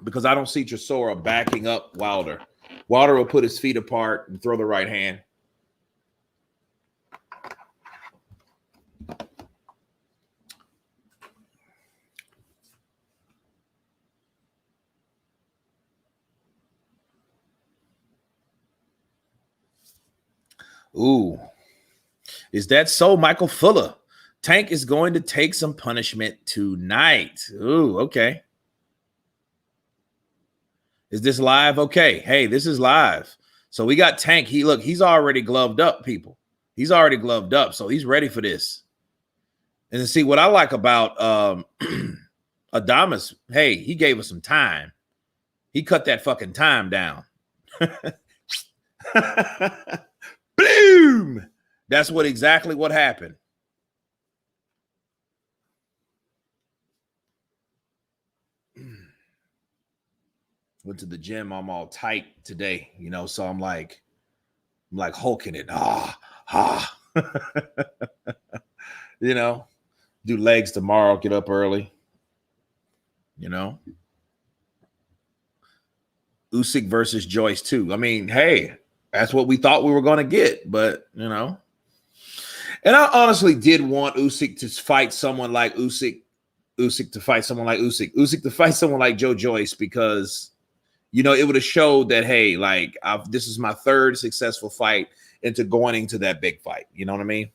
Because I don't see Chisora backing up Wilder. Wilder will put his feet apart and throw the right hand. Ooh, is that so, Michael Fuller? Tank is going to take some punishment tonight. Ooh, okay. Is this live? Okay. Hey, this is live. So we got Tank. He's already gloved up, people. He's already gloved up, so he's ready for this. And to see what I like about Adamas, hey, he gave us some time. He cut that fucking time down. Boom! That's exactly what happened. Went to the gym. I'm all tight today, so I'm like hulking it. Do legs tomorrow, get up early. Usyk versus Joyce too. I mean, hey, that's what we thought we were going to get, but And I honestly did want Usyk to fight someone like Usyk to fight someone like Usyk to fight someone like Joe Joyce, because it would have showed that, hey, this is my third successful fight into going into that big fight. You know what I mean?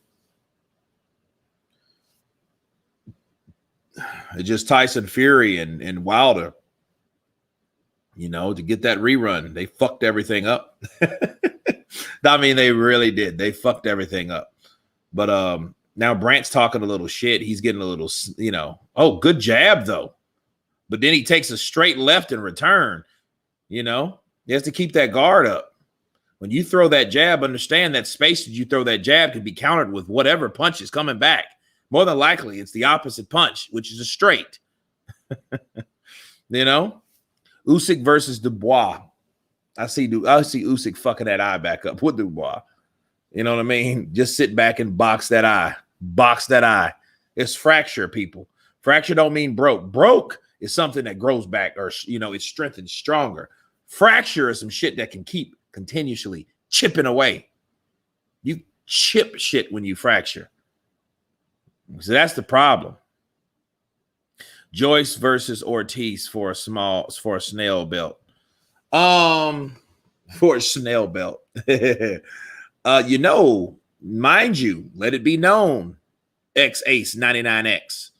It's just Tyson Fury and Wilder, to get that rerun. They fucked everything up. I mean, they really did. They fucked everything up. But now Brandt's talking a little shit. He's getting a little, oh, good jab, though. But then he takes a straight left in return. He has to keep that guard up. When you throw that jab, understand that space that you throw that jab can be countered with whatever punch is coming back. More than likely, it's the opposite punch, which is a straight. Usyk versus Dubois. I see Usyk fucking that eye back up with Dubois. You know what I mean? Just sit back and box that eye. Box that eye. It's fracture, people. Fracture don't mean broke. Broke is something that grows back, or it's strengthened stronger. Fracture is some shit that can keep continuously chipping away. You chip shit when you fracture. So that's the problem. Joyce versus Ortiz for a snail belt. For a snail belt. Mind you, let it be known, ex-ace 99X.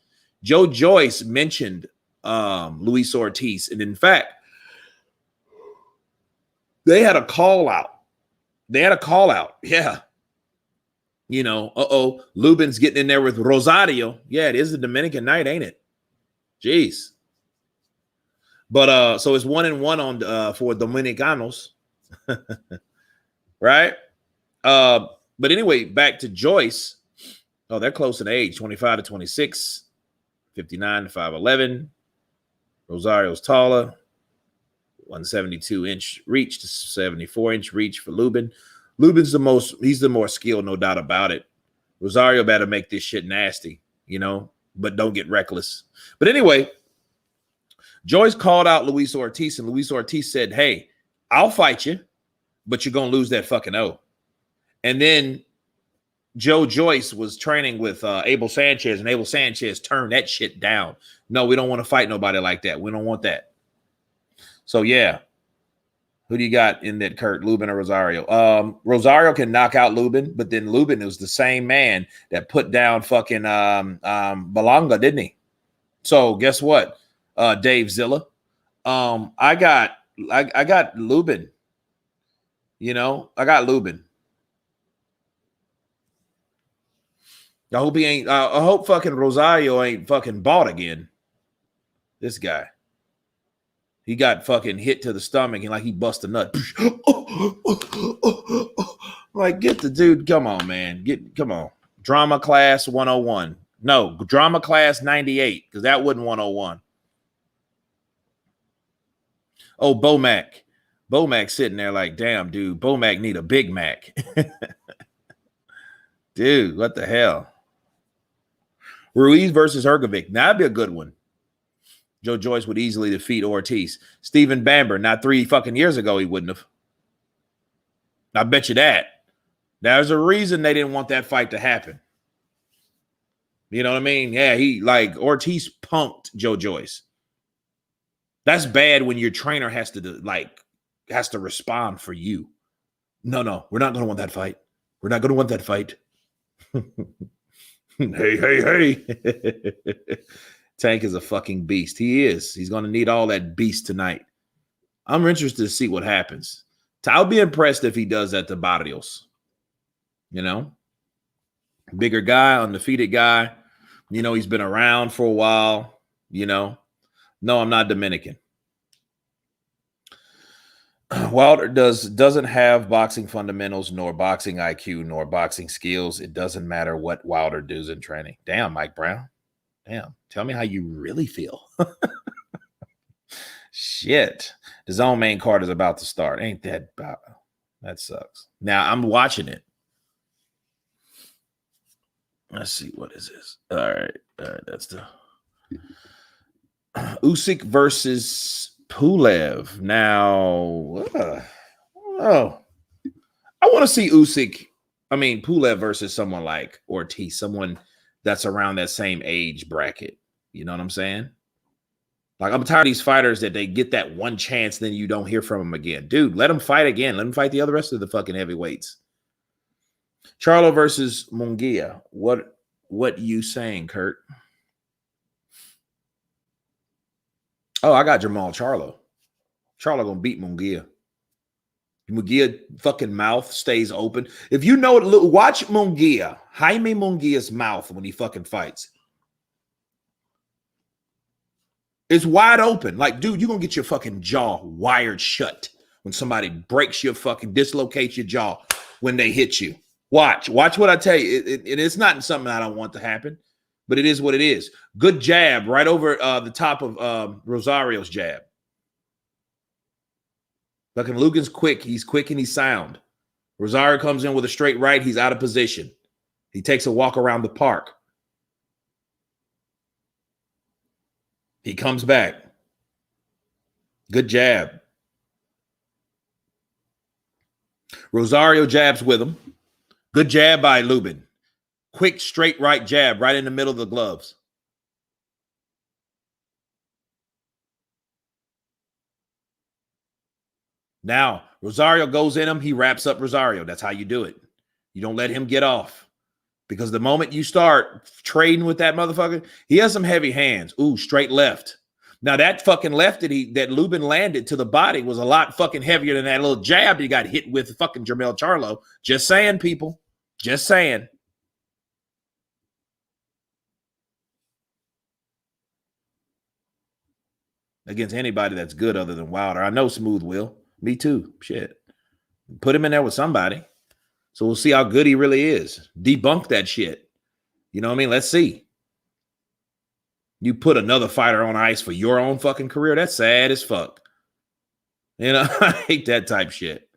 Joe Joyce mentioned Luis Ortiz. And in fact, they had a call out. Yeah. You know, Lubin's getting in there with Rosario. Yeah, it is a Dominican night, ain't it? Jeez. But so it's 1-1 on for Dominicanos. Right? But anyway, back to Joyce. Oh, they're close in age, 25 to 26, 59 to 5'11. Rosario's taller, 172-inch reach to 74-inch reach for Lubin. Lubin's he's the more skilled, no doubt about it. Rosario better make this shit nasty, you know, but don't get reckless. But anyway, Joyce called out Luis Ortiz, and Luis Ortiz said, hey, I'll fight you, but you're going to lose that fucking O. And then Joe Joyce was training with Abel Sanchez, and Abel Sanchez turned that shit down. No, we don't want to fight nobody like that. We don't want that. So, yeah. Who do you got in that, Kurt? Lubin or Rosario? Rosario can knock out Lubin, but then Lubin was the same man that put down fucking Balanga, didn't he? So, guess what, Dave Zilla? I got Lubin. You know, I got Lubin. I hope he ain't. I hope fucking Rosario ain't fucking bought again. This guy, he got fucking hit to the stomach and like he bust a nut. Like, get the dude. Come on, man. Come on. Drama class 101. No, drama class 98 because that wasn't 101. Oh, Bomac. Bomac sitting there like, damn, dude. Bomac need a Big Mac. Dude, what the hell? Ruiz versus Hergovic. Now, that'd be a good one. Joe Joyce would easily defeat Ortiz. Stephen Bamber, not 3 fucking years ago, he wouldn't have. I bet you that. There's a reason they didn't want that fight to happen. You know what I mean? Yeah, Ortiz punked Joe Joyce. That's bad when your trainer has to respond for you. No, we're not going to want that fight. We're not going to want that fight. Hey. Tank is a fucking beast. He is. He's going to need all that beast tonight. I'm interested to see what happens. I'll be impressed if he does that to Barrios. You know? Bigger guy, undefeated guy. You know, he's been around for a while. You know? No, I'm not Dominican. Wilder doesn't have boxing fundamentals, nor boxing IQ, nor boxing skills. It doesn't matter what Wilder does in training. Damn, Mike Brown. Damn. Tell me how you really feel. Shit. The zone main card is about to start. Ain't that about? That sucks. Now I'm watching it. Let's see. What is this? All right. That's the Usyk versus Pulev. Now, I want to see Pulev versus someone like Ortiz, someone that's around that same age bracket. You know what I'm saying? Like, I'm tired of these fighters that they get that one chance, then you don't hear from them again. Dude, let them fight again. Let them fight the rest of the fucking heavyweights. Charlo versus Munguia. What you saying, Kurt? Oh, I got Jamal Charlo. Charlo gonna beat Munguia. Munguia fucking mouth stays open. If you know it, watch Munguia. Jaime Munguia's mouth when he fucking fights. It's wide open. Like, dude, you're gonna get your fucking jaw wired shut when somebody breaks your fucking, dislocates your jaw when they hit you. Watch what I tell you. It's not something I don't want to happen, but it is what it is. Good jab right over the top of Rosario's jab. Fucking Lugan's quick. He's quick and he's sound. Rosario comes in with a straight right. He's out of position. He takes a walk around the park. He comes back. Good jab. Rosario jabs with him. Good jab by Lubin. Quick, straight right jab right in the middle of the gloves. Now, Rosario goes in him. He wraps up Rosario. That's how you do it. You don't let him get off. Because the moment you start trading with that motherfucker, he has some heavy hands. Ooh, straight left. Now that fucking left that Lubin landed to the body was a lot fucking heavier than that little jab he got hit with fucking Jermell Charlo. Just saying, people. Just saying. Against anybody that's good other than Wilder. I know Smooth will. Me too. Shit. Put him in there with somebody. So we'll see how good he really is. Debunk that shit. You know what I mean? Let's see. You put another fighter on ice for your own fucking career. That's sad as fuck. You know, I hate that type shit.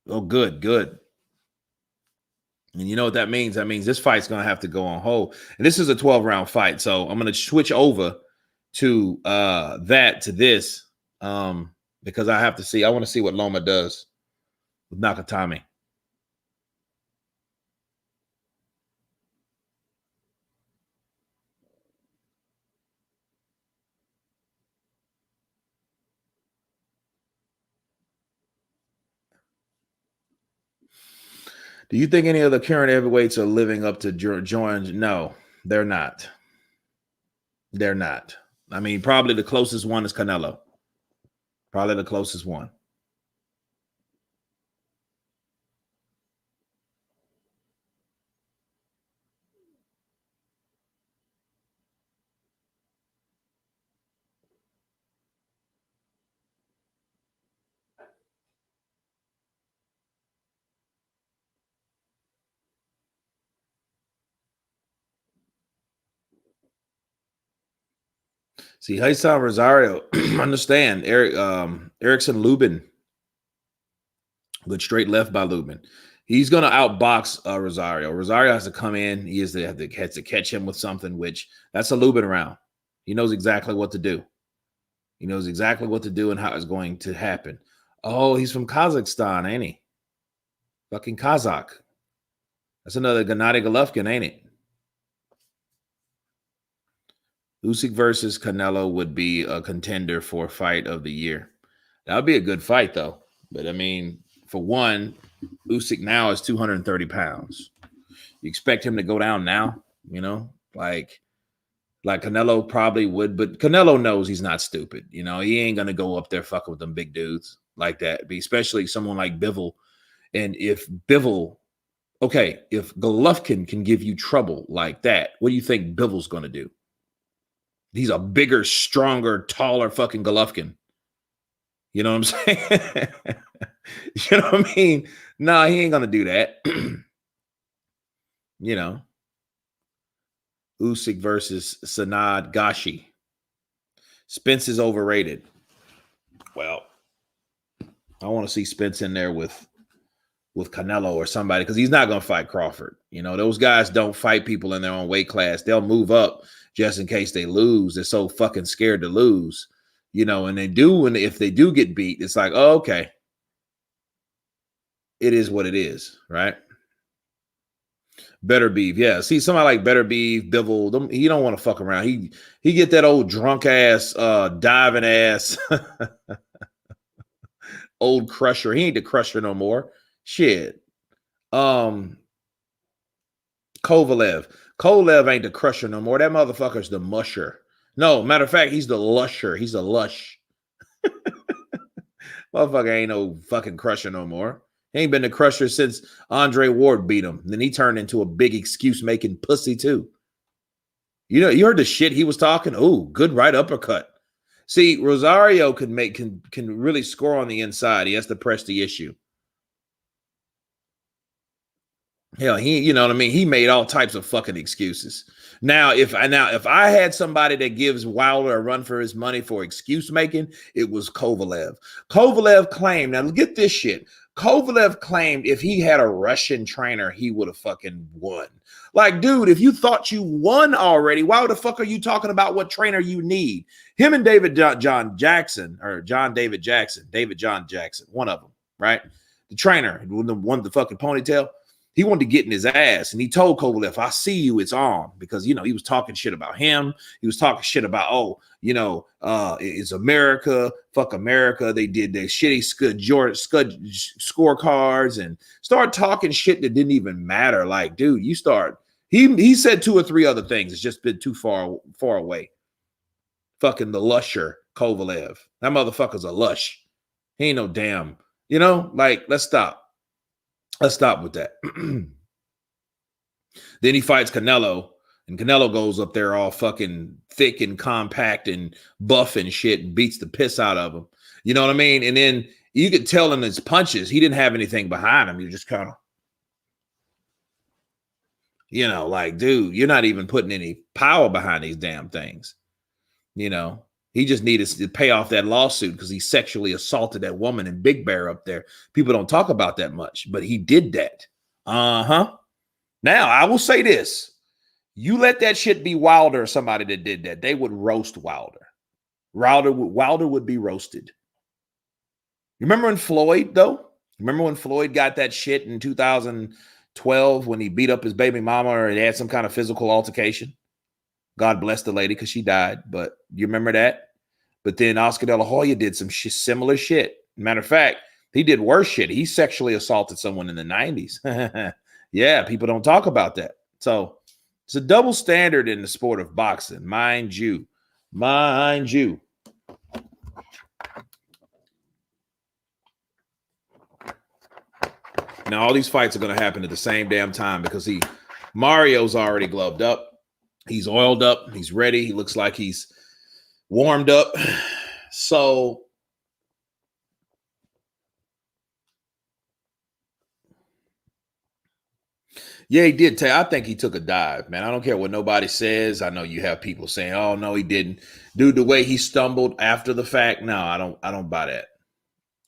Oh, good, good. And you know what that means? That means this fight's going to have to go on hold. And this is a 12-round fight. So I'm going to switch over to this because I have to see. I want to see what Loma does with Nakatani. Do you think any of the current heavyweights are living up to join? No, they're not. They're not. I mean, probably the closest one is Canelo. Probably the closest one. See, Haysam Rosario, understand, Erickson Lubin, good straight left by Lubin. He's going to outbox Rosario. Rosario has to come in. He has to catch him with something, which that's a Lubin round. He knows exactly what to do. He knows exactly what to do and how it's going to happen. Oh, he's from Kazakhstan, ain't he? Fucking Kazakh. That's another Gennady Golovkin, ain't it? Usyk versus Canelo would be a contender for fight of the year. That would be a good fight, though. But, I mean, for one, Usyk now is 230 pounds. You expect him to go down now, you know? Like Canelo probably would, but Canelo knows he's not stupid. You know, he ain't going to go up there fucking with them big dudes like that, especially someone like Bivol. And if Golovkin can give you trouble like that, what do you think Bivol's going to do? He's a bigger, stronger, taller fucking Golovkin. You know what I'm saying? You know what I mean? No, he ain't going to do that. You know. Usyk versus Sanad Gashi. Spence is overrated. Well, I want to see Spence in there with Canelo or somebody because he's not going to fight Crawford. You know, those guys don't fight people in their own weight class. They'll move up just in case they lose. They're so fucking scared to lose, you know, and they do. And if they do get beat, it's like, oh, okay. It is what it is, right? Better Beef, yeah. See, somebody like Better Beef, Bivol, he don't want to fuck around. He get that old drunk ass, diving ass, old crusher. He ain't the crusher no more. Shit. Kovalev ain't the crusher no more. That motherfucker's the musher. No, matter of fact, he's the lusher. He's a lush. Motherfucker ain't no fucking crusher no more. He ain't been the crusher since Andre Ward beat him. Then he turned into a big excuse-making pussy, too. You know, you heard the shit he was talking? Ooh, good right uppercut. See, Rosario can really score on the inside. He has to press the issue. Hell, you know what I mean? He made all types of fucking excuses. Now, if I had somebody that gives Wilder a run for his money for excuse making, it was Kovalev. Kovalev claimed, now get this shit. Kovalev claimed if he had a Russian trainer, he would have fucking won. Like, dude, if you thought you won already, why the fuck are you talking about what trainer you need? Him and David John Jackson, David John Jackson, one of them, right? The trainer, the one with the fucking ponytail. He wanted to get in his ass, and he told Kovalev, "I see you, it's on," because he was talking shit about him. He was talking shit about, it's America, fuck America. They did their shitty scud scorecards and start talking shit that didn't even matter. Like, dude, you start. He said 2 or 3 other things. It's just been too far away. Fucking the lusher Kovalev. That motherfucker's a lush. He ain't no damn. Let's stop. Let's stop with that. Then he fights Canelo, and Canelo goes up there all fucking thick and compact and buff and shit and beats the piss out of him. You know what I mean? And then you could tell in his punches, he didn't have anything behind him. You're just kind of, dude, you're not even putting any power behind these damn things. He just needed to pay off that lawsuit because he sexually assaulted that woman in Big Bear up there. People don't talk about that much, but he did that. Now, I will say this. You let that shit be Wilder or somebody that did that, they would roast Wilder. Wilder would be roasted. You remember when Floyd, though? Remember when Floyd got that shit in 2012 when he beat up his baby mama or he had some kind of physical altercation? God bless the lady because she died, but you remember that? But then Oscar De La Hoya did some similar shit. Matter of fact, he did worse shit. He sexually assaulted someone in the 90s. Yeah, people don't talk about that. So it's a double standard in the sport of boxing, mind you. Mind you. Now, all these fights are going to happen at the same damn time because Mario's already gloved up. He's oiled up. He's ready. He looks like he's warmed up. So yeah, he did. I think he took a dive, man. I don't care what nobody says. I know you have people saying, "Oh no, he didn't." Dude, the way he stumbled after the fact, no, I don't buy that.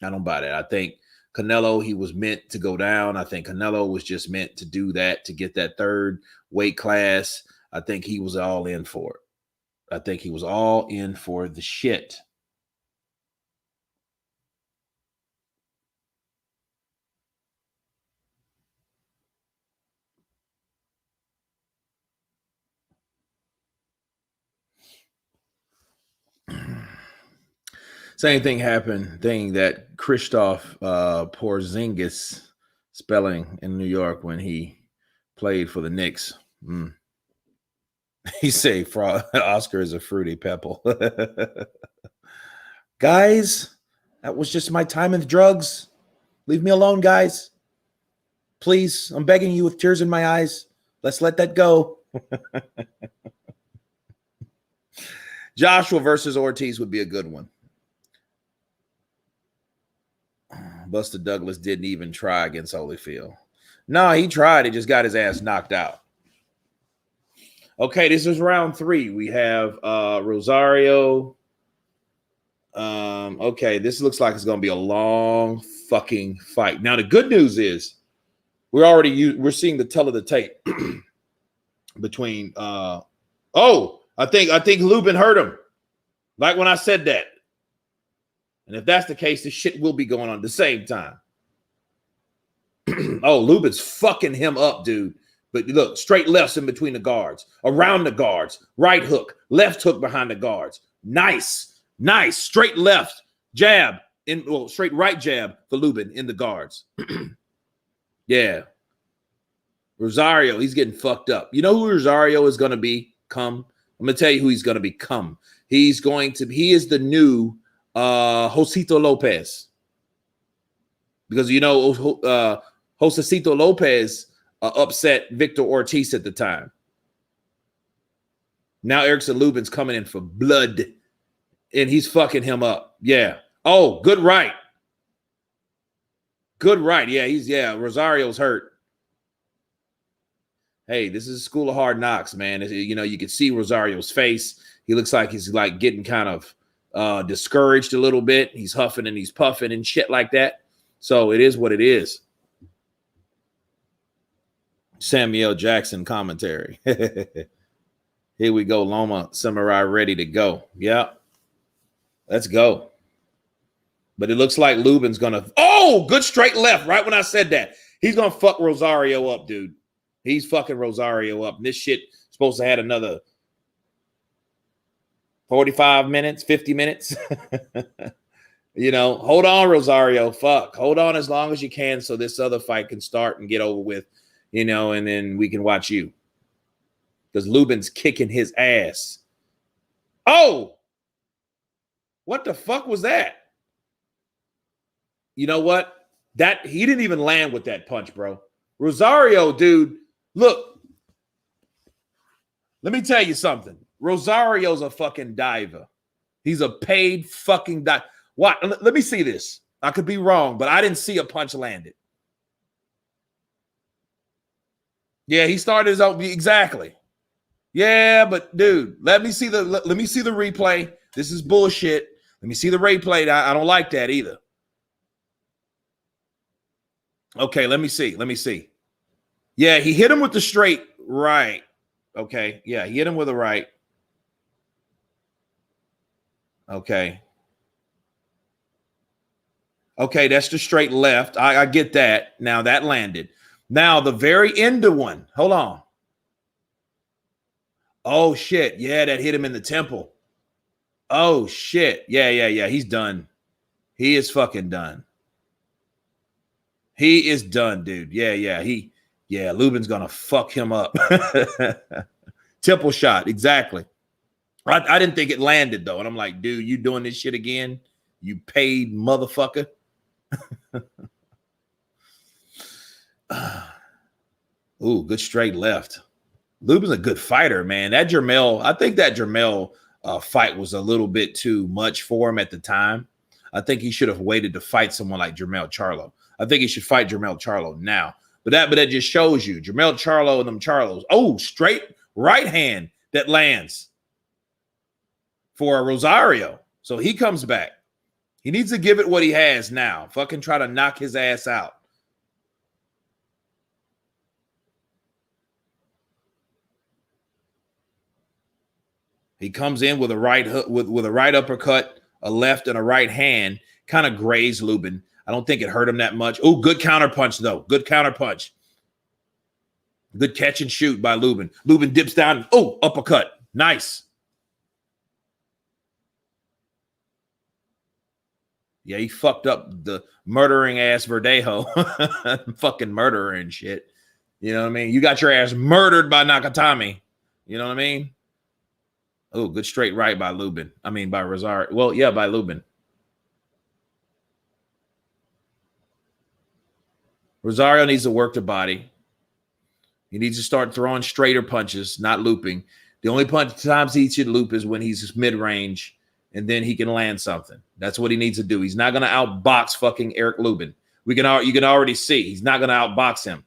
I don't buy that. I think Canelo, he was meant to go down. I think Canelo was just meant to do that to get that third weight class. I think he was all in for it. I think he was all in for the shit. Same thing happened, that Krzysztof Porzingis spelling in New York when he played for the Knicks. He say Oscar is a fruity pebble. Guys, that was just my time with drugs. Leave me alone, guys. Please, I'm begging you with tears in my eyes. Let's let that go. Joshua versus Ortiz would be a good one. Buster Douglas didn't even try against Holyfield. No, he tried. He just got his ass knocked out. Okay, this is round 3. We have Rosario. Okay, this looks like it's going to be a long fucking fight. Now, the good news is we're seeing the tell of the tape between I think Lubin hurt him. Like when I said that. And if that's the case, this shit will be going on at the same time. Oh, Lubin's fucking him up, dude. But look, straight lefts in between the guards, around the guards, right hook, left hook behind the guards. Nice. Straight left jab, straight right jab for Lubin in the guards. Yeah. Rosario, he's getting fucked up. You know who Rosario is going to become? I'm going to tell you who he's going to become. He is the new Josito Lopez. Because, Josito Lopez upset Victor Ortiz at the time. Now Erickson Lubin's coming in for blood, and he's fucking him up. Yeah. Oh, good right. Yeah, Rosario's hurt. Hey, this is a school of hard knocks, man. You can see Rosario's face. He looks like he's like getting kind of discouraged a little bit. He's huffing and he's puffing and shit like that. So it is what it is. Samuel Jackson commentary. Here we go. Loma Samurai ready to go. Yeah. Let's go. But it looks like Lubin's going to. Oh, good straight left. Right when I said that. He's gonna fuck Rosario up, dude. He's fucking Rosario up. And this shit supposed to have another 45 minutes, 50 minutes. Hold on, Rosario. Fuck. Hold on as long as you can so this other fight can start and get over with, and then we can watch you. Because Lubin's kicking his ass. Oh! What the fuck was that? You know what? He didn't even land with that punch, bro. Rosario, dude, look. Let me tell you something. Rosario's a fucking diver. He's a paid fucking diver. What? Let me see this. I could be wrong, but I didn't see a punch landed. Yeah, he started his own. Exactly. Yeah, but dude, let me see the replay. This is bullshit. Let me see the replay. I don't like that either. Okay, let me see. Yeah, he hit him with the straight right. Okay, yeah, he hit him with a right. Okay, that's the straight left. I get that. Now that landed. Now the very end of one. Hold on. Oh, shit. Yeah, that hit him in the temple. Oh, shit. Yeah. He's done. He is fucking done. He is done, dude. Yeah. Lubin's going to fuck him up. Temple shot. Exactly. I didn't think it landed, though. And I'm like, dude, you doing this shit again? You paid motherfucker. Ooh, good straight left. Lubin's a good fighter, man. I think that Jermell fight was a little bit too much for him at the time. I think he should have waited to fight someone like Jermell Charlo. I think he should fight Jermell Charlo now. But that just shows you Jermell Charlo and them Charlos. Oh, straight right hand that lands for Rosario. So he comes back. He needs to give it what he has now. Fucking try to knock his ass out. He comes in with a right hook, with a right uppercut, a left, and a right hand. Kind of grazed Lubin. I don't think it hurt him that much. Oh, good counter punch, though. Good counter punch. Good catch and shoot by Lubin. Lubin dips down. Oh, uppercut. Nice. Yeah, he fucked up the murdering ass Verdejo. Fucking murderer and shit. You know what I mean? You got your ass murdered by Nakatani. You know what I mean? Oh, good straight right by Lubin. I mean, by Rosario. Well, yeah, by Lubin. Rosario needs to work the body. He needs to start throwing straighter punches, not looping. The only times he should loop is when he's mid-range, and then he can land something. That's what he needs to do. He's not going to outbox fucking Eric Lubin. You can already see he's not going to outbox him.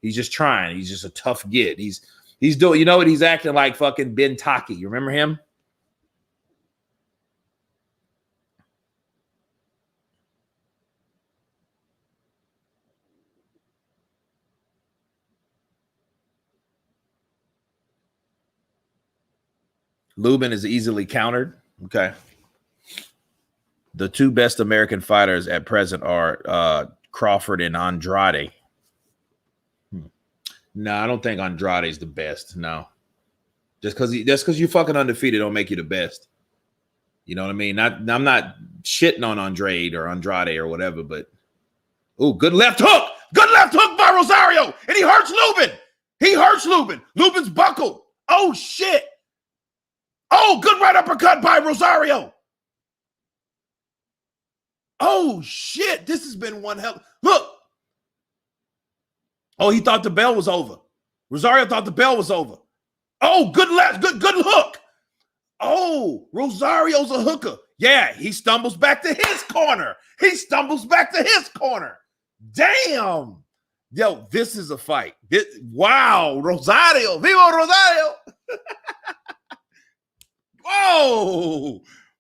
He's just trying. He's just a tough get. He's doing, you know what? He's acting like fucking Ben Taki. You remember him? Lubin is easily countered. Okay. The two best American fighters at present are Crawford and Andrade. No, I don't think Andrade's the best. No. Just because you fucking undefeated don't make you the best. You know what I mean? I'm not shitting on Andrade or whatever, but good left hook. Good left hook by Rosario. And he hurts Lubin. Lubin's buckled. Oh, shit. Oh, good right uppercut by Rosario. Oh, shit. This has been one hell. Look. Oh, he thought the bell was over. Rosario thought the bell was over. Oh, good left. Good hook. Oh, Rosario's a hooker. Yeah, he stumbles back to his corner. Damn. Yo, this is a fight. Wow, Rosario. Viva Rosario.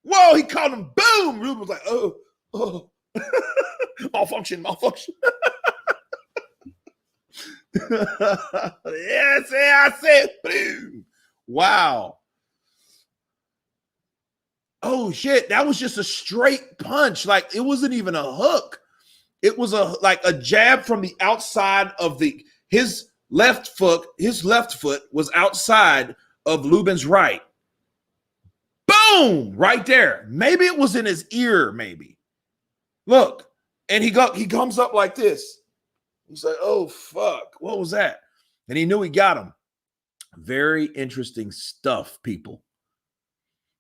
Whoa, he called him boom. Ruben was like, oh. malfunction. Yes, I said boom. Wow. Oh, shit, that was just a straight punch. Like, it wasn't even a hook. It was a jab from the outside of his left foot. His left foot was outside of Lubin's right. Boom! Right there. Maybe it was in his ear, maybe. Look. And he comes up like this. He's like, oh, fuck. What was that? And he knew he got him. Very interesting stuff, people.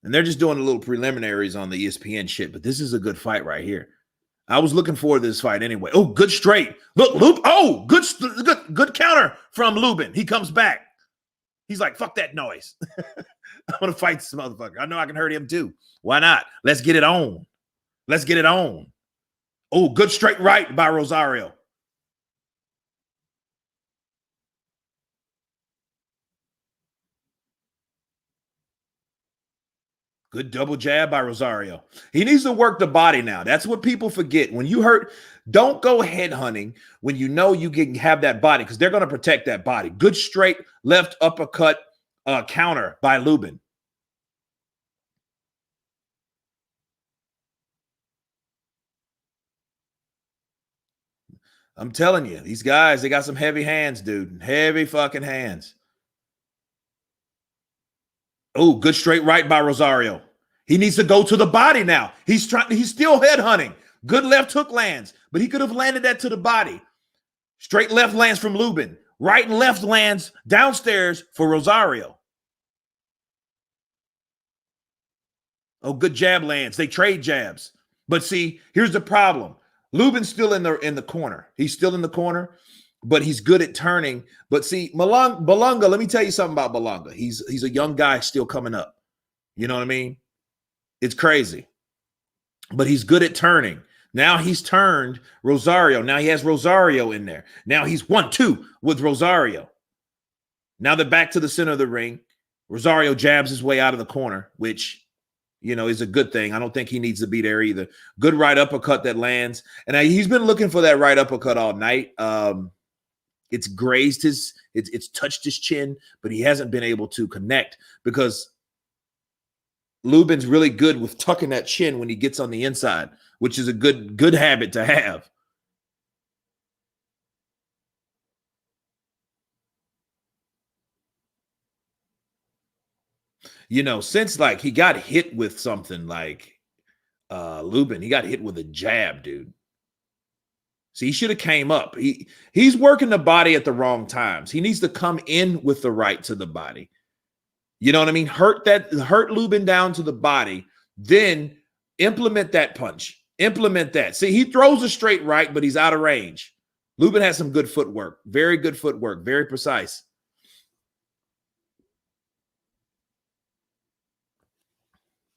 And they're just doing a little preliminaries on the ESPN shit, but this is a good fight right here. I was looking forward to this fight anyway. Oh, good straight. Look, Lubin. Oh, good counter from Lubin. He comes back. He's like, fuck that noise. I'm going to fight this motherfucker. I know I can hurt him too. Why not? Let's get it on. Let's get it on. Oh, good straight right by Rosario. Good double jab by Rosario. He needs to work the body now. That's what people forget. When you hurt, don't go head hunting when you know you can have that body because they're going to protect that body. Good straight left uppercut counter by Lubin. I'm telling you, these guys, they got some heavy hands, dude. Heavy fucking hands. Oh, good straight right by Rosario. He needs to go to the body now. He's still head hunting. Good left hook lands, but he could have landed that to the body. Straight left lands from Lubin. Right and left lands downstairs for Rosario. Oh, good jab lands. They trade jabs. But see, here's the problem. Lubin's still in the corner. He's still in the corner, but he's good at turning. But see, Belunga, let me tell you something about Belunga. He's a young guy still coming up. You know what I mean? It's crazy. But he's good at turning. Now he's turned Rosario. Now he has Rosario in there. Now he's 1-2 with Rosario. Now they're back to the center of the ring. Rosario jabs his way out of the corner, which is a good thing. I don't think he needs to be there either. Good right uppercut that lands. And he's been looking for that right uppercut all night. It's grazed it's touched his chin, but he hasn't been able to connect because Lubin's really good with tucking that chin when he gets on the inside, which is a good habit to have. Since like he got hit with something like Lubin, he got hit with a jab, dude. So he should have came up. He's working the body at the wrong times. He needs to come in with the right to the body. You know what I mean? Hurt Lubin down to the body, then implement that punch. Implement that. See, he throws a straight right, but he's out of range. Lubin has some good footwork. Very good footwork. Very precise.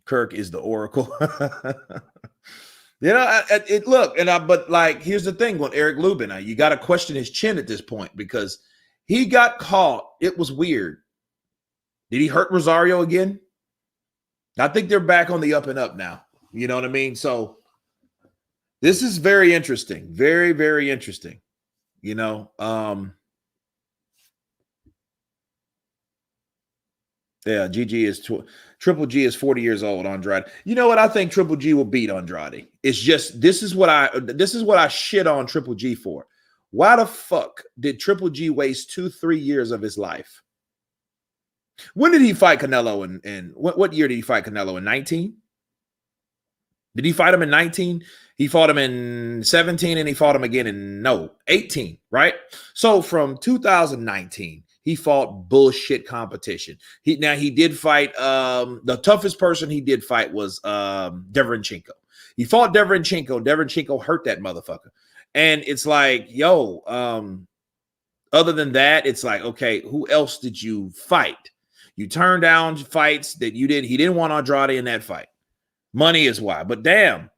Kirk is the oracle. But here's the thing with Eric Lubin. You got to question his chin at this point because he got caught. It was weird. Did he hurt Rosario again? I think they're back on the up and up now. You know what I mean? So this is very interesting. Very, very interesting. Yeah, Triple G is 40 years old, Andrade. You know what? I think Triple G will beat Andrade. It's just this is what I shit on Triple G for. Why the fuck did Triple G waste 2-3 years of his life? When did he fight Canelo? And what year did he fight Canelo? In 19? Did he fight him in 19? He fought him in 17 and he fought him again in 18, right? So from 2019, he fought bullshit competition. He did fight the toughest person he did fight was Deverenchenko. He fought Deverenchenko. Deverenchenko hurt that motherfucker. And it's like, other than that, it's like, okay, who else did you fight? You turned down fights that he didn't want Andrade in that fight. Money is why. But damn,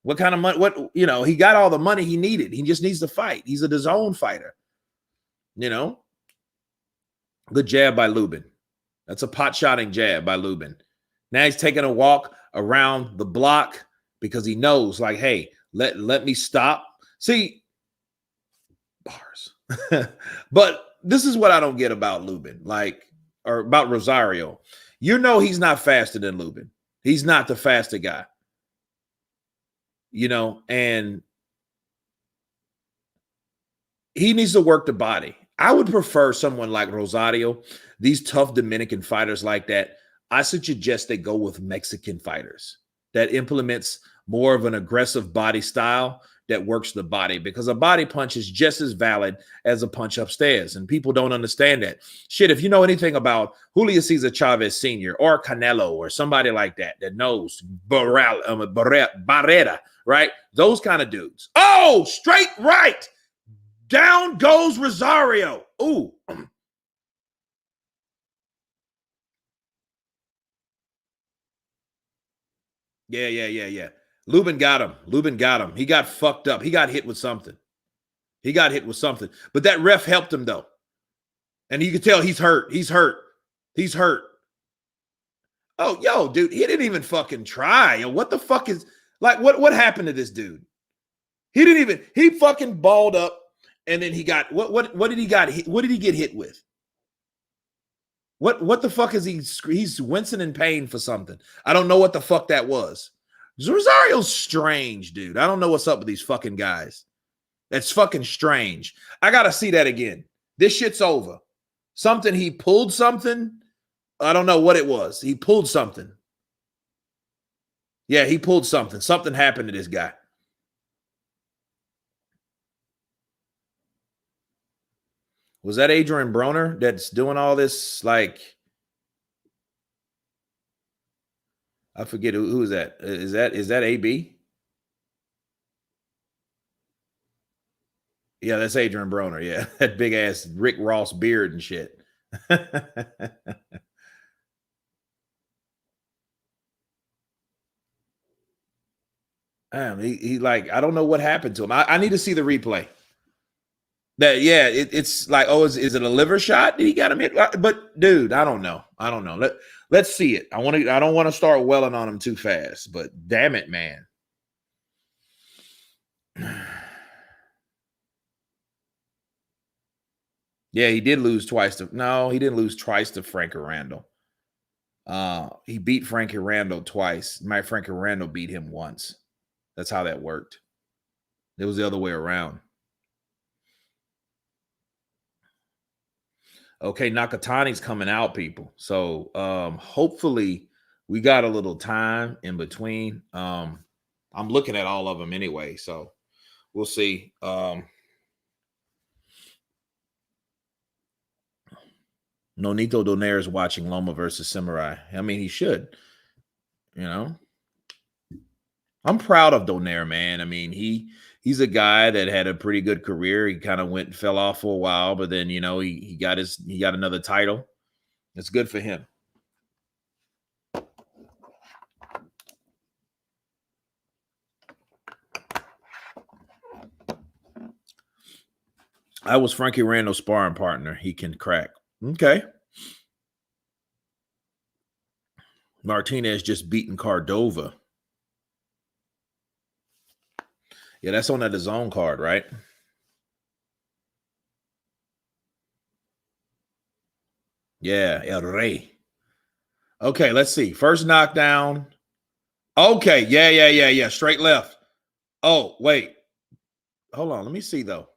what kind of money? He got all the money he needed. He just needs to fight. He's a DAZN fighter. Good jab by Lubin. That's a pot-shotting jab by Lubin. Now he's taking a walk around the block because he knows, like, hey, let me stop. See, bars. But this is what I don't get about Lubin, or about Rosario. He's not faster than Lubin. He's not the faster guy. And he needs to work the body. I would prefer someone like Rosario, these tough Dominican fighters like that. I suggest they go with Mexican fighters that implements more of an aggressive body style that works the body, because a body punch is just as valid as a punch upstairs. And people don't understand that. Shit, if you know anything about Julio Cesar Chavez Sr. or Canelo or somebody like that knows Barrera, right? Those kind of dudes. Oh, straight right. Down goes Rosario. Ooh. Yeah. Lubin got him. He got fucked up. He got hit with something. But that ref helped him, though. And you can tell he's hurt. Oh, yo, dude, he didn't even fucking try. Yo, what the fuck is, like, what happened to this dude? He fucking balled up, and then he got, what did he get hit with? What the fuck is he's wincing in pain for something. I don't know what the fuck that was. Rosario's strange, dude. I don't know what's up with these fucking guys. That's fucking strange. I got to see that again. This shit's over. He pulled something. I don't know what it was. He pulled something. Yeah, he pulled something. Something happened to this guy. Was that Adrian Broner that's doing all this? Like, I forget who is that. Is that AB? Yeah, that's Adrian Broner. Yeah, that big ass Rick Ross beard and shit. Damn, he like, I don't know what happened to him. I need to see the replay. That, yeah, it's like, oh, is it a liver shot? Did he got him hit? But dude, I don't know. Let's see it. I don't want to start welling on him too fast, but damn it, man. Yeah, he did lose twice he didn't lose twice to Frankie Randall. He beat Frankie Randall twice. Frankie Randall beat him once. That's how that worked. It was the other way around. Okay, Nakatani's coming out, people. So hopefully we got a little time in between. I'm looking at all of them anyway, so we'll see. Nonito Donaire is watching Loma versus Samurai. I mean, he should. You know, I'm proud of Donaire, man. I mean, he's a guy that had a pretty good career. He kind of went and fell off for a while, but then, you know, he got another title. It's good for him. I was Frankie Randall's sparring partner. He can crack. Okay. Martinez just beaten Cordova. Yeah, that's on that DAZN card, right? Yeah, El Rey. Okay, let's see. First knockdown. Okay, yeah. Straight left. Oh, wait. Hold on. Let me see, though.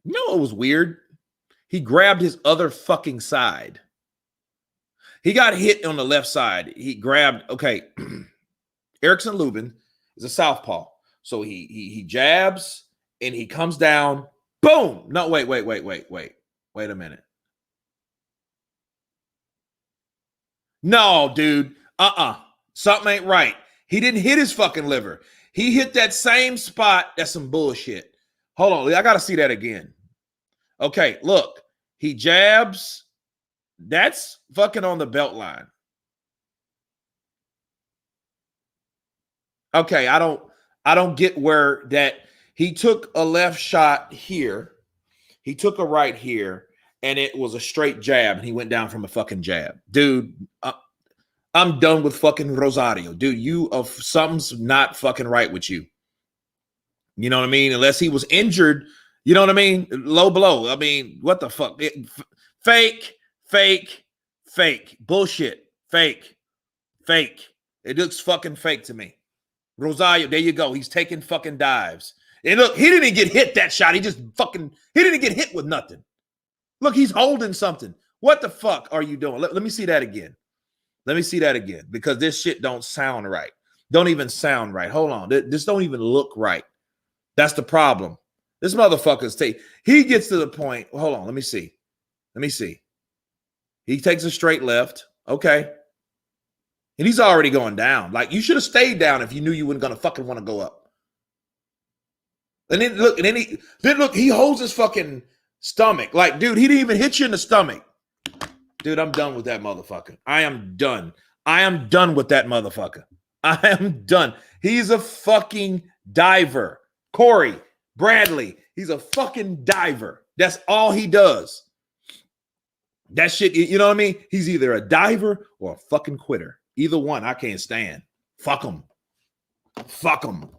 You know what was weird? He grabbed his other fucking side. He got hit on the left side. He grabbed, okay. Erickson Lubin is a southpaw. So he jabs and he comes down. Boom. No, wait. Wait a minute. No, dude. Something ain't right. He didn't hit his fucking liver. He hit that same spot. That's some bullshit. Hold on. I got to see that again. Okay, look. He jabs. That's fucking on the belt line. Okay, I don't get where that he took a left shot here. He took a right here, and it was a straight jab, and he went down from a fucking jab. Dude, I'm done with fucking Rosario. Dude, something's not fucking right with you. You know what I mean? Unless he was injured, you know what I mean? Low blow. I mean, what the fuck? Fake. Bullshit. Fake. It looks fucking fake to me. Rosario, there you go. He's taking fucking dives. And look, he didn't get hit that shot. He didn't get hit with nothing. Look, he's holding something. What the fuck are you doing? Let me see that again. Let me see that again, because this shit don't sound right. Don't even sound right. Hold on. This don't even look right. That's the problem. This motherfucker's he gets to the point. Hold on. Let me see. Let me see. He takes a straight left. Okay. And he's already going down. Like, you should have stayed down if you knew you weren't going to fucking want to go up. And then look, he holds his fucking stomach. Like, dude, he didn't even hit you in the stomach. Dude, I'm done with that motherfucker. I am done. I am done with that motherfucker. I am done. He's a fucking diver. Corey Bradley, he's a fucking diver. That's all he does. That shit, you know what I mean? He's either a diver or a fucking quitter. Either one, I can't stand. Fuck him. Fuck him.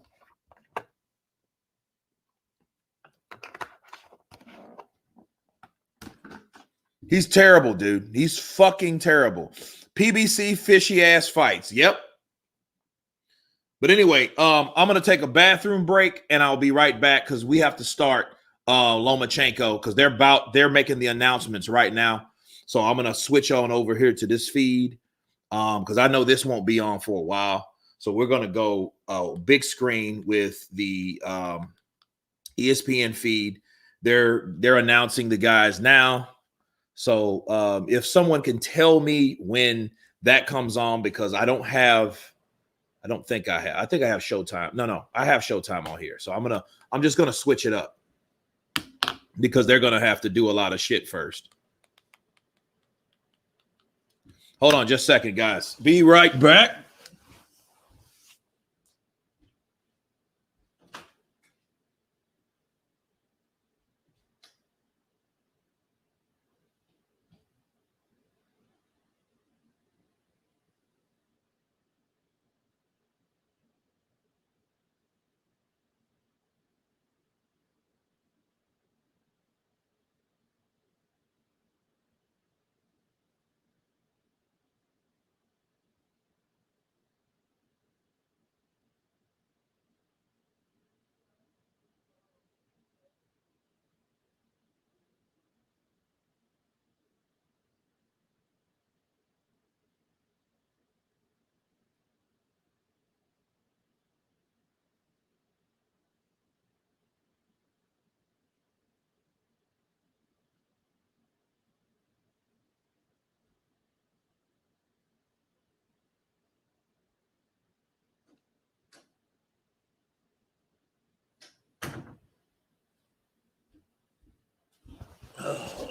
He's terrible, dude. He's fucking terrible. PBC fishy ass fights. Yep. But anyway, I'm gonna take a bathroom break and I'll be right back because we have to start Loamchenko because they're making the announcements right now. So I'm gonna switch on over here to this feed because I know this won't be on for a while. So we're gonna go big screen with the ESPN feed. They're announcing the guys now. So if someone can tell me when that comes on, because I think I have Showtime. No, I have Showtime on here. So I'm just gonna switch it up because they're gonna have to do a lot of shit first. Hold on just a second, guys. Be right back.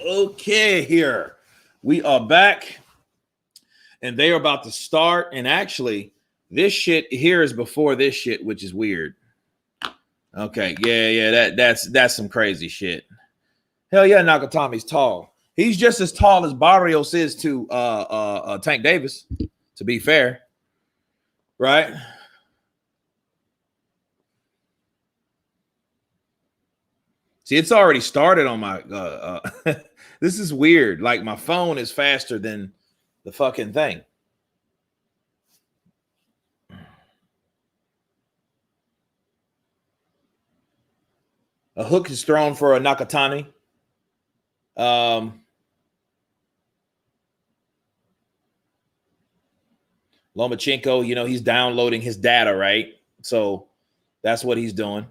Okay, here we are back, and they are about to start. And actually, this shit here is before this shit, which is weird. Okay, yeah, that's some crazy shit. Hell yeah, Nakatami's tall. He's just as tall as Barrios is to Tank Davis. To be fair, right? See, it's already started on my. This is weird. Like, my phone is faster than the fucking thing. A hook is thrown for a Nakatani. Loamchenko, he's downloading his data, right? So that's what he's doing.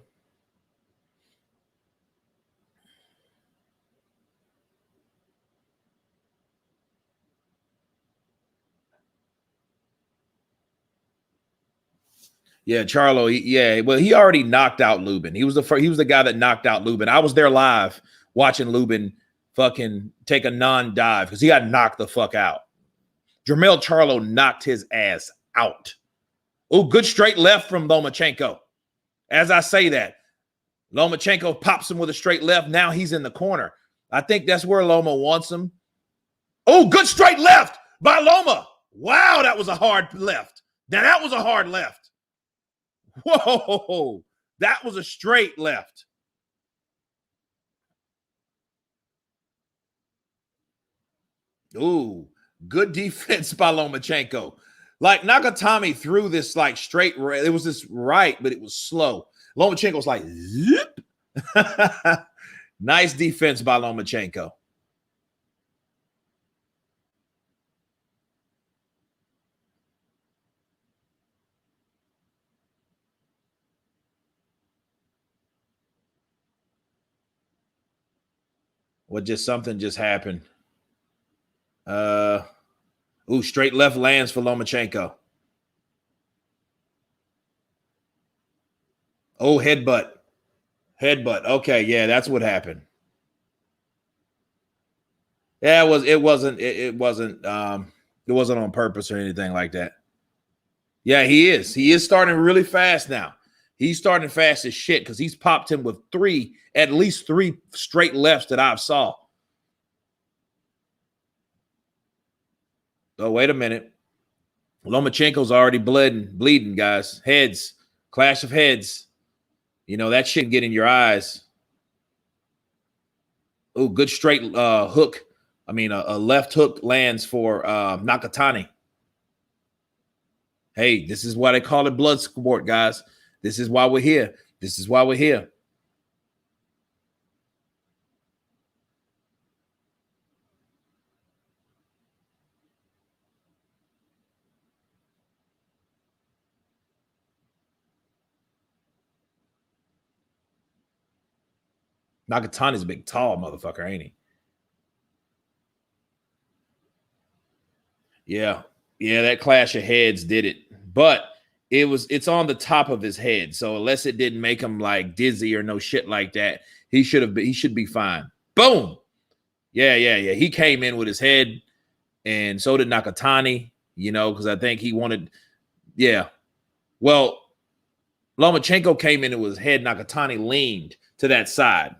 Yeah, Charlo. Well, he already knocked out Lubin. He was the guy that knocked out Lubin. I was there live watching Lubin fucking take a non-dive because he got knocked the fuck out. Jermell Charlo knocked his ass out. Oh, good straight left from Loamchenko. As I say that, Loamchenko pops him with a straight left. Now he's in the corner. I think that's where Loma wants him. Oh, good straight left by Loma. Wow, that was a hard left. Now that was a hard left. Whoa, that was a straight left. Ooh, good defense by Loamchenko. Like, Nakatani threw this like straight. It was this right, but it was slow. Lomachenko's like, zip. Nice defense by Loamchenko. Something just happened. Straight left lands for Loamchenko. Oh, headbutt. Okay, yeah, that's what happened. Yeah, it wasn't on purpose or anything like that. Yeah, he is. He is starting really fast now. He's starting fast as shit because he's popped him with at least three straight lefts that I've saw. Oh, wait a minute. Lomachenko's already bleeding, guys. Heads. Clash of heads. You know, that shit can get in your eyes. Oh, good straight hook. I mean, a left hook lands for Nakatani. Hey, this is why they call it blood sport, guys. This is why we're here. Nakatani's a big, tall motherfucker, ain't he? Yeah. Yeah, that clash of heads did it. But it's on the top of his head. So unless it didn't make him like dizzy or no shit like that, he should be fine. Boom. Yeah. He came in with his head, and so did Nakatani, you know, because I think he wanted, yeah. Well, Loamchenko came in with his head, Nakatani leaned to that side.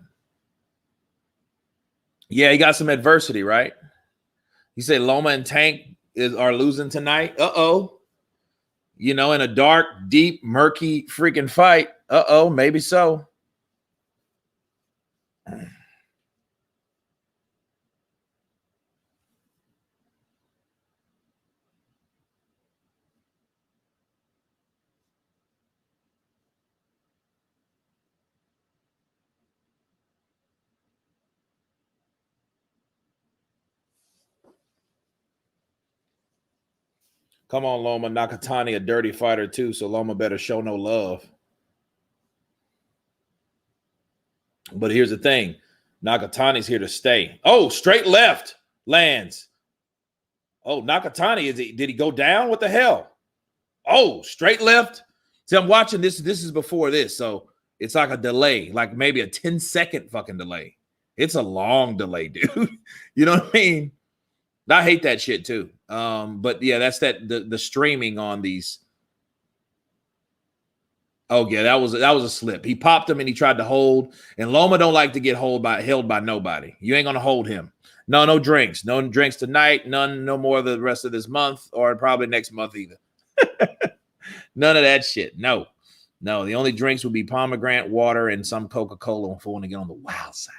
Yeah, he got some adversity, right? You say Loma and Tank are losing tonight. Uh-oh. You know, in a dark, deep, murky freaking fight. Uh-oh, maybe so. Come on, Loma. Nakatani, a dirty fighter too, so Loma better show no love. But here's the thing. Nakatani's here to stay. Oh, straight left lands. Oh, Nakatani, did he go down? What the hell? Oh, straight left. See, I'm watching this. This is before this, so it's like a delay, like maybe a 10-second fucking delay. It's a long delay, dude. You know what I mean? I hate that shit too. But yeah, that's the streaming on these. Oh yeah, that was a slip. He popped him and he tried to hold. And Loma don't like to get held by nobody. You ain't gonna hold him. No drinks. No drinks tonight. No more the rest of this month or probably next month either. None of that shit. No. The only drinks would be pomegranate water and some Coca-Cola if I want to get on the wild side.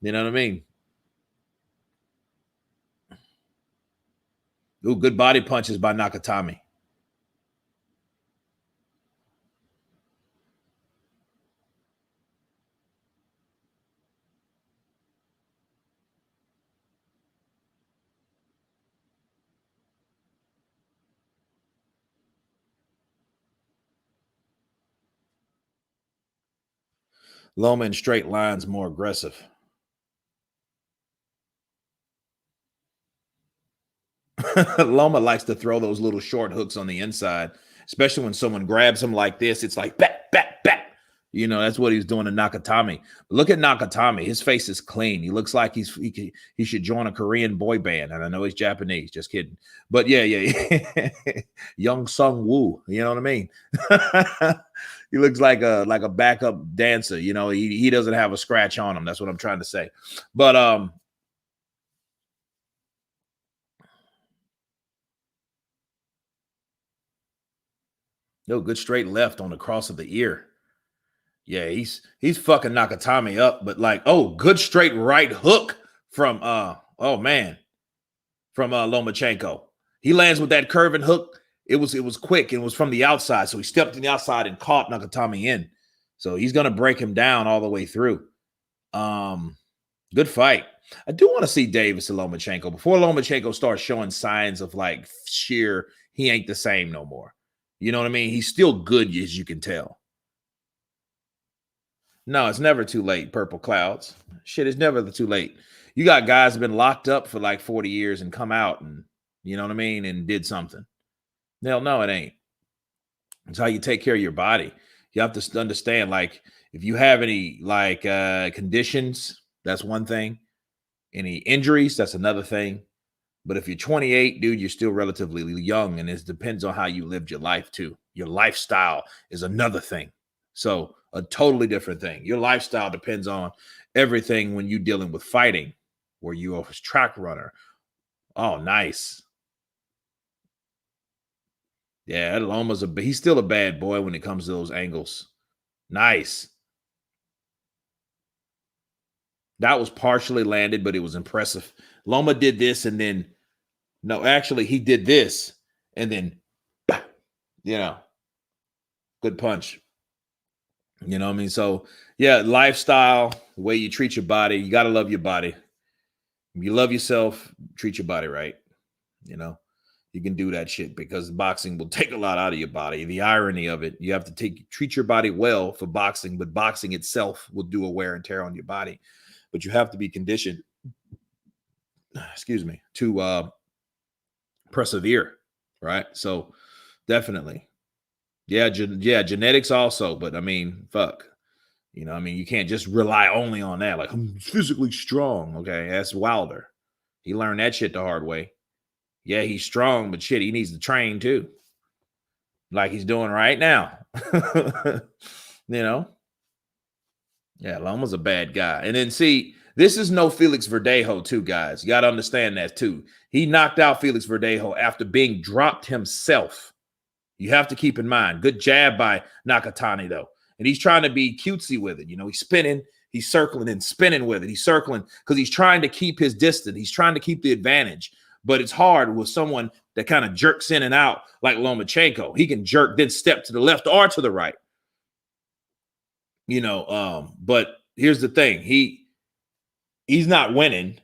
You know what I mean? Ooh, good body punches by Nakatani. Loma in straight lines more aggressive. Loma likes to throw those little short hooks on the inside, especially when someone grabs him like this. It's like bat, bat, bat. You know, that's what he's doing to Nakatani. Look at Nakatani. His face is clean. He looks like he should join a Korean boy band. And I know he's Japanese. Just kidding. But yeah. Young Sung Woo. You know what I mean? He looks like a backup dancer. You know, he doesn't have a scratch on him. That's what I'm trying to say. But no, good straight left on the cross of the ear. Yeah, he's fucking Nakatani up, but like, oh, good straight right hook from from Loamchenko. He lands with that curving hook. It was quick and it was from the outside, so he stepped to the outside and caught Nakatani in. So he's going to break him down all the way through. Good fight. I do want to see Davis and Loamchenko before Loamchenko starts showing signs of like sheer, he ain't the same no more. You know what I mean? He's still good, as you can tell. No, it's never too late, Purple Clouds. Shit, it's never too late. You got guys have been locked up for like 40 years and come out and, you know what I mean, and did something. Hell no, it ain't. It's how you take care of your body. You have to understand, like, if you have any like conditions, that's one thing. Any injuries, that's another thing. But if you're 28, dude, you're still relatively young, and it depends on how you lived your life too. Your lifestyle is another thing. So a totally different thing. Your lifestyle depends on everything when you're dealing with fighting, where you're a track runner. Oh, nice. Yeah, Loma's he's still a bad boy when it comes to those angles. Nice. That was partially landed, but it was impressive. Loma did this and then, no, actually, he did this and then, you know, good punch. You know what I mean? So, yeah, lifestyle, the way you treat your body, you got to love your body. If you love yourself, treat your body right. You know, you can do that shit because boxing will take a lot out of your body. The irony of it, you have to treat your body well for boxing, but boxing itself will do a wear and tear on your body. But you have to be conditioned, excuse me, to persevere, right? So definitely. Yeah, genetics also, but I mean, fuck. You know, I mean, you can't just rely only on that. Like, I'm physically strong. Okay, that's Wilder. He learned that shit the hard way. Yeah, he's strong, but shit, he needs to train too. Like he's doing right now. You know? Yeah, Loma's a bad guy. And then see, this is no Felix Verdejo, too, guys. You got to understand that too. He knocked out Felix Verdejo after being dropped himself. You have to keep in mind. Good jab by Nakatani, though. And he's trying to be cutesy with it. You know, he's spinning, he's circling and spinning with it. He's circling because he's trying to keep his distance. He's trying to keep the advantage. But it's hard with someone that kind of jerks in and out like Loamchenko. He can jerk, then step to the left or to the right. You know, but here's the thing. He's not winning.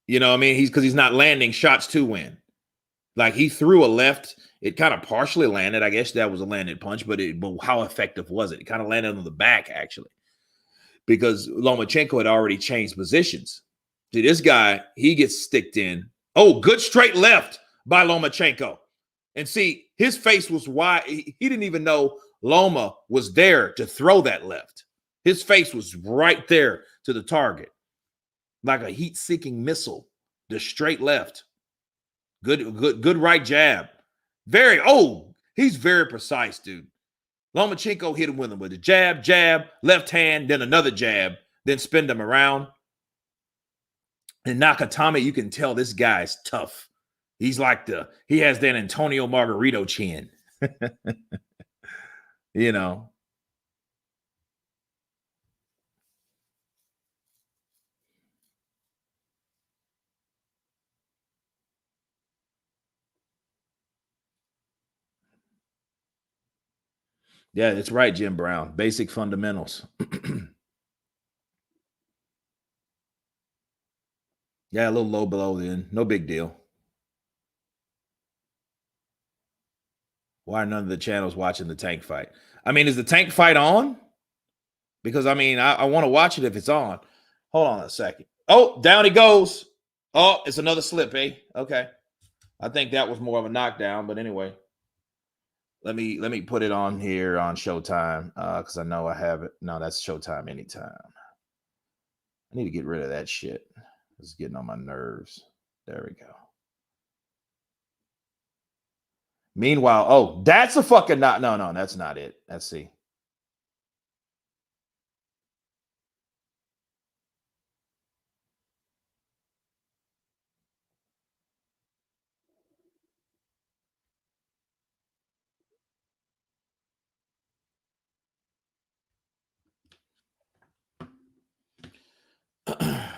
You know what I mean? He's not landing shots to win. Like he threw a left, it kind of partially landed. I guess that was a landed punch, but how effective was it? It kind of landed on the back, actually, because Loamchenko had already changed positions. See, this guy, he gets sticked in. Oh, good straight left by Loamchenko. And see, his face was wide. He didn't even know Loma was there to throw that left. His face was right there to the target, like a heat-seeking missile. The straight left. Good right jab. He's very precise, dude. Loamchenko hit him with a jab, left hand, then another jab, then spin him around. And Nakatani, you can tell this guy's tough. He's like he has that Antonio Margarito chin. You know. Yeah, that's right, Jim Brown. Basic fundamentals. Yeah, a little low below then. No big deal. Why are none of the channels watching the tank fight? I mean, is the tank fight on? Because I mean, I want to watch it if it's on. Hold on a second. Oh, down he goes. Oh, it's another slip, eh? Okay. I think that was more of a knockdown, but anyway. Let me put it on here on Showtime because I know I have it. No, that's Showtime anytime. I need to get rid of that shit. It's getting on my nerves. There we go. Meanwhile, oh, that's a fucking not. No, that's not it. Let's see.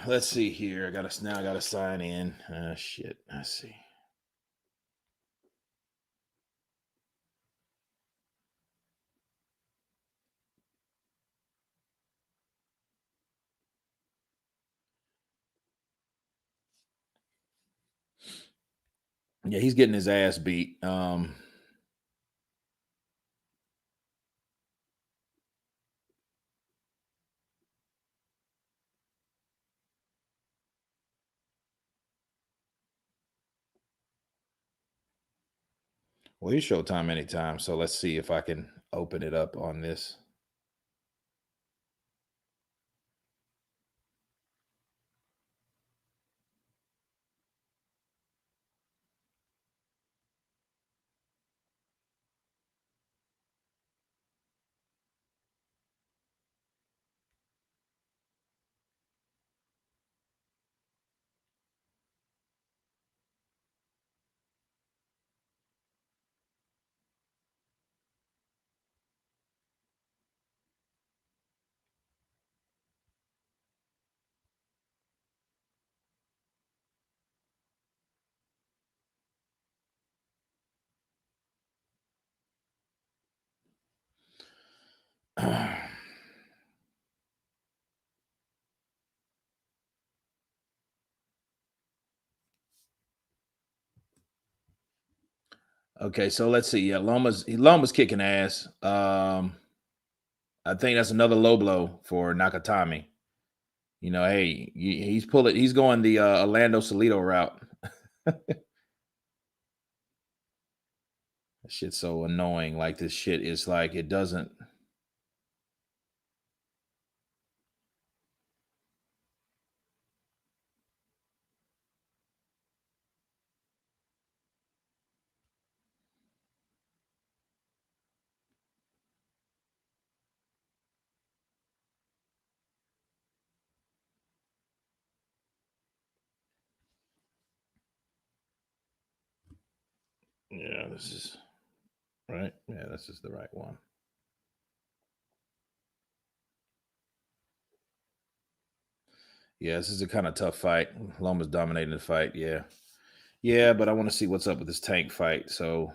Let's see here. I gotta sign in. Shit. Let's see. Yeah, he's getting his ass beat. Well, he's Showtime anytime. So let's see if I can open it up on this. Okay, so let's see. Yeah, Loma's kicking ass. I think that's another low blow for Nakatani. You know, hey, he's pulling. He's going the Orlando Solito route. That shit's so annoying. Like this shit is like it doesn't. Yeah, this is right. Yeah, this is the right one. Yeah, this is a kind of tough fight. Loma's dominating the fight. Yeah, yeah, but I want to see what's up with this Tank fight. So,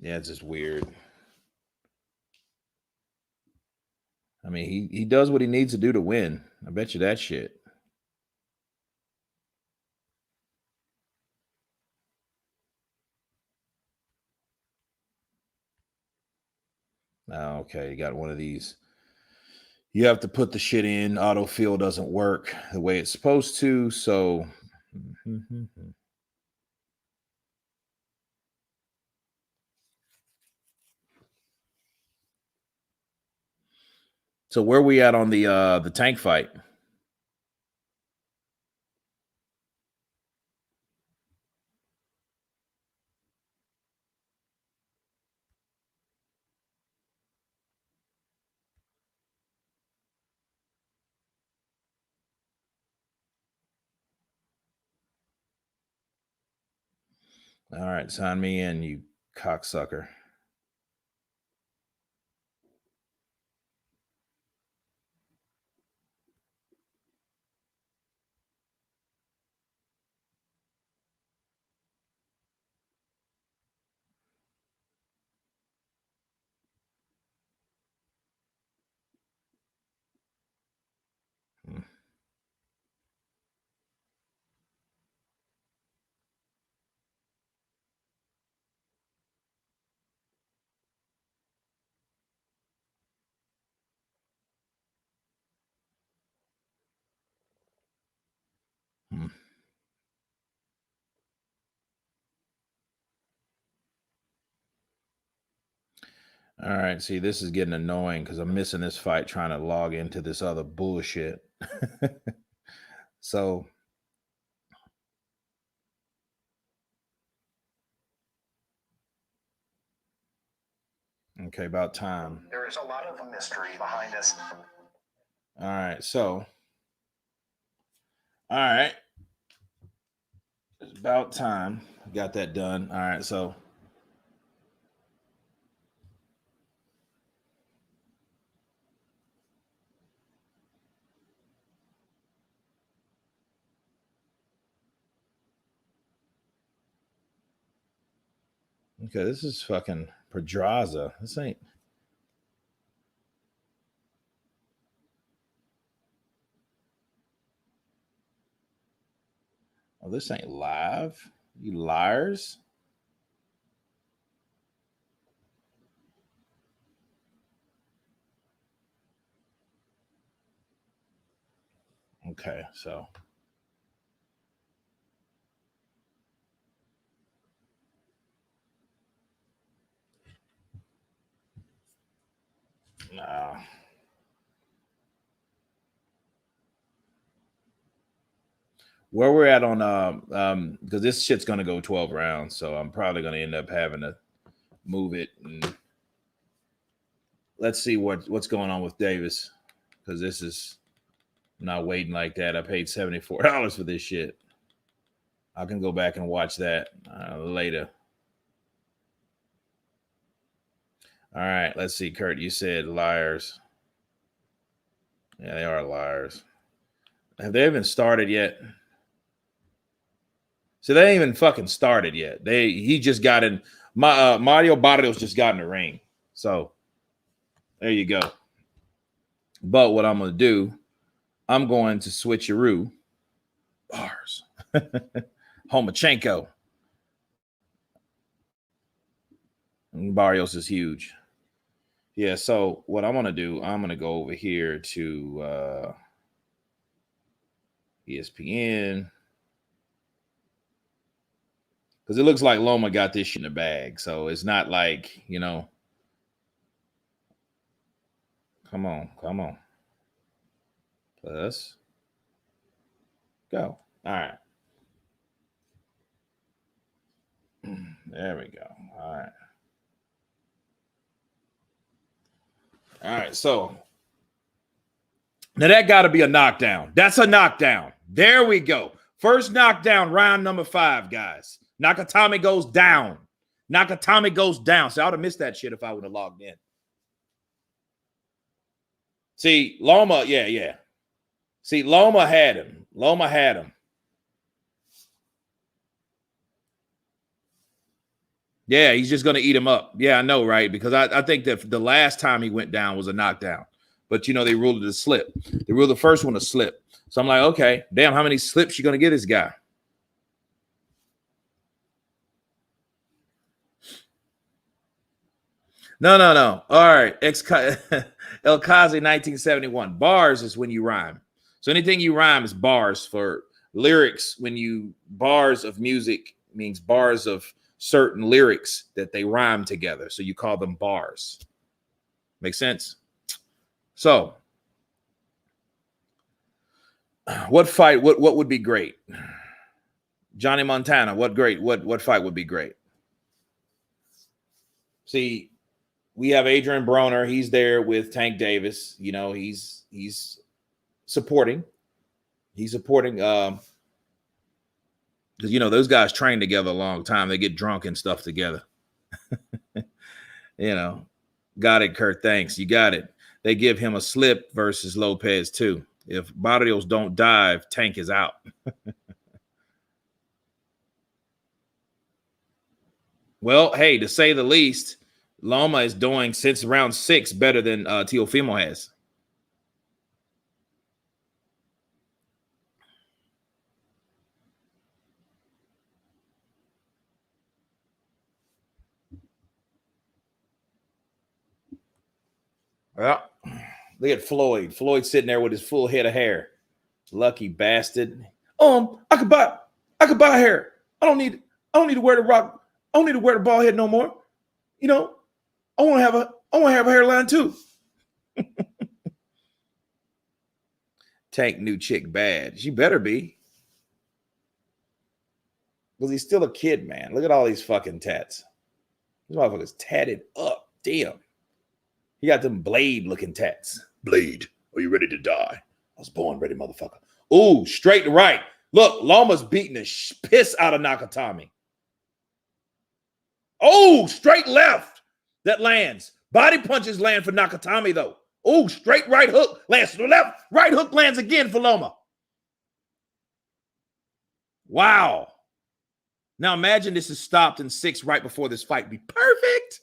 yeah, it's just weird. I mean, he does what he needs to do to win. I bet you that shit. Okay, you got one of these. You have to put the shit in. Autofill doesn't work the way it's supposed to. So, so where we at on the Tank fight? All right, sign me in, you cocksucker. Hmm. Hmm. All right, see, this is getting annoying because I'm missing this fight trying to log into this other bullshit. So, okay, about time. There is a lot of mystery behind this. All right, so, all right, it's about time. Got that done. All right, so Okay, this is fucking Pedraza. This ain't. Oh, this ain't live. You liars. Okay, so. Nah. Where we're at on because this shit's gonna go 12 rounds, so I'm probably gonna end up having to move it. And let's see what's going on with Davis, because this is I'm not waiting like that. I paid $74 for this shit. I can go back and watch that later. All right, let's see, Kurt. You said liars. Yeah, they are liars. Have they even started yet? So they ain't even fucking started yet. He just got in. Mario Barrios just got in the ring. So there you go. But what I'm gonna do, I'm going to switcheroo bars. Loamchenko. Barrios is huge. Yeah, so what I'm gonna do, I'm gonna go over here to ESPN. Because it looks like Loma got this shit in the bag. So it's not like, come on. Plus, go. All right. There we go. All right. All right. So now that got to be a knockdown. That's a knockdown. There we go. First knockdown, round number 5, guys. Nakatani goes down. Nakatani goes down. So I would have missed that shit if I would have logged in. See, Loma, yeah. See, Loma had him. Yeah, he's just going to eat him up. Yeah, I know, right? Because I think that the last time he went down was a knockdown. But, they ruled it a slip. They ruled the first one a slip. So I'm like, okay, damn, how many slips you going to get this guy? No. All right. El Kazi 1971. Bars is when you rhyme. So anything you rhyme is bars. For lyrics, bars of music means bars of certain lyrics that they rhyme together. So you call them bars. Make sense? So what fight, what would be great? Johnny Montana, what fight would be great? See, we have Adrian Broner. He's there with Tank Davis. He's supporting. He's supporting because those guys train together a long time. They get drunk and stuff together. Got it, Kurt. Thanks. You got it. They give him a slip versus Lopez too. If Barrios don't dive, Tank is out. Well, hey, to say the least, Loma is doing since round 6 better than Teofimo has. Well, look at Floyd. Floyd sitting there with his full head of hair. Lucky bastard. I could buy hair. I don't need to wear the rock. I don't need to wear the bald head no more. I want to have a hairline too. Tank new chick bad. She better be. Because he's still a kid, man. Look at all these fucking tats. This motherfucker's tatted up. Damn. He got them blade-looking tats. Blade, are you ready to die? I was born ready, motherfucker. Ooh, straight to right. Look, Loma's beating the piss out of Nakatani. Oh, straight left. That lands. Body punches land for Nakatani, though. Oh, straight right hook lands to the left. Right hook lands again for Loma. Wow. Now imagine this is stopped in 6 right before this fight. Be perfect.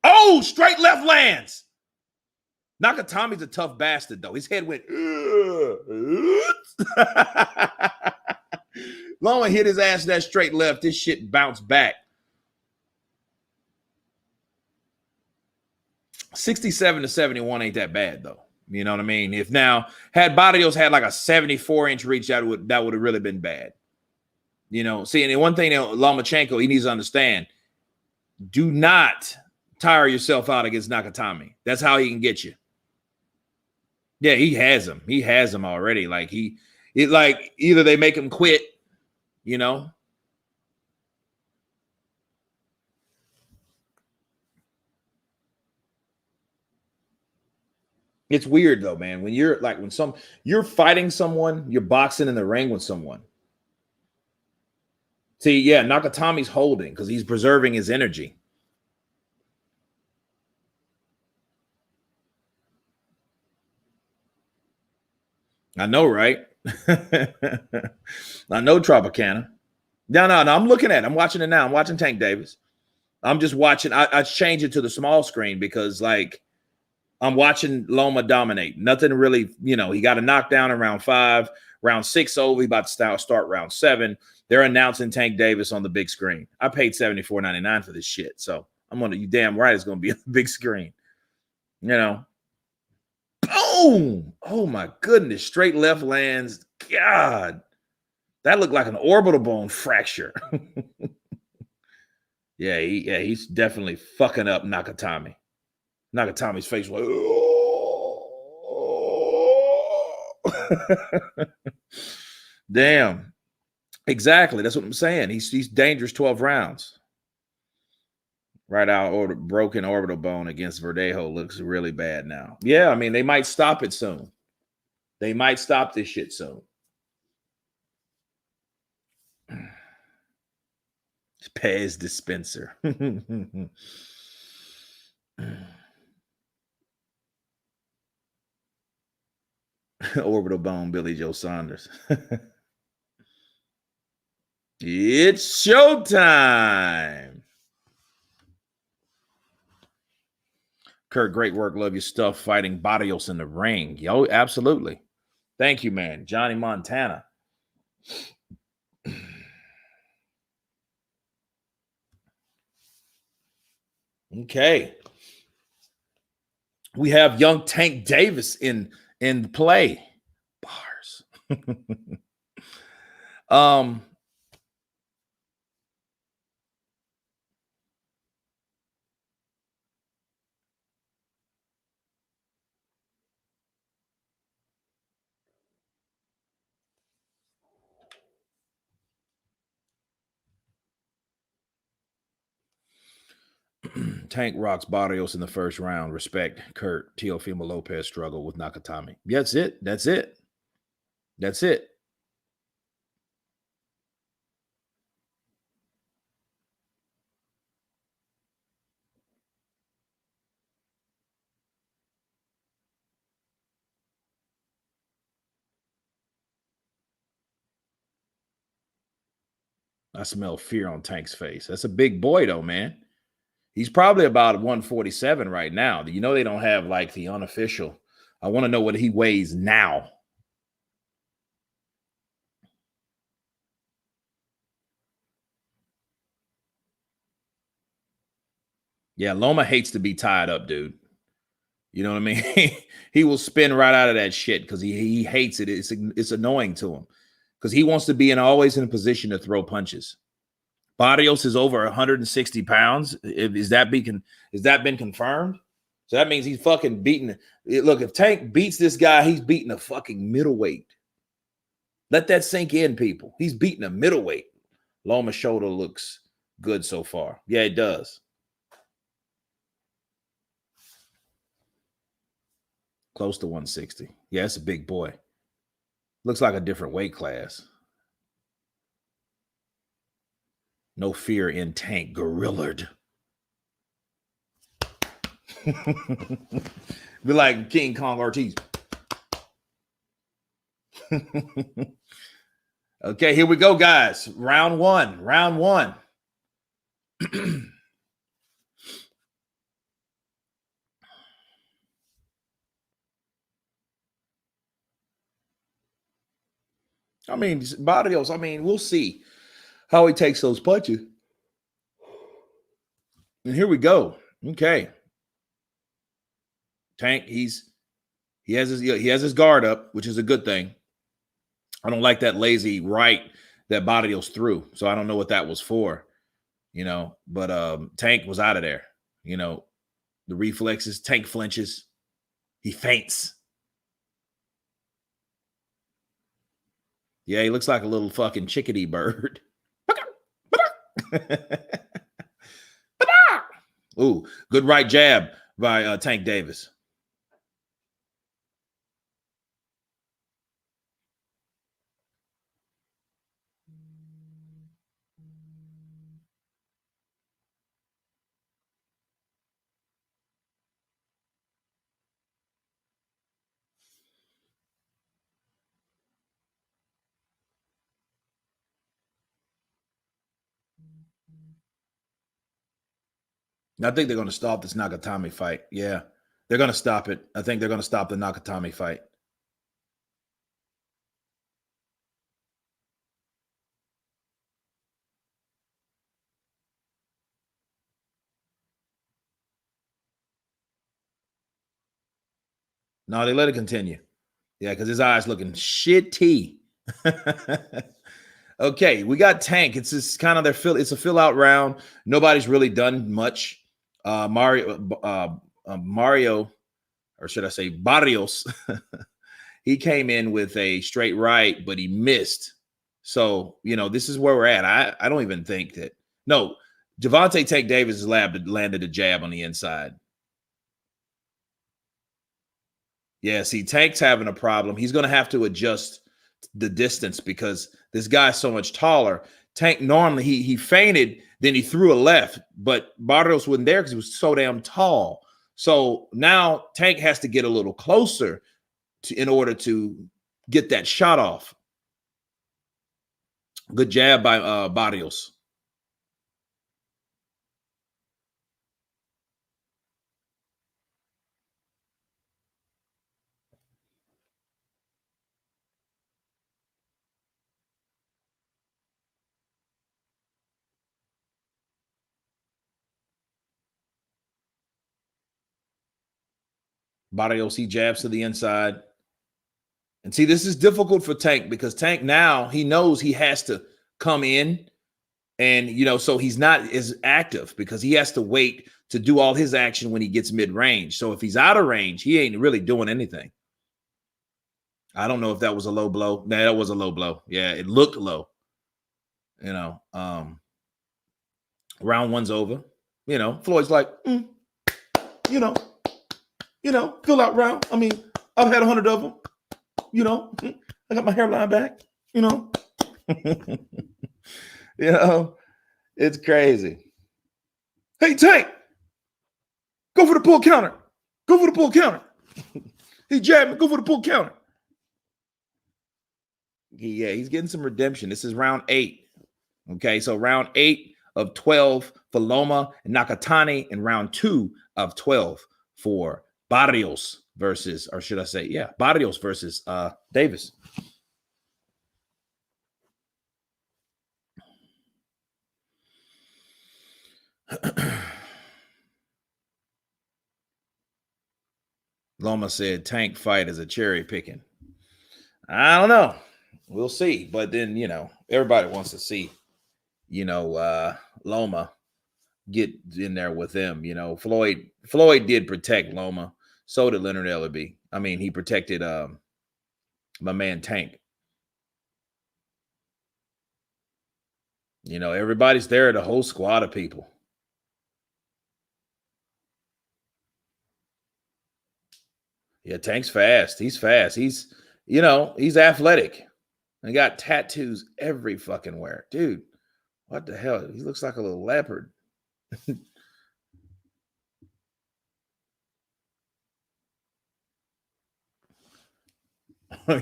Oh, straight left lands. Nakatami's a tough bastard, though. His head went. Loma hit his ass that straight left. This shit bounced back. 67-71 ain't that bad, though. You know what I mean? If now had Barrios had like a 74-inch reach, that would have really been bad. You know, see, and one thing that Loamchenko, he needs to understand: do not tire yourself out against Nakatani. That's how he can get you. Yeah, he has him. He has him already. Like either they make him quit, you know. It's weird though, man. When you're you're fighting someone, you're boxing in the ring with someone. See, yeah, Nakatami's holding because he's preserving his energy. I know, right? I know Tropicana. No. I'm looking at it. I'm watching it now. I'm watching Tank Davis. I'm just watching. I changed it to the small screen because, like, I'm watching Loma dominate. Nothing really, you know, he got a knockdown in round 5. Round 6 over. He about to start round 7. They're announcing Tank Davis on the big screen. I paid $74.99 for this shit. So I'm on you damn right it's going to be on the big screen. You know. Boom! Oh my goodness. Straight left lands. God. That looked like an orbital bone fracture. Yeah, he's definitely fucking up Nakatani. Nakatami's face was like, oh. Damn. Exactly. That's what I'm saying. He's dangerous 12 rounds. Right out broken orbital bone against Verdejo looks really bad now. Yeah, I mean, they might stop it soon. They might stop this shit soon. Pez dispenser. Orbital bone, Billy Joe Saunders. It's showtime. Kurt, great work. Love your stuff. Fighting Barrios in the ring. Yo, absolutely. Thank you, man. Johnny Montana. Okay. We have young Tank Davis in play. Bars. Tank rocks Barrios in the first round. Respect, Kurt. Teofimo Lopez struggle with Nakatani. That's it. That's it. That's it. I smell fear on Tank's face. That's a big boy, though, man. He's probably about 147 right now. You know, they don't have like the unofficial. I want to know what he weighs now. Yeah, Loma hates to be tied up, dude. You know what I mean? He will spin right out of that shit because he hates it. It's annoying to him because he wants to be always in a position to throw punches. Barrios is over 160 pounds. Is that been confirmed? So that means he's fucking beating. Look, if Tank beats this guy, he's beating a fucking middleweight. Let that sink in, people. He's beating a middleweight. Loma's shoulder looks good so far. Yeah, it does. Close to 160. Yeah, it's a big boy. Looks like a different weight class. No fear in Tank. Gorillard. Be like King Kong Ortiz. Okay, here we go, guys. Round one. Round one. I mean, Barrios, I mean, we'll see how he takes those punches. And here we go. Okay. Tank, he has his guard up, which is a good thing. I don't like that lazy right that Barrios threw. So I don't know what that was for, but Tank was out of there. The reflexes, Tank flinches, he faints. Yeah, he looks like a little fucking chickadee bird. Ooh, good right jab by Tank Davis. I think they're going to stop this Nakatani fight. Yeah, they're going to stop it. I think they're going to stop the Nakatani fight. No, they let it continue. Yeah, because his eyes looking shitty. Okay, we got Tank. It's just kind of their fill. It's a fill out round. Nobody's really done much. Mario, or should I say Barrios? He came in with a straight right, but he missed. So this is where we're at. I don't even think that. No, Javante Tank Davis landed a jab on the inside. Yeah, see, Tank's having a problem. He's going to have to adjust the distance because this guy's so much taller. Tank normally he fainted, then he threw a left, but Barrios wasn't there because he was so damn tall. So now Tank has to get a little closer in order to get that shot off. Good jab by Barrios. Barrios, he jabs to the inside. And see, this is difficult for Tank because Tank now, he knows he has to come in and, so he's not as active because he has to wait to do all his action when he gets mid-range. So if he's out of range, he ain't really doing anything. I don't know if that was a low blow. No, that was a low blow. Yeah, it looked low. Round one's over. Floyd's like, fill out round. I mean, I've had 100 of them. I got my hairline back. It's crazy. Hey, Tank, go for the pull counter. Go for the pull counter. He jabbed me. Go for the pull counter. Yeah, he's getting some redemption. This is round 8. Okay, so round 8 of 12 for Loma and Nakatani, and round 2 of 12 for Barrios versus, or should I say, Barrios versus Davis. Loma said Tank fight is a cherry picking. I don't know. We'll see. But then, everybody wants to see, Loma get in there with them. Floyd did protect Loma. So did Leonard Ellerby. I mean, he protected my man Tank. Everybody's there, the whole squad of people. Yeah, Tank's fast. He's fast. He's athletic. And got tattoos every fucking where. Dude, what the hell? He looks like a little leopard.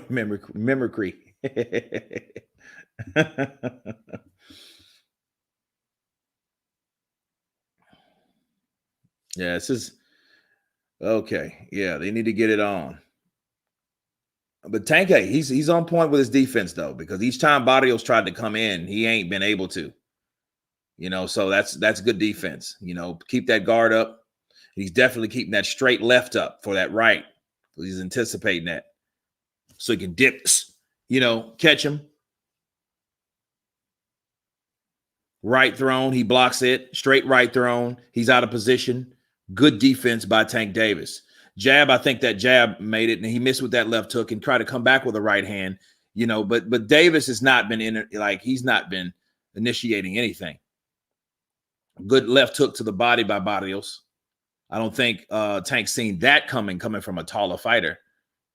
Mimicry. Yeah, this is okay. Yeah, they need to get it on. But Tank, hey, he's on point with his defense though, because each time Barrios tried to come in, he ain't been able to. So that's good defense. Keep that guard up. He's definitely keeping that straight left up for that right. He's anticipating that. So he can dip, catch him. Right thrown, he blocks it. Straight right thrown. He's out of position. Good defense by Tank Davis. Jab, I think that jab made it, and he missed with that left hook and tried to come back with a right hand. But Davis has not been he's not been initiating anything. Good left hook to the body by Barrios. I don't think Tank's seen that coming from a taller fighter.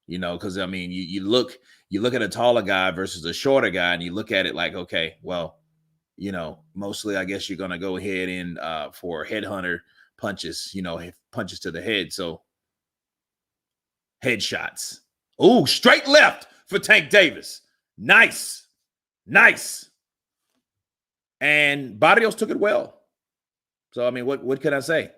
Because I mean, you look at a taller guy versus a shorter guy, and you look at it like, okay, well, mostly I guess you're gonna go ahead and for headhunter punches, punches to the head. So headshots. Oh, straight left for Tank Davis. Nice. And Barrios took it well. So I mean, what can I say?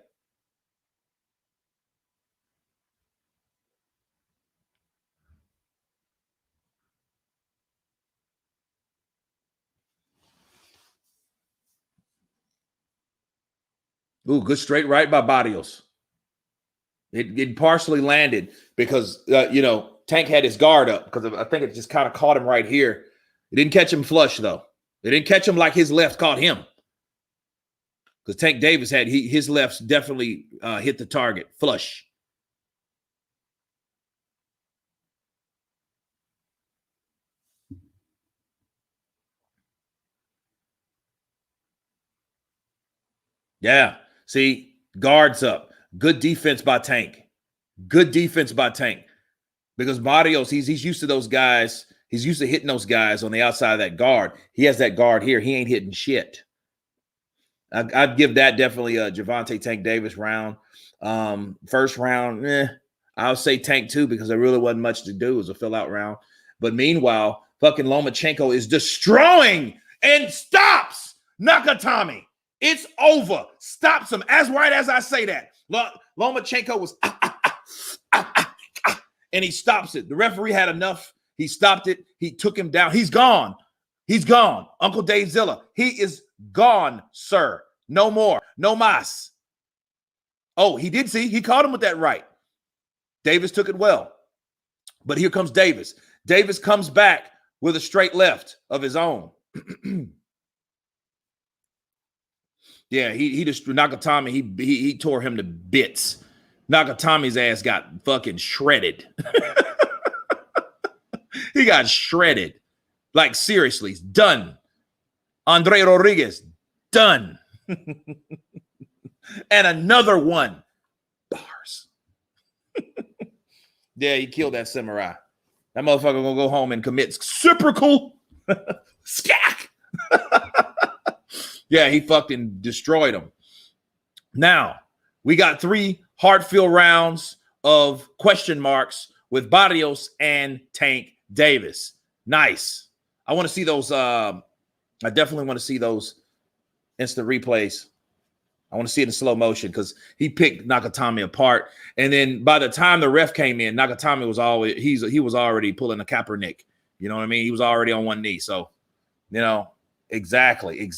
Ooh, good straight right by Barrios. It partially landed because, Tank had his guard up because I think it just kind of caught him right here. It didn't catch him flush, though. It didn't catch him like his left caught him. Because Tank Davis had his lefts definitely hit the target flush. Yeah. See, guards up. Good defense by Tank. Because Barrios, he's used to those guys. He's used to hitting those guys on the outside of that guard. He has that guard here. He ain't hitting shit. I'd give that definitely a Gervonta Tank Davis round. First round, I'll say Tank 2 because there really wasn't much to do. It was a fill-out round. But meanwhile, fucking Loamchenko is destroying and stops Nakatani. It's over. Stops him. As right as I say that. Loamchenko was and he stops it. The referee had enough. He stopped it. He took him down. He's gone. Uncle Dave Zilla. He is gone, sir. No more. No mas. Oh, he did see. He caught him with that right. Davis took it well. But here comes Davis. Davis comes back with a straight left of his own. Yeah, he just Nakatani, he tore him to bits. Nakatami's ass got fucking shredded. He got shredded. Like, seriously, done. Andre Rodriguez, done. And another one. Bars. Yeah, he killed that samurai. That motherfucker gonna go home and commit reciprocal scack. Yeah, he fucking destroyed him. Now, we got 3 hard-filled rounds of question marks with Barrios and Tank Davis. Nice. I want to see those. I definitely want to see those instant replays. I want to see it in slow motion because he picked Nakatani apart. And then by the time the ref came in, Nakatani was he was already pulling a Kaepernick. You know what I mean? He was already on one knee. So, exactly.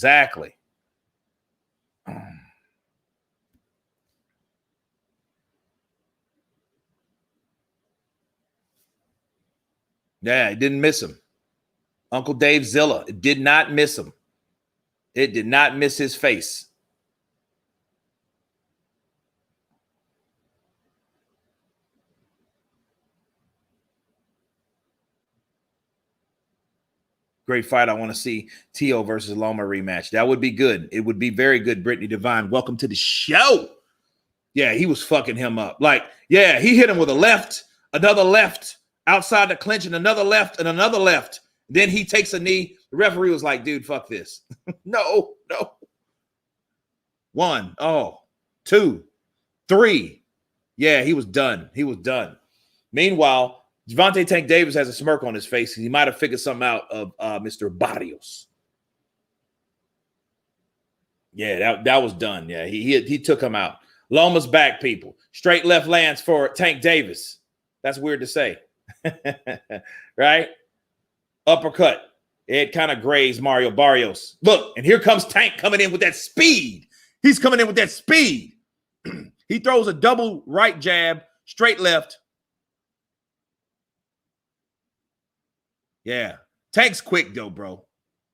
Yeah, it didn't miss him. Uncle Dave Zilla, it did not miss him. It did not miss his face. Great fight. I want to see Tio versus Loma rematch. That would be good. It would be very good. Brittany Devine, welcome to the show. Yeah, he was fucking him up. Like, yeah, he hit him with a left, another left, outside the clinch, and another left, and another left. Then he takes a knee. The referee was like, dude, fuck this. No. 1, 2, 3. Yeah, he was done. Meanwhile, Gervonta Tank Davis has a smirk on his face. He might have figured something out of Mr. Barrios. Yeah, that was done. Yeah, he took him out. Loma's back, people. Straight left lands for Tank Davis. That's weird to say. Right? Uppercut. It kind of grazed Mario Barrios. Look, and here comes Tank coming in with that speed. He's coming in with that speed. He throws a double right jab, straight left. Yeah. Tank's quick, though, bro.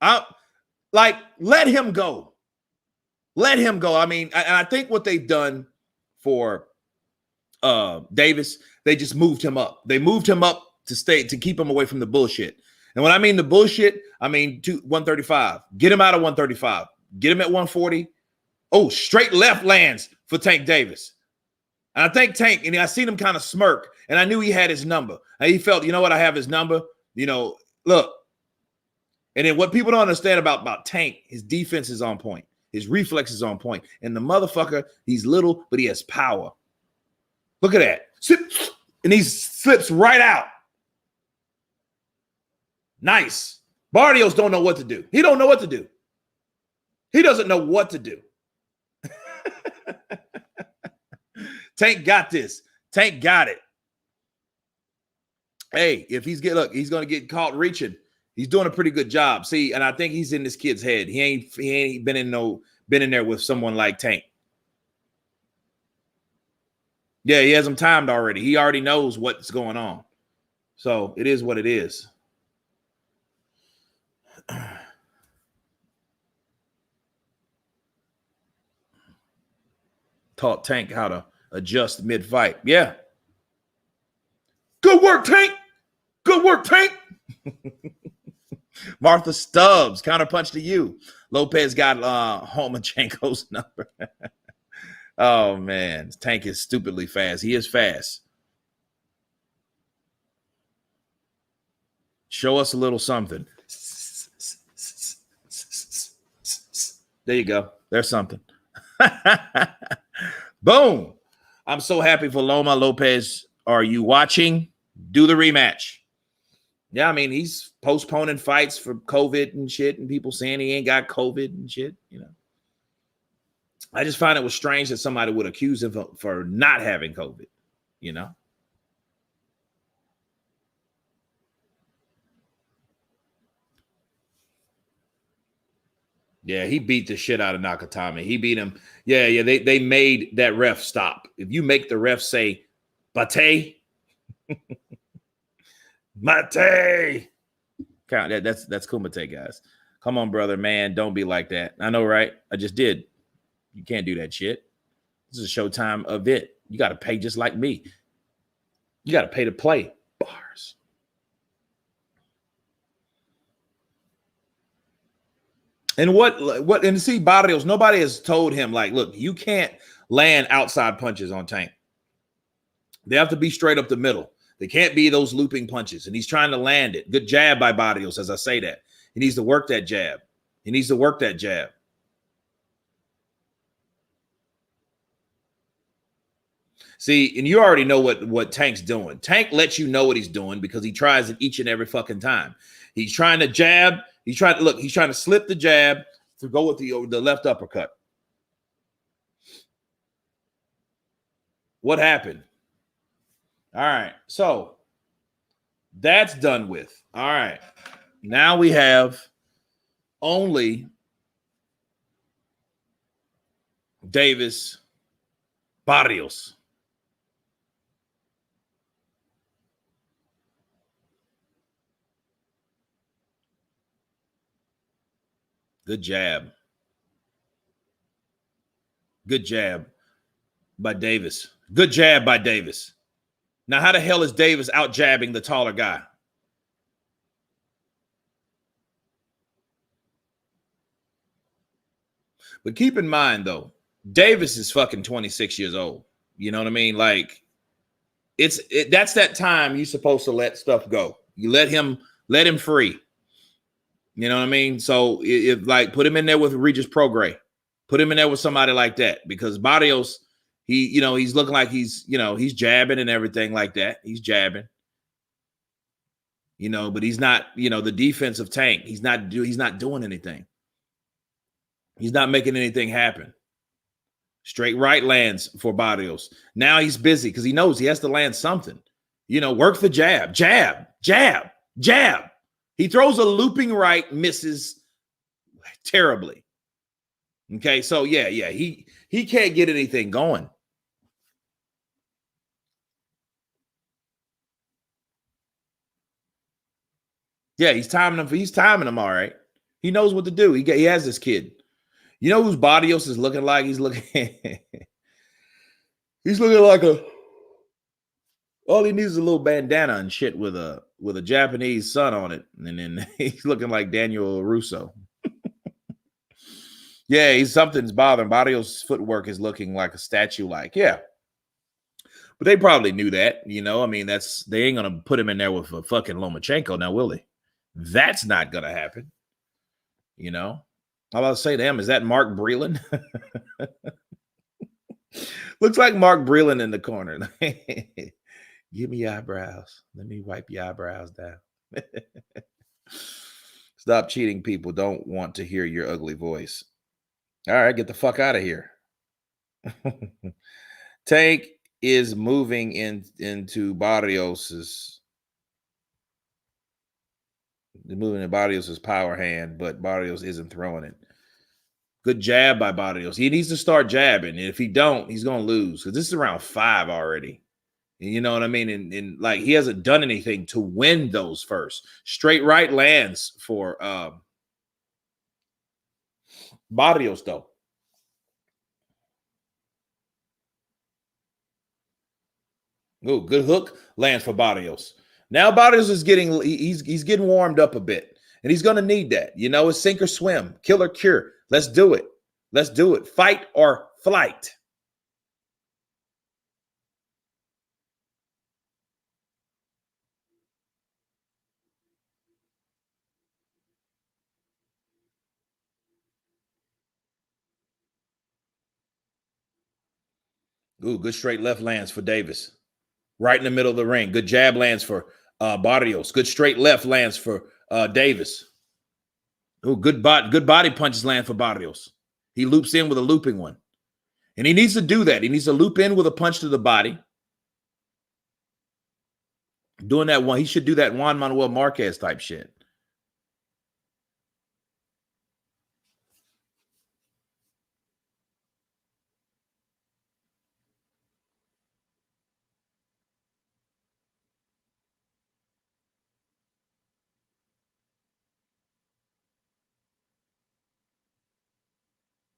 Let him go. Let him go. I mean, I think what they've done for Davis, they just moved him up. They moved him up to keep him away from the bullshit. And when I mean the bullshit, I mean 135. Get him out of 135. Get him at 140. Oh, straight left lands for Tank Davis. And I think Tank, and I seen him kind of smirk, and I knew he had his number. And he felt, you know what, I have his number. Look. And then what people don't understand about Tank, his defense is on point. His reflex is on point. And the motherfucker, he's little, but he has power. Look at that. And he slips right out. Nice. Barrios don't know what to do. He don't know what to do. He doesn't know what to do. Tank got this. Tank got it. Hey, if he's going to get caught reaching. He's doing a pretty good job. See, and I think he's in this kid's head. He ain't been in there with someone like Tank. Yeah, he has him timed already. He already knows what's going on. So it is what it is. Taught Tank how to adjust mid-fight. Yeah. Good work, Tank. Good work, Tank. Martha Stubbs, counterpunch to you. Lopez got Loamchenko's number. Oh, man. Tank is stupidly fast. He is fast. Show us a little something. There you go. There's something. Boom. I'm so happy for Loma. Lopez, are you watching? Do the rematch. Yeah, I mean, he's postponing fights for COVID and shit, and people saying he ain't got COVID and shit, I just find it was strange that somebody would accuse him for not having COVID, Yeah, he beat the shit out of Nakatani. He beat him. Yeah, they made that ref stop. If you make the ref say, Bate, Mate. Count that's Kumite, guys. Come on, brother, man. Don't be like that. I know, right? I just did. You can't do that shit. This is a Showtime event. You got to pay just like me. You got to pay to play. Bars. And and see, Barrios, nobody has told him, like, look, you can't land outside punches on Tank. They have to be straight up the middle. They can't be those looping punches. And he's trying to land it. Good jab by Barrios, as I say that. He needs to work that jab. He needs to work that jab. See, and you already know what Tank's doing. Tank lets you know what he's doing because he tries it each and every fucking time. He's trying to jab. He's trying to slip the jab to go with the left uppercut. What happened? All right, so that's done with. All right, now we have only Davis, Barrios. Good jab. Good jab by Davis. Good jab by Davis. Now, how the hell is Davis out jabbing the taller guy? But keep in mind, though, Davis is fucking 26 years old. You know what I mean? Like, that's that time you're supposed to let stuff go. You let him free. You know what I mean? So if like put him in there with Regis Prograis, put him in there with somebody like that, because Barrios, he's looking like he's jabbing and everything like that. He's jabbing. you know, but he's not, you know, the defensive tank. He's not doing anything. He's not making anything happen. Straight right lands for Barrios. Now he's busy because he knows he has to land something. You know, work the jab, jab, jab, jab. He throws a looping right, misses terribly. Okay, so yeah, he can't get anything going. Yeah, he's timing him. He's timing him all right. He knows what to do. He has this kid. You know whose Barrios is looking like? He's looking he's looking like a, all he needs is a little bandana and shit with a Japanese sun on it. And then he's looking like Daniel Russo. Yeah, something's bothering. Barrios' footwork is looking like a statue, like, yeah. But they probably knew that, you know. I mean, they ain't gonna put him in there with a fucking Loamchenko now, will they? That's not gonna happen. You know. All I'll say to him, is that Mark Breland? Looks like Mark Breland in the corner. Give me your eyebrows. Let me wipe your eyebrows down. Stop cheating. People don't want to hear your ugly voice. All right, get the fuck out of here. Tank is moving into Barrios's. Moving in Barrios' power hand, but Barrios isn't throwing it. Good jab by Barrios. He needs to start jabbing. And if he don't, he's going to lose. Because this is around 5 already. And you know what I mean? And like, he hasn't done anything to win those first. Straight right lands for Barrios, though. Oh, good hook lands for Barrios. Now Barrios is getting, he's getting warmed up a bit, and he's going to need that. You know, it's sink or swim, kill or cure. Let's do it. Let's do it. Fight or flight. Ooh, good straight left lands for Davis. Right in the middle of the ring. Good jab lands for Barrios. Good straight left lands for Davis. Ooh, good body punches land for Barrios. He loops in with a looping one. And he needs to do that. He needs to loop in with a punch to the body. Doing that one, he should do that Juan Manuel Marquez type shit.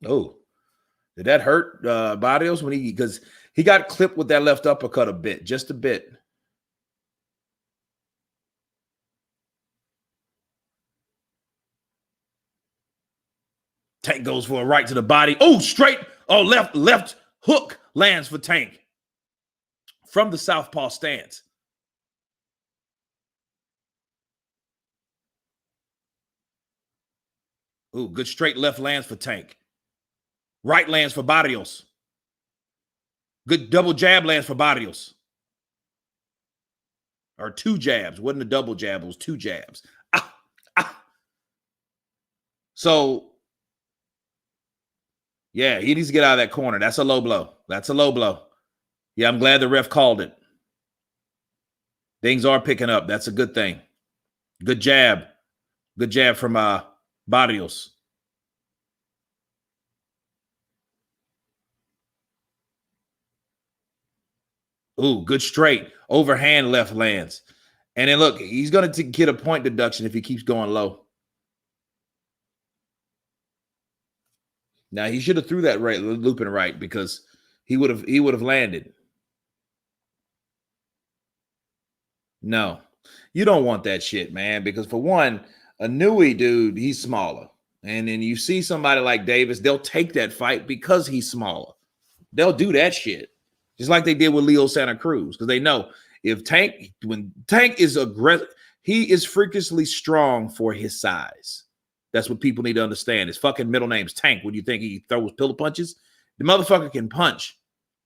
Oh, did that hurt Barrios when because he got clipped with that left uppercut a bit, just a bit. Tank goes for a right to the body. Oh, straight. Oh, left hook lands for Tank from the southpaw stance. Ooh, good straight left lands for Tank. Right lands for Barrios. Good double jab lands for Barrios. Or 2 jabs. Wasn't a double jab, it was 2 jabs. Ah, ah. So, yeah, he needs to get out of that corner. That's a low blow. That's a low blow. Yeah, I'm glad the ref called it. Things are picking up. That's a good thing. Good jab. Good jab from Barrios. Ooh, good straight. Overhand left lands. And then look, he's going to get a point deduction if he keeps going low. Now, he should have threw that right, looping right, because he would have landed. No, you don't want that shit, man, because for one, a newie dude, he's smaller. And then you see somebody like Davis, they'll take that fight because he's smaller. They'll do that shit. Just like they did with Leo Santa Cruz, because they know if when Tank is aggressive, he is freakishly strong for his size. That's what people need to understand. His fucking middle name's Tank. What do you think? He throws pillow punches? The motherfucker can punch.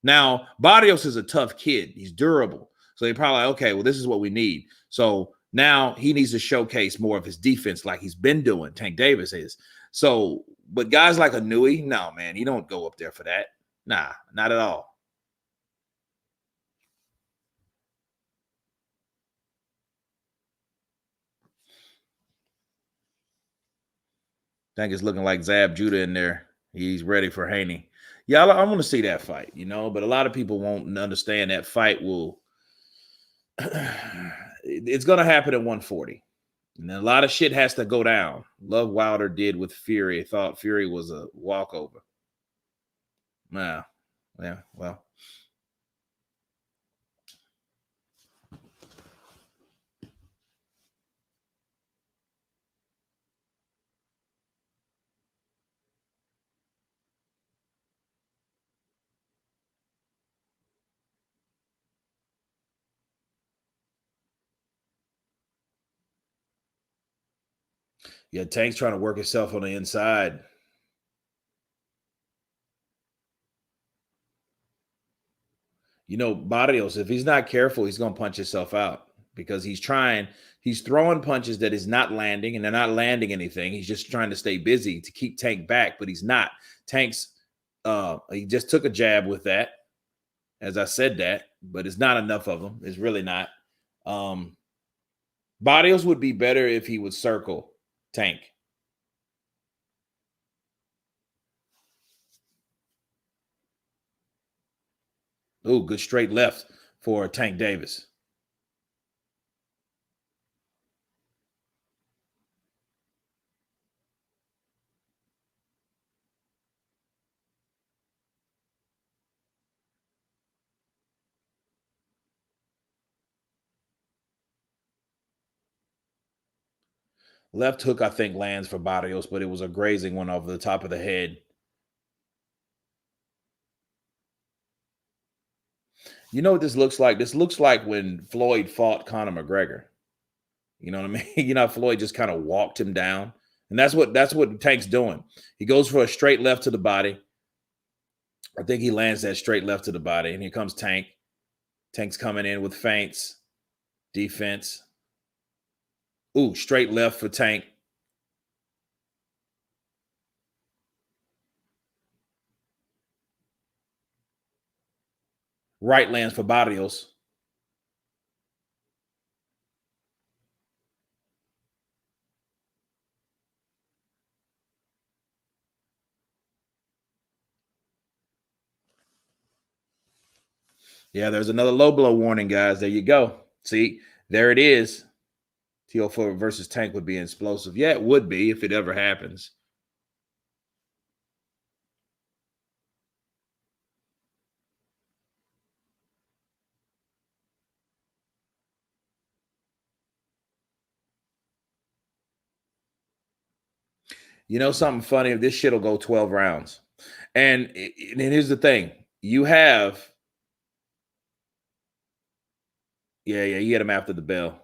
Now, Barrios is a tough kid. He's durable. So they probably like, okay, well, this is what we need. So Now he needs to showcase more of his defense like he's been doing, Tank Davis is. So, but guys like Anui, no, man, you don't go up there for that. Nah, not at all. Tank is looking like Zab Judah in there. He's ready for Haney. Yeah, I want to see that fight, you know, but a lot of people won't understand that fight will it's going to happen at 140. And a lot of shit has to go down. Love Wilder did with Fury. Thought Fury was a walkover. Nah. Yeah, well. Yeah, Tank's trying to work himself on the inside. You know, Barrios, if he's not careful, he's going to punch himself out because he's throwing punches that is not landing, and they're not landing anything. He's just trying to stay busy to keep Tank back, but he's not. Tank's, he just took a jab with that, as I said that, but it's not enough of them. It's really not. Barrios would be better if he would circle Tank. Ooh, good straight left for Tank Davis. Left hook, I think, lands for Barrios, but it was a grazing one over the top of the head. You know what this looks like? This looks like when Floyd fought Conor McGregor. You know what I mean? You know, Floyd just kind of walked him down. And that's what Tank's doing. He goes for a straight left to the body. I think he lands that straight left to the body. And here comes Tank. Tank's coming in with feints, defense. Ooh, straight left for Tank. Right lands for Barrios. Yeah, there's another low blow warning, guys. There you go. See, there it is. TO4 versus Tank would be explosive. Yeah, it would be if it ever happens. You know something funny? This shit will go 12 rounds. And here's the thing. You have yeah, he hit him after the bell.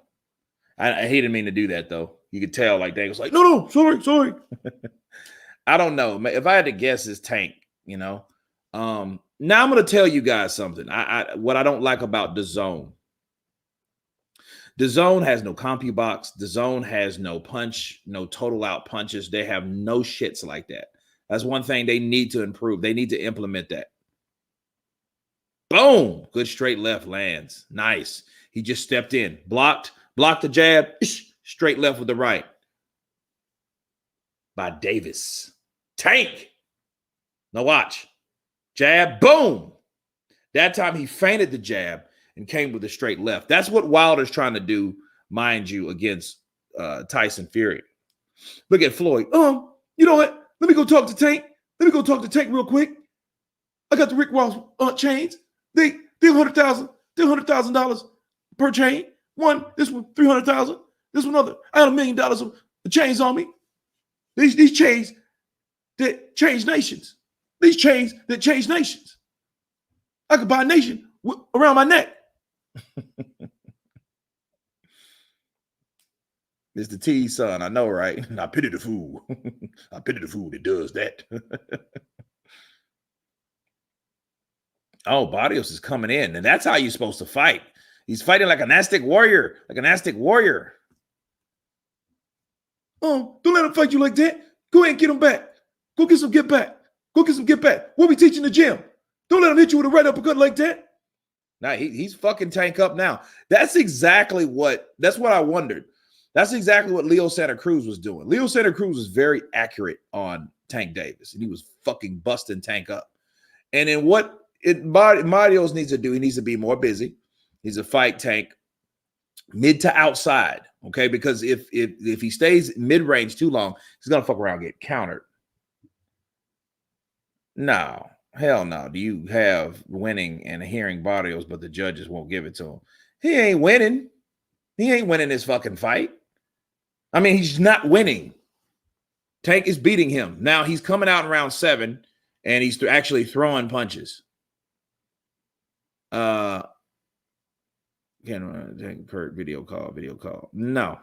He didn't mean to do that, though. You could tell, like, Daniel's like, no, sorry. I don't know. If I had to guess, it's Tank, you know. Now I'm going to tell you guys something. What I don't like about DAZN. DAZN has no CompuBox. DAZN has no punch, no total out punches. They have no shits like that. That's one thing they need to improve. They need to implement that. Boom. Good straight left lands. Nice. He just stepped in. Blocked the jab. Straight left with the right. By Davis. Tank. Now watch. Jab. Boom. That time he feinted the jab and came with a straight left. That's what Wilder's trying to do, mind you, against Tyson Fury. Look at Floyd. You know what? Let me go talk to Tank. Real quick. I got the Rick Ross chains. They $100,000 per chain. This one $300,000. This one other. I had $1 million of chains on me. These chains that change nations. These chains that change nations. I could buy a nation around my neck. Mr. T's son, I know, right? I pity the fool. I pity the fool that does that. Oh, Barrios is coming in, and that's how you're supposed to fight. He's fighting like an Aztec warrior, Oh, don't let him fight you like that. Go ahead and get him back. Go get some get back. Go get some get back. What we teach in the gym? Don't let him hit you with a right uppercut like that. Now he's fucking Tank up now. That's what I wondered. That's exactly what Leo Santa Cruz was doing. Leo Santa Cruz was very accurate on Tank Davis, and he was fucking busting Tank up. And then what Barrios needs to do, he needs to be more busy. He's a fight Tank mid to outside, okay? Because if he stays mid-range too long, he's gonna fuck around and get countered. No, hell no. Do you have winning and hearing Barrios, but the judges won't give it to him? He ain't winning. He ain't winning this fucking fight. I mean, he's not winning. Tank is beating him. Now he's coming out in round 7, and he's actually throwing punches. Kurt, video call. No.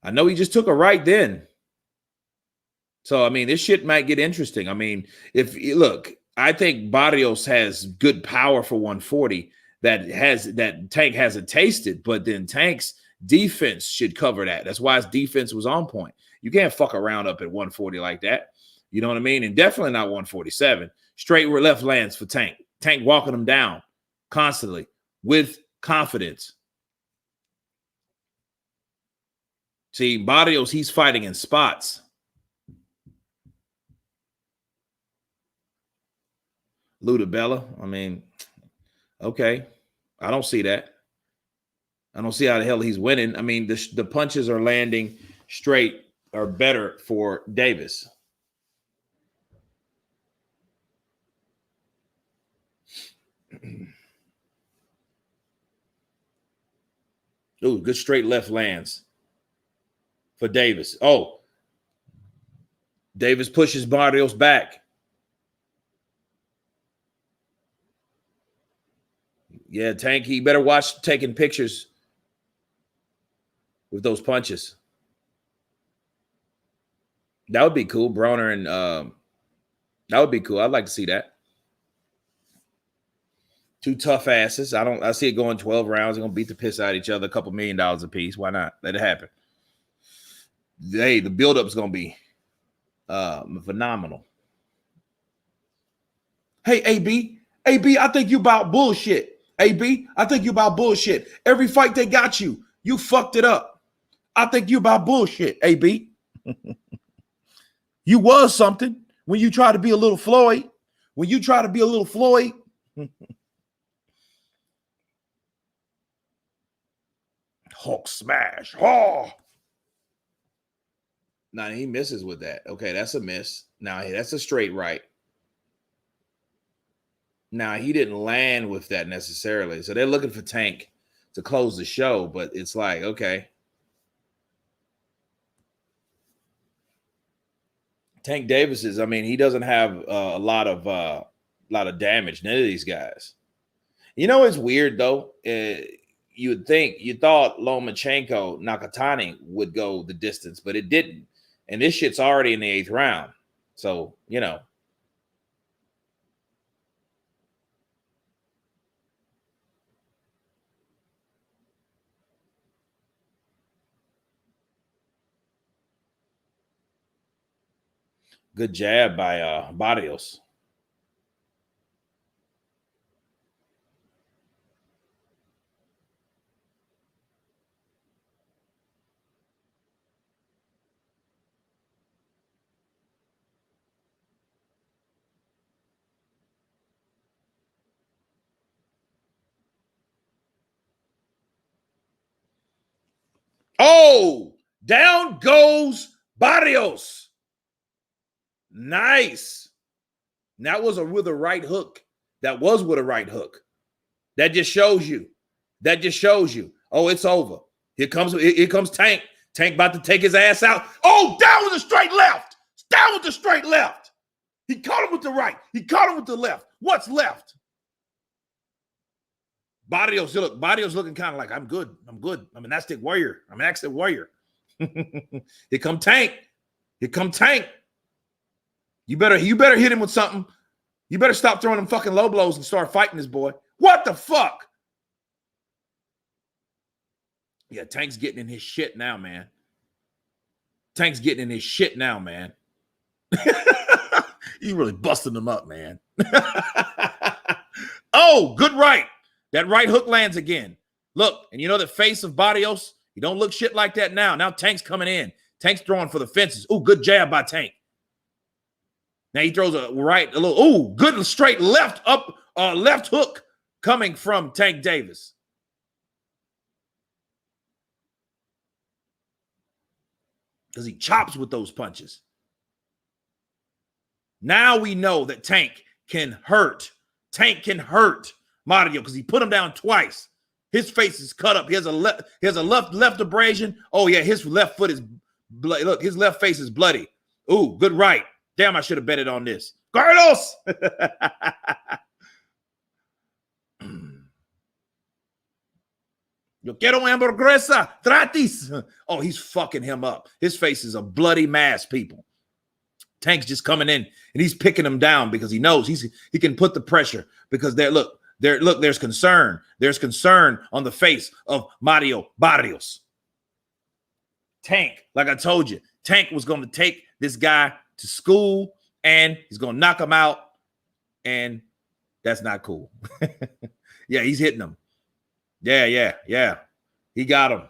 I know he just took a right then. So, I mean, this shit might get interesting. I mean, I think Barrios has good power for 140 that Tank hasn't tasted, but then Tank's defense should cover that. That's why his defense was on point. You can't fuck around up at 140 like that. You know what I mean? And definitely not 147. Straight left lands for Tank. Tank walking him down constantly with confidence. See, Barrios, he's fighting in spots. Ludabella, I mean, okay. I don't see that. I don't see how the hell he's winning. I mean, the punches are landing straight or better for Davis. Ooh, good straight left lands for Davis. Oh, Davis pushes Barrios back. Yeah, Tank, he better watch taking pictures with those punches. That would be cool. Broner and that would be cool. I'd like to see that. Two tough asses. I see it going 12 rounds. They're gonna beat the piss out of each other, a couple $1 million a piece. Why not? Let it happen. Hey, the buildup is gonna be phenomenal. Hey, AB, I think you about bullshit. AB, I think you about bullshit. Every fight they got you, you fucked it up. I think you about bullshit, AB. You was something when you try to be a little Floyd. When you try to be a little Floyd. Hulk smash. Oh. Now he misses with that. Okay, that's a miss. Now that's a straight right. Now, he didn't land with that necessarily. So they're looking for Tank to close the show, but it's like, okay. Tank Davis is, I mean, he doesn't have a lot of damage. None of these guys. You know, it's weird, though. You thought Loamchenko, Nakatani would go the distance, but it didn't. And this shit's already in the 8th round. So, you know. Good jab by Barrios. Oh, down goes Barrios. Nice. That was with a right hook. That was with a right hook. That just shows you. Oh, it's over. Here comes Tank. Tank about to take his ass out. Oh, down with the straight left. Down with the straight left. He caught him with the right. He caught him with the left. What's left? Barrios looking kind of like, I'm good. I'm an Aztec warrior. Here come Tank. You better hit him with something. You better stop throwing them fucking low blows and start fighting this boy. What the fuck? Yeah, Tank's getting in his shit now, man. Tank's getting in his shit now, man. You really busting them up, man. Oh, good right. That right hook lands again. Look, and you know the face of Barrios? He don't look shit like that now. Now Tank's coming in. Tank's throwing for the fences. Ooh, good jab by Tank. Now he throws a right, a little, ooh, good straight left up, left hook coming from Tank Davis. Because he chops with those punches. Now we know that Tank can hurt. Tank can hurt Mario because he put him down twice. His face is cut up. He has a left abrasion. Oh yeah, his left foot is bloody. Look, his left face is bloody. Ooh, good right. Damn, I should have betted on this. Carlos. Yo quiero hamburguesa gratis. Oh, he's fucking him up. His face is a bloody mass, people. Tank's just coming in and he's picking him down because he knows he can put the pressure because there's concern. There's concern on the face of Mario Barrios. Tank, like I told you, Tank was going to take this guy to school and he's going to knock him out, and that's not cool. Yeah, he's hitting him. Yeah. He got him.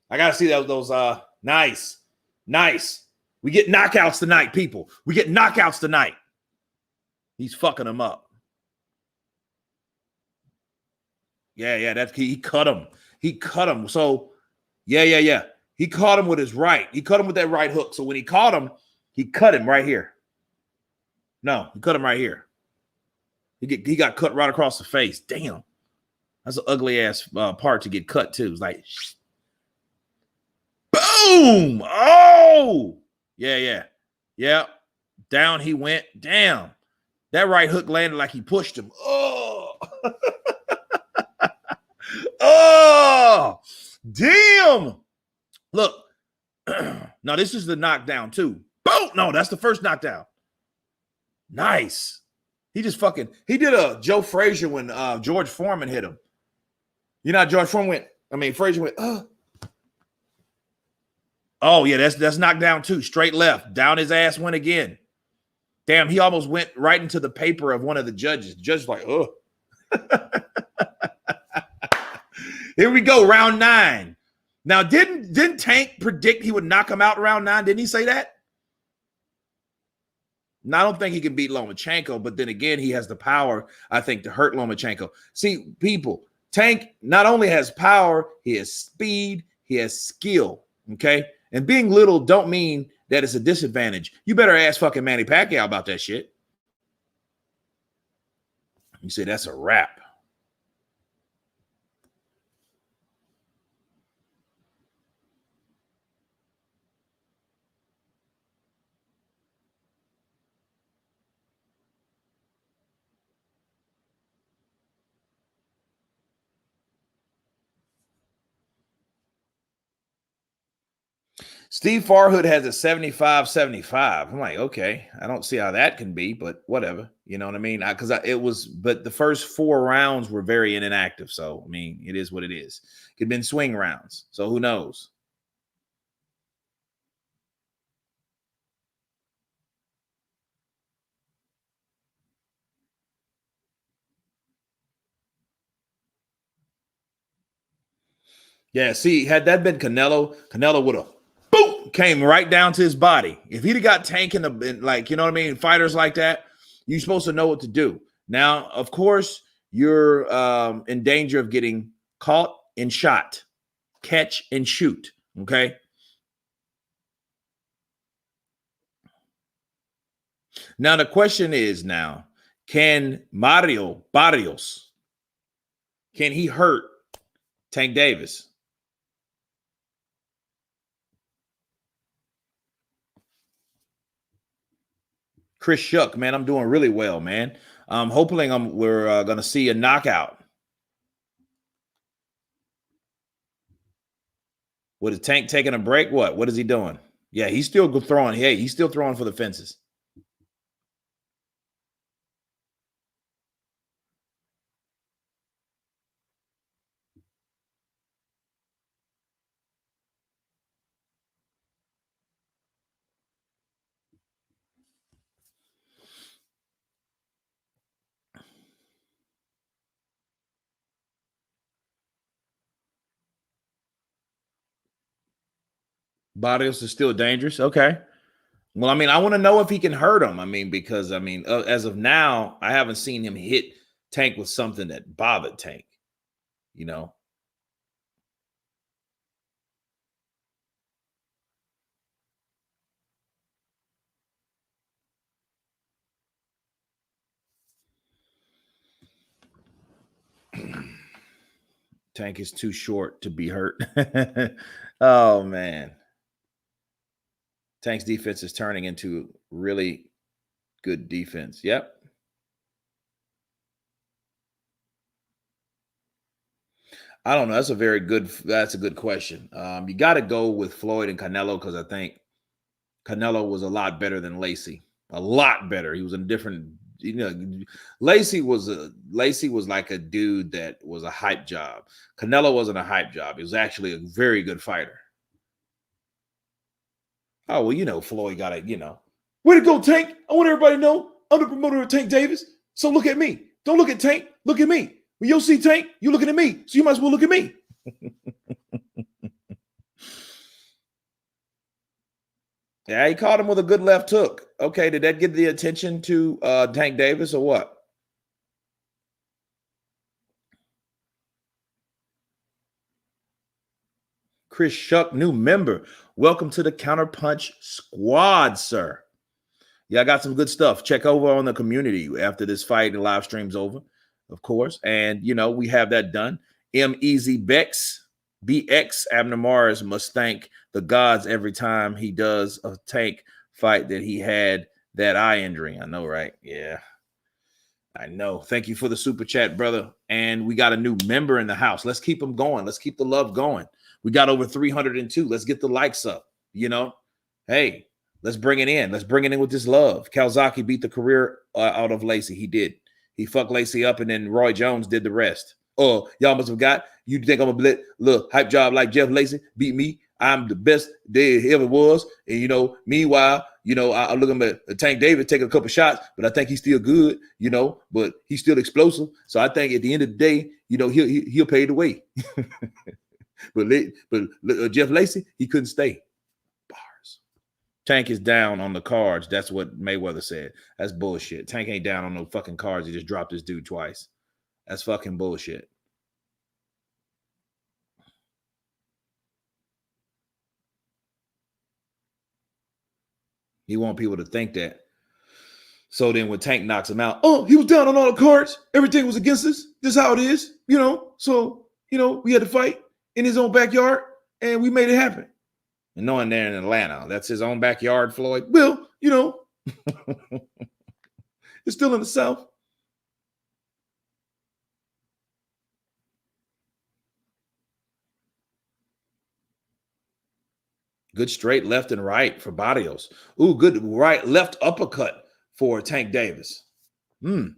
I got to see those nice. We get knockouts tonight, people. We get knockouts tonight. He's fucking him up. Yeah, that's he cut him. So, yeah. He caught him with his right. He cut him with that right hook. So when he caught him, he cut him right here. No, he cut him right here. He got cut right across the face. Damn. That's an ugly ass part to get cut too. It's like, boom! Oh, yeah. Down he went. Damn, that right hook landed like he pushed him. Oh, oh, damn! Look, now this is the knockdown too. Boom! No, that's the first knockdown. Nice. He did a Joe Frazier when George Foreman hit him. You know how George Foreman Frazier went, oh, yeah, that's knocked down too. Straight left. Down his ass went again. Damn, he almost went right into the paper of one of the judges. The judge's like, oh. Here we go, round 9. Now, didn't Tank predict he would knock him out round 9? Didn't he say that? Now, I don't think he can beat Loamchenko, but then again, he has the power, I think, to hurt Loamchenko. See, people, Tank not only has power, he has speed, he has skill, okay? And being little don't mean that it's a disadvantage. You better ask fucking Manny Pacquiao about that shit. You say that's a wrap. Steve Farhood has a 75-75. I'm like, okay, I don't see how that can be, but whatever. You know what I mean? But the first 4 rounds were very inactive. So, I mean, it is what it is. It could have been swing rounds. So who knows? Yeah, see, had that been Canelo would have boom came right down to his body. If he'd have got Tank like, you know what I mean, fighters like that, you're supposed to know what to do. Now, of course, you're in danger of getting caught and shot, catch and shoot. Okay. Now the question is can Mario Barrios, can he hurt Tank Davis? Chris Shuck, man, I'm doing really well, man. Hopefully we're going to see a knockout. With a Tank taking a break? What is he doing? Yeah, he's still throwing. Hey, he's still throwing for the fences. Barrios is still dangerous. Okay. Well, I mean, I want to know if he can hurt him. I mean, because I mean, as of now, I haven't seen him hit Tank with something that bothered Tank. You know, Tank is too short to be hurt. Oh man, Tank's defense is turning into really good defense. Yep. I don't know. That's a good question. You got to go with Floyd and Canelo because I think Canelo was a lot better than Lacey. A lot better. He was a different. Lacey was like a dude that was a hype job. Canelo wasn't a hype job. He was actually a very good fighter. Oh well, Floyd got it. Way to go, Tank! I want everybody to know I'm the promoter of Tank Davis. So look at me. Don't look at Tank. Look at me. When you see Tank, you're looking at me. So you might as well look at me. Yeah, he caught him with a good left hook. Okay, did that get the attention to Tank Davis or what? Chris Shuck, new member. Welcome to the Counterpunch Squad, sir. Yeah, I got some good stuff. Check over on the community after this fight and live stream's over, of course. And, we have that done. M. Easy Bex, BX, Abner Mars must thank the gods every time he does a Tank fight that he had that eye injury. I know, right? Yeah, I know. Thank you for the super chat, brother. And we got a new member in the house. Let's keep them going. Let's keep the love going. We got over 302. Let's get the likes up. Hey, let's bring it in. Let's bring it in with this love. Calzaghe beat the career out of Lacey. He did. He fucked Lacey up, and then Roy Jones did the rest. Oh, y'all must have got. You think I'm a little hype job like Jeff Lacey beat me? I'm the best there ever was. And, meanwhile, I look at Tank Davis taking a couple shots, but I think he's still good, but he's still explosive. So I think at the end of the day, he'll pay the way. but Jeff Lacey, he couldn't stay. Bars. Tank is down on the cards. That's what Mayweather said. That's bullshit. Tank ain't down on no fucking cards. He just dropped this dude twice. That's fucking bullshit. He want people to think that. So then when Tank knocks him out, oh, he was down on all the cards. Everything was against us. This is how it is, So, we had to fight in his own backyard, and we made it happen. And knowing there in Atlanta, that's his own backyard, Floyd. Well, it's still in the South. Good straight left and right for Barrios. Ooh, good right left uppercut for Tank Davis. You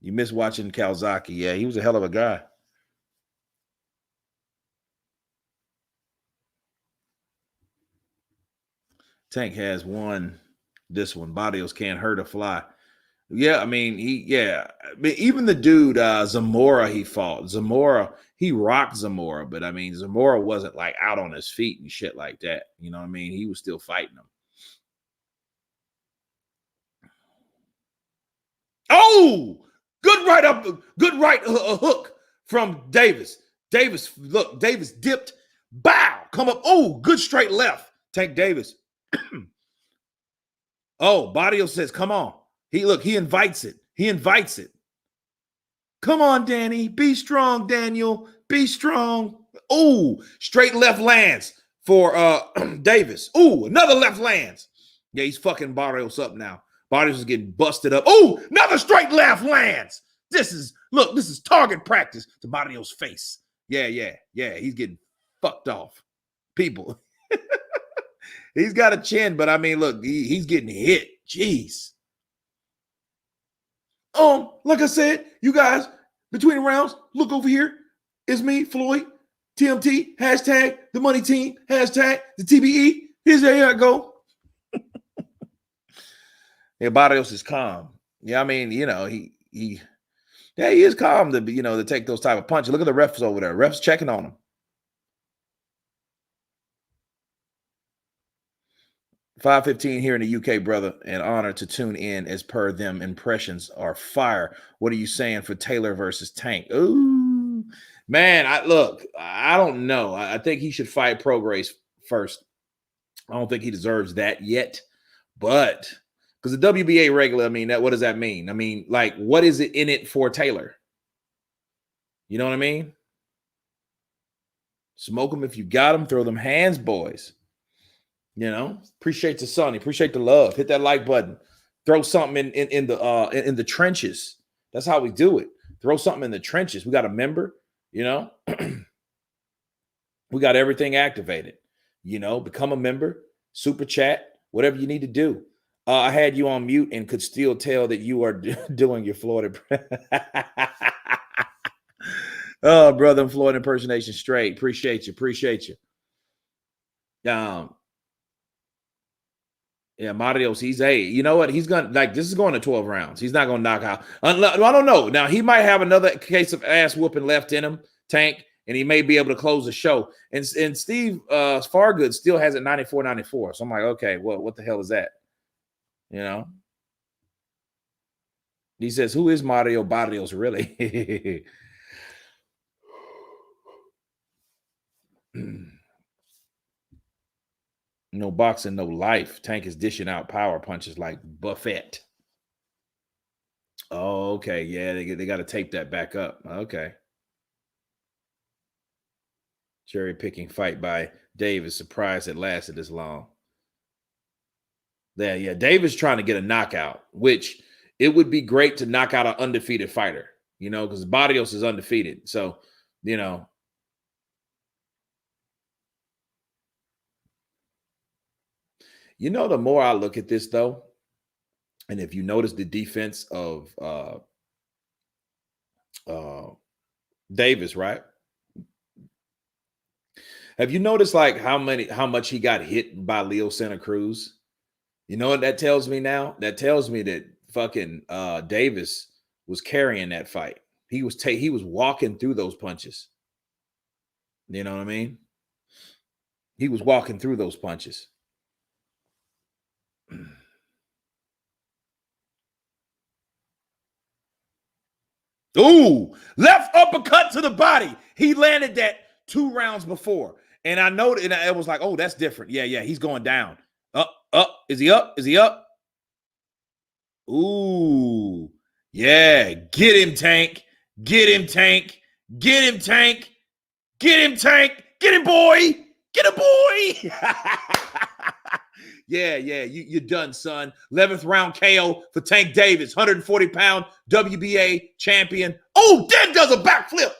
miss watching Calzaghe. Yeah, he was a hell of a guy. Tank has won this one. Barrios can't hurt a fly. Yeah, I mean, even the dude, Zamora, he fought. Zamora, he rocked Zamora, but I mean, Zamora wasn't like out on his feet and shit like that. You know what I mean? He was still fighting him. Oh, good right hook from Davis. Davis dipped. Bow, come up. Oh, good straight left. Tank Davis. Oh, Barrios says, come on. He invites it. He invites it. Come on, Danny. Be strong, Daniel. Be strong. Oh, straight left lands for Davis. Oh, another left lands. Yeah, he's fucking Barrios up now. Barrios is getting busted up. Oh, another straight left lands. This is target practice to Barrios' face. Yeah. He's getting fucked off. People. He's got a chin, but I mean, look, he's getting hit. Jeez. Like I said, you guys, between the rounds, look over here. It's me, Floyd, TMT, hashtag the money team, hashtag the TBE. Here I go. Yeah, Barrios is calm. Yeah, I mean, he is calm to take those type of punches. Look at the refs over there. Refs checking on him. 5:15 here in the UK, brother. An honor to tune in. As per them, impressions are fire. What are you saying for Taylor versus Tank? Ooh, man. I don't know. I think he should fight Prograis first. I don't think he deserves that yet, but because the WBA regular, I mean, what does that mean? I mean, like, what is it in it for Taylor? You know what I mean? Smoke them if you got them. Throw them hands, boys. You know, appreciate the Sonny, appreciate the love. Hit that like button. Throw something in the trenches. That's how we do it. Throw something in the trenches. We got a member. You know, we got everything activated. You know, become a member, super chat, whatever you need to do. I had you on mute and could still tell that you are doing your Florida. Oh, brother, I'm Florida impersonation straight. Appreciate you. Yeah, Barrios, he's you know what? He's gonna this is going to 12 rounds. He's not gonna knock out. I don't know. Now he might have another case of ass whooping left in him, Tank, and he may be able to close the show. And Steve Fargood still has it 94-94. So I'm like, okay, well, what the hell is that? You know? He says, who is Mario Barrios really? No boxing, no life. Tank is dishing out power punches like Buffett. Oh, okay. Yeah, they got to tape that back up. Okay. Cherry picking fight by Davis. Surprised it lasted this long. Yeah. Davis trying to get a knockout, which it would be great to knock out an undefeated fighter, you know, because Barrios is undefeated. So, you know. You know, the more I look at this, though, and if you notice the defense of Davis, right? Have you noticed like how much he got hit by Leo Santa Cruz? You know what that tells me now? That tells me that fucking Davis was carrying that fight. He was walking through those punches. You know what I mean? He was walking through those punches. Ooh, left uppercut to the body. He landed that 2 rounds before. And I noted, and I was like, oh, that's different. Yeah, he's going down. Up. Is he up? Ooh, yeah. Get him, Tank. Get him, Tank. Get him, Tank. Get him, Tank. Get him, boy. Get him, boy. Yeah, you're done, son. 11th round KO for Tank Davis, 140-pound WBA champion. Oh, Dan does a backflip.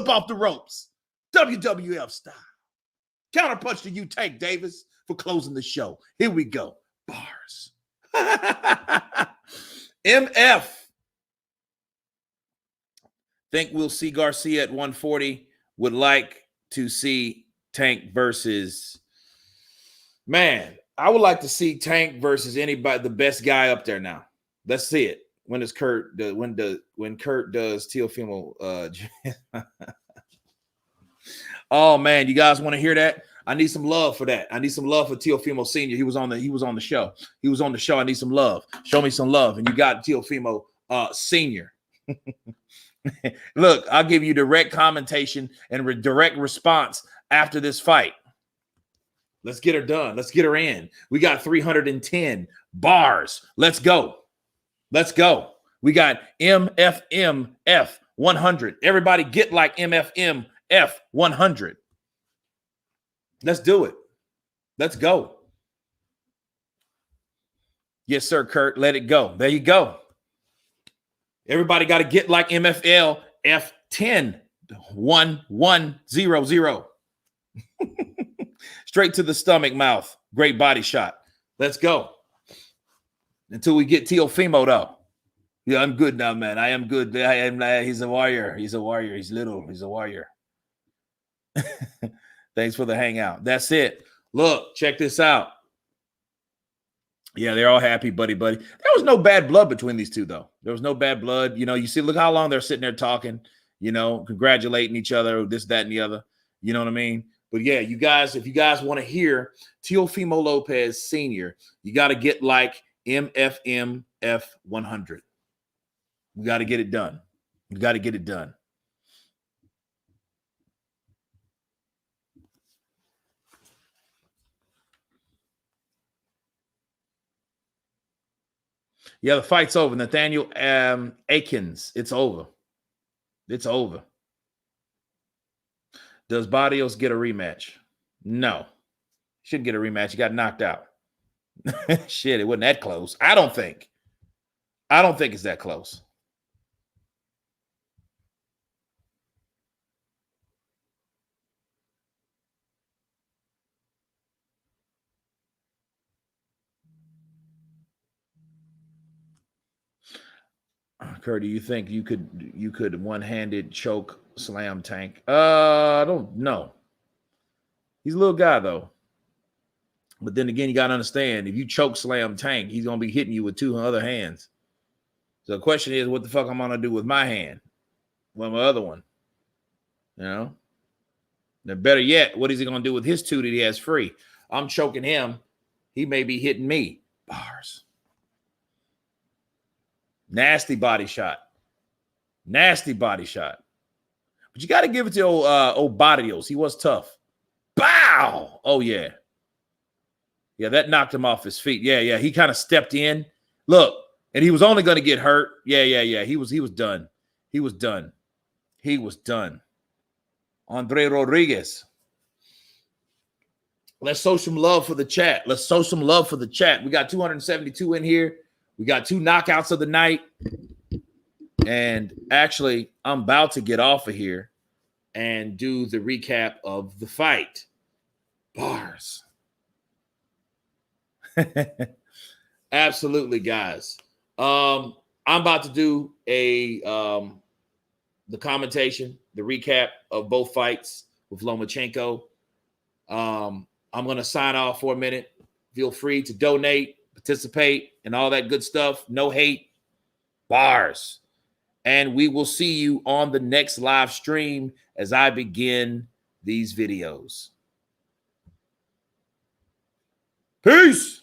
Off the ropes. WWF style. Counterpunch to you, Tank Davis, for closing the show. Here we go. Bars. MF. Think we'll see Garcia at 140. Would like to see Tank versus... Man, I would like to see Tank versus anybody, the best guy up there now. Let's see it. When does Kurt when Kurt does Teofimo Oh man, you guys want to hear that? I need some love for that. I need some love for Teofimo Sr. He was on the show. I need some love. Show me some love. And you got Teofimo Sr. Look, I'll give you direct commentation and direct response after this fight. Let's get her done. Let's get her in. We got 310 bars. Let's go. We got MFMF 100. Everybody get like MFMF 100. Let's do it. Let's go. Yes, sir, Kurt. Let it go. There you go. Everybody got to get like MFL F10 1100. Straight to the stomach, mouth. Great body shot. Let's go. Until we get Teofimo, though. Yeah, I'm good now, man. I am good. He's a warrior. He's little. He's a warrior. Thanks for the hangout. That's it. Look, check this out. Yeah, they're all happy, buddy. There was no bad blood between these two, though. There was no bad blood. You know, you see, look how long they're sitting there talking, you know, congratulating each other, this, that, and the other. You know what I mean? But yeah, you guys, if you guys want to hear Teofimo Lopez Sr., you got to get like MFMF 100. We got to get it done. You got to get it done. Yeah, the fight's over. Nathaniel Akins. It's over. It's over. Does Barrios get a rematch? No. Shouldn't get a rematch. He got knocked out. Shit, it wasn't that close. I don't think it's that close. Kurt, do you think you could one-handed choke slam Tank? I don't know. He's a little guy though. But then again, you got to understand, if you choke slam Tank, he's going to be hitting you with two other hands. So the question is, what the fuck I'm going to do with my hand? Well, my other one. You know? Then better yet, what is he going to do with his two that he has free? I'm choking him. He may be hitting me. Bars. Nasty body shot. Nasty body shot. But you got to give it to old Barrios. He was tough. Bow! Oh, yeah. Yeah, that knocked him off his feet. Yeah. He kind of stepped in. Look, and he was only going to get hurt. Yeah. He was done. He was done. Andre Rodriguez. Let's show some love for the chat. We got 272 in here. We got 2 knockouts of the night. And actually, I'm about to get off of here and do the recap of the fight. Bars. Absolutely, guys. I'm about to do the commentation, the recap of both fights with Loamchenko. I'm going to sign off for a minute. Feel free to donate, participate, and all that good stuff. No hate. Bars. And we will see you on the next live stream as I begin these videos. Peace.